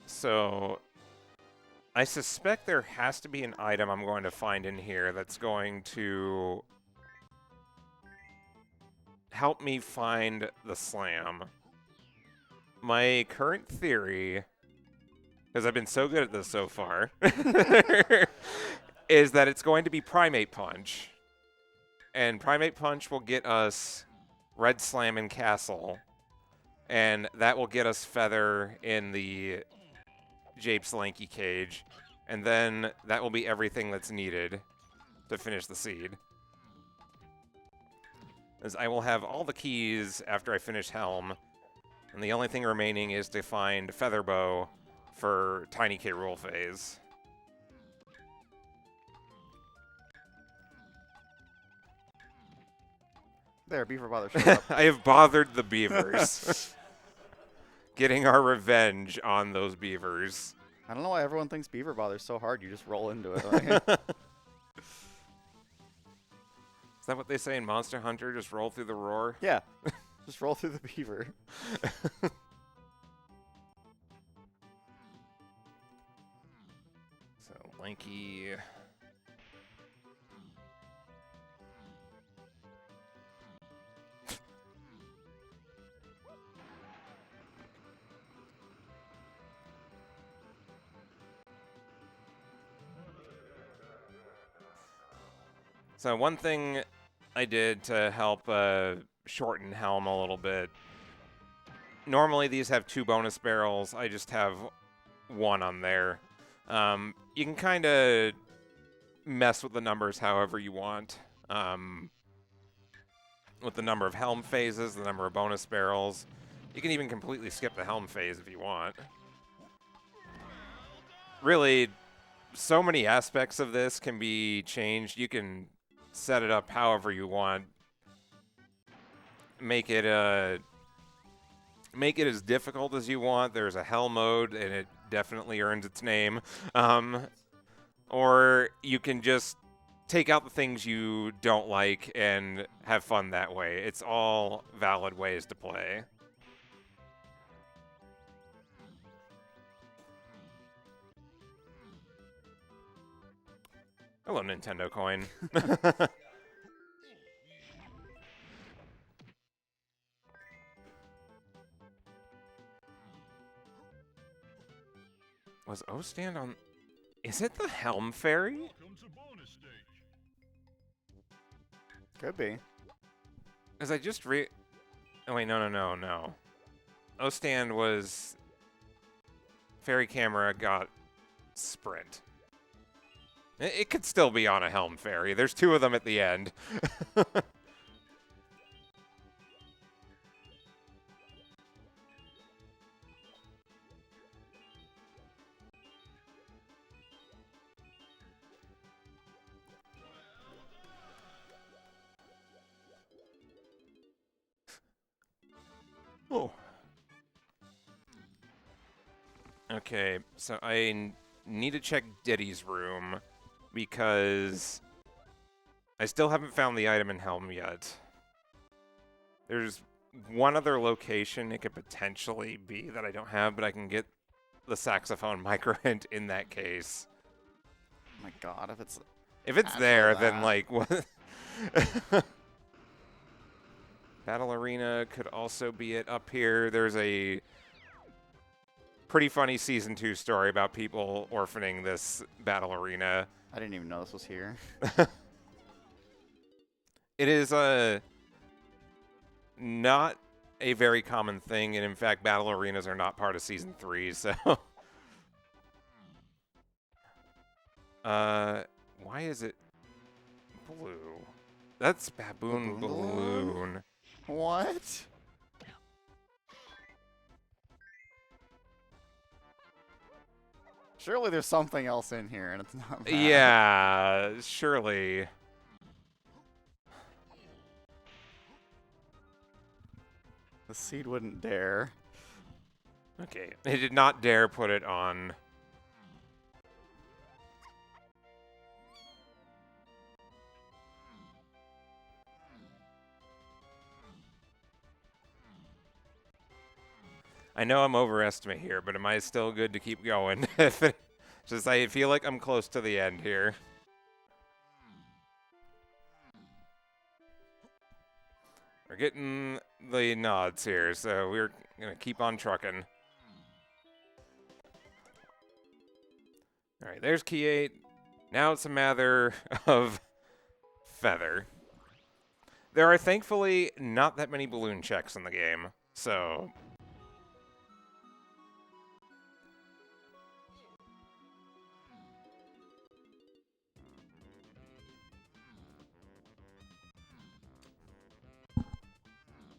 So I suspect there has to be an item I'm going to find in here that's going to help me find the slam. My current theory, because I've been so good at this so far, is that it's going to be Primate Punch. And Primate Punch will get us Red Slam and Castle. And that will get us Feather in the Jape's Lanky Cage. And then that will be everything that's needed to finish the seed. As I will have all the keys after I finish Helm. And the only thing remaining is to find Featherbow for Tiny K. Rool phase. There, Beaver Bother showed up. I have bothered the beavers. Getting our revenge on those beavers. I don't know why everyone thinks Beaver Bother's so hard. You just roll into it. Right? Is that what they say in Monster Hunter? Just roll through the roar? Yeah. Just roll through the beaver. So, Lanky. So one thing I did to help shorten Helm a little bit. Normally these have 2 bonus barrels. I just have 1 on there. You can kind of mess with the numbers however you want. With the number of Helm phases, the number of bonus barrels. You can even completely skip the Helm phase if you want. Really, so many aspects of this can be changed. You can set it up however you want. Make it as difficult as you want. There's a hell mode, and it definitely earns its name. Or you can just take out the things you don't like and have fun that way. It's all valid ways to play. Hello, Nintendo coin. Was O-Stand on... Is it the Helm Fairy? Could be. Because I just Oh, wait, no. O-Stand was... Fairy Camera got Sprint. It could still be on a Helm Fairy. There's 2 of them at the end. Oh. Okay, so I need to check Diddy's room because I still haven't found the item in Helm yet. There's one other location it could potentially be that I don't have, but I can get the saxophone micro hint in that case. Oh my god, if it's... If it's Actually, there, then that. like what? Battle Arena could also be it up here. There's a pretty funny Season 2 story about people orphaning this Battle Arena. I didn't even know this was here. It is not a very common thing, and in fact, Battle Arenas are not part of Season 3, so... why is it blue? That's Baboon Balloon. What? Surely there's something else in here, and it's not that. Yeah, surely. The seed wouldn't dare. Okay, they did not dare put it on. I know I'm overestimating here, but am I still good to keep going? Just I feel like I'm close to the end here. We're getting the nods here, so we're gonna keep on trucking. All right, there's key 8. Now it's a matter of feather. There are thankfully not that many balloon checks in the game, so...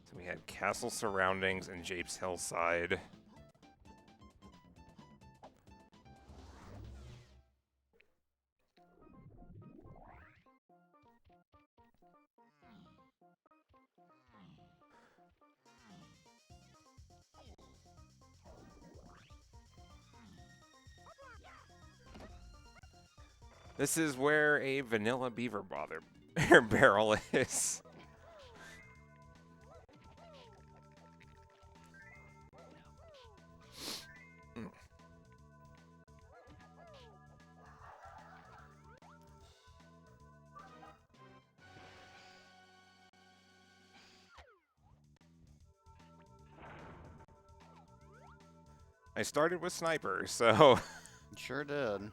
So we had Castle Surroundings and Japes Hillside. This is where a vanilla beaver barrel is. I started with sniper, so... Sure did.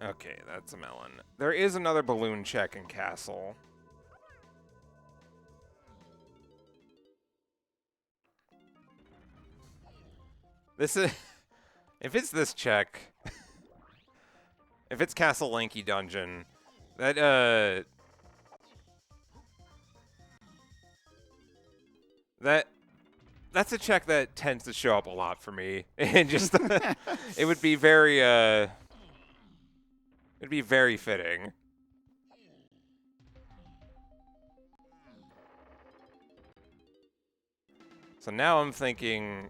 Okay, that's a melon. There is another balloon check in Castle. This is... If it's this check... If it's Castle Lanky Dungeon, that's a check that tends to show up a lot for me. And just... it would be very, it'd be very fitting. So now I'm thinking...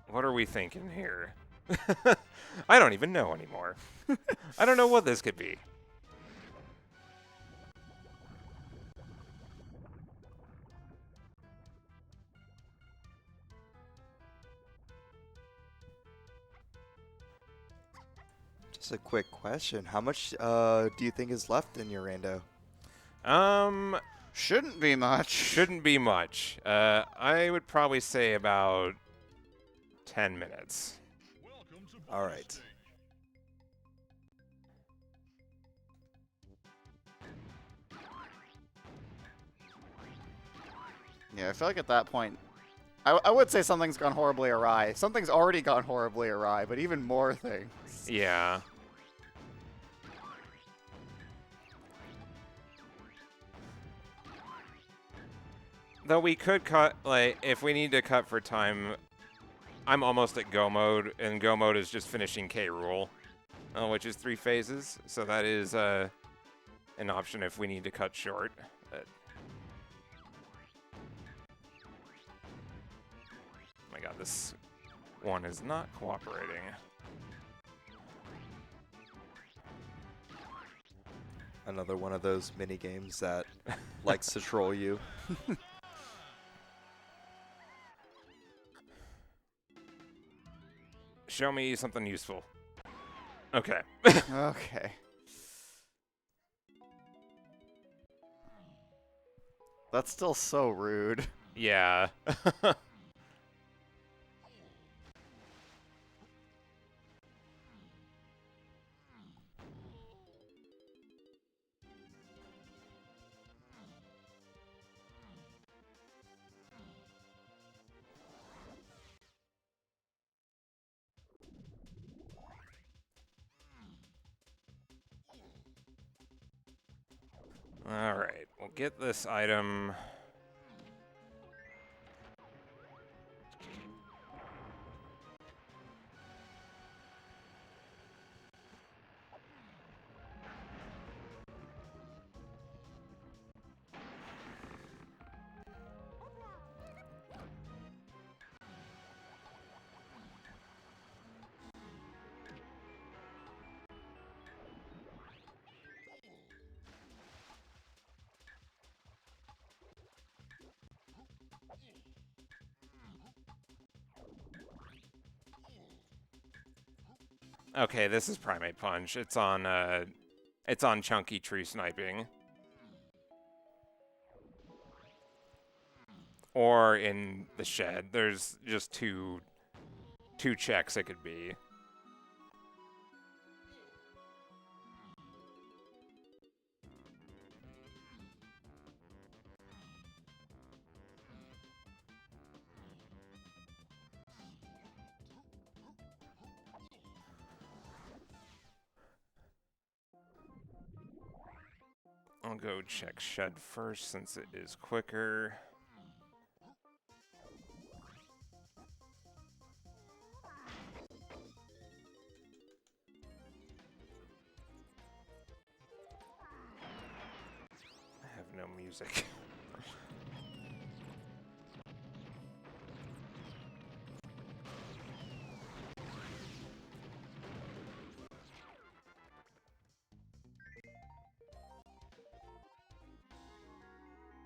What are we thinking here? I don't even know anymore. I don't know what this could be. Just a quick question. How much do you think is left in your rando? Shouldn't be much. Shouldn't be much. I would probably say about 10 minutes. All right. Yeah, I feel like at that point, I would say something's gone horribly awry. Something's already gone horribly awry, but even more things. Yeah. Though we could cut, like, if we need to cut for time, I'm almost at go mode, and go mode is just finishing K rule, which is 3 phases. So that is an option if we need to cut short. God, this one is not cooperating. Another one of those mini games that likes to troll you. Show me something useful. Okay. Okay. That's still so rude. Yeah. All right, we'll get this item. Okay, this is Primate Punch. It's on Chunky Tree Sniping. Or in the shed. There's just two checks it could be. I'll go check shed first since it is quicker. I have no music.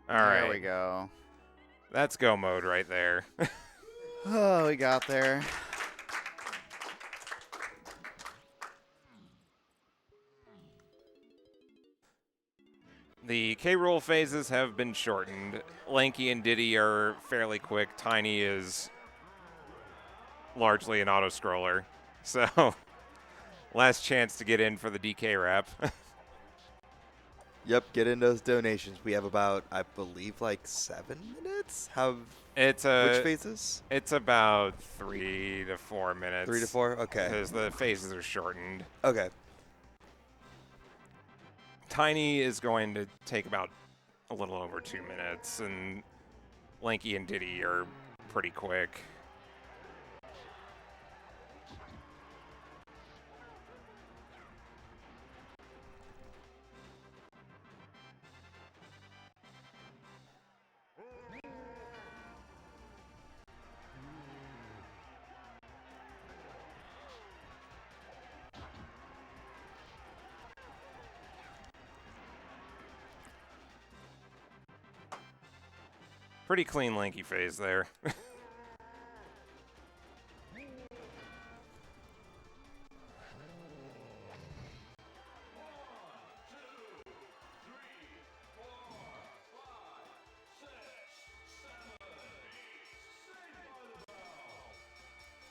All right. There we go. That's go mode right there. Oh, we got there. The K-roll phases have been shortened. Lanky and Diddy are fairly quick. Tiny is largely an auto-scroller. So, last chance to get in for the DK wrap. Yep, get in those donations. We have about, I believe, like 7 minutes. Which phases? It's about 3 to 4 minutes. 3 to 4? Okay. Because the phases are shortened. Okay. Tiny is going to take about a little over 2 minutes, and Lanky and Diddy are pretty quick. Pretty clean Lanky phase there.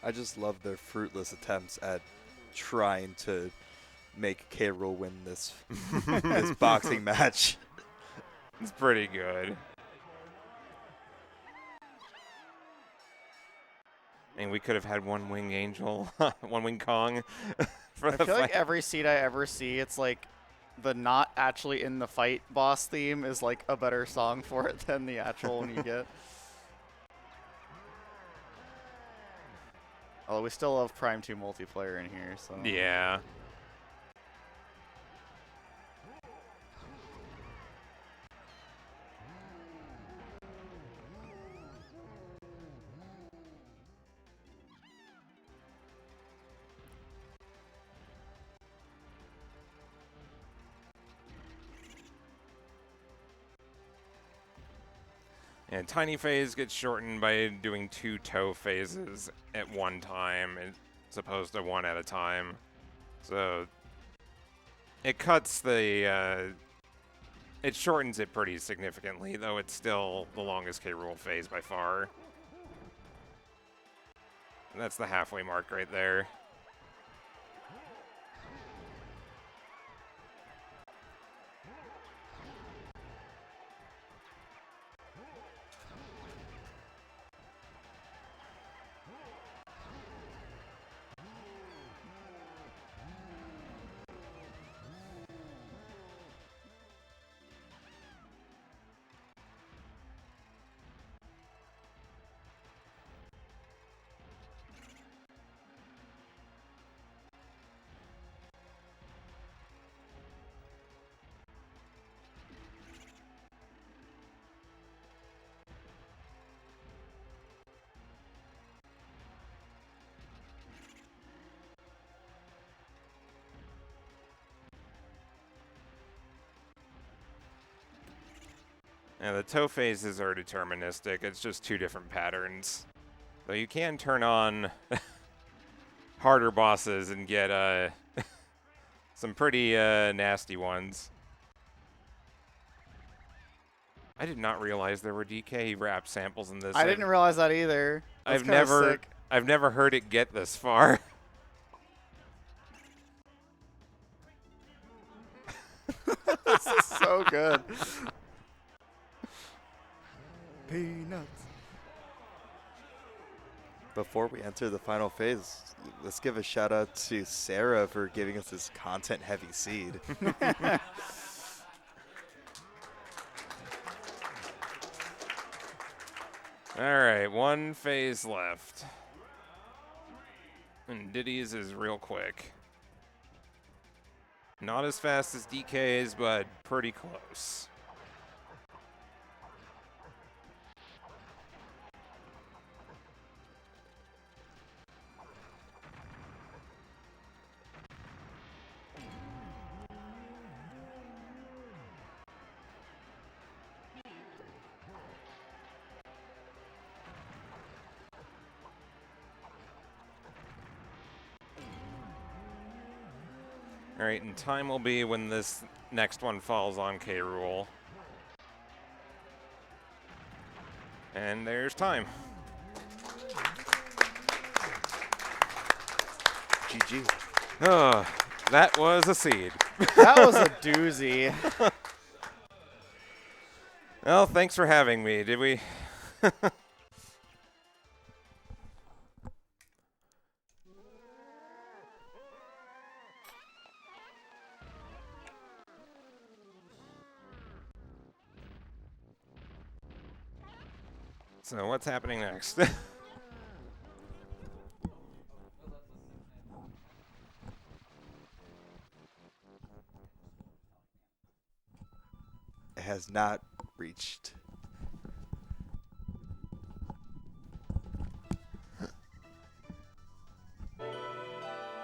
I just love their fruitless attempts at trying to make K. Rool win this this boxing match. It's pretty good. And we could have had one Wing Angel, one Wing Kong. For I the feel like fight. every seed I ever see, it's like the not actually in the fight boss theme is like a better song for it than the actual one you get. Although we still have Prime 2 multiplayer in here, so. Yeah. And tiny phase gets shortened by doing 2 toe phases at one time as opposed to 1 at a time. So it cuts the, it shortens it pretty significantly, though it's still the longest K. Rool phase by far. And that's the halfway mark right there. And the toe phases are deterministic. It's just 2 different patterns. Though you can turn on harder bosses and get some pretty nasty ones. I did not realize there were DK rap samples in this. I didn't realize that either. That's kinda sick. I've never heard it get this far. This is so good. Peanuts. Before we enter the final phase, let's give a shout out to Sarah for giving us this content heavy seed. All right, 1 phase left. And Diddy's is real quick. Not as fast as DK's, but pretty close. All right, and time will be when this next one falls on K. Rool. And there's time. GG. Oh, that was a seed. That was a doozy. Well, thanks for having me. Did we? So what's happening next? It has not reached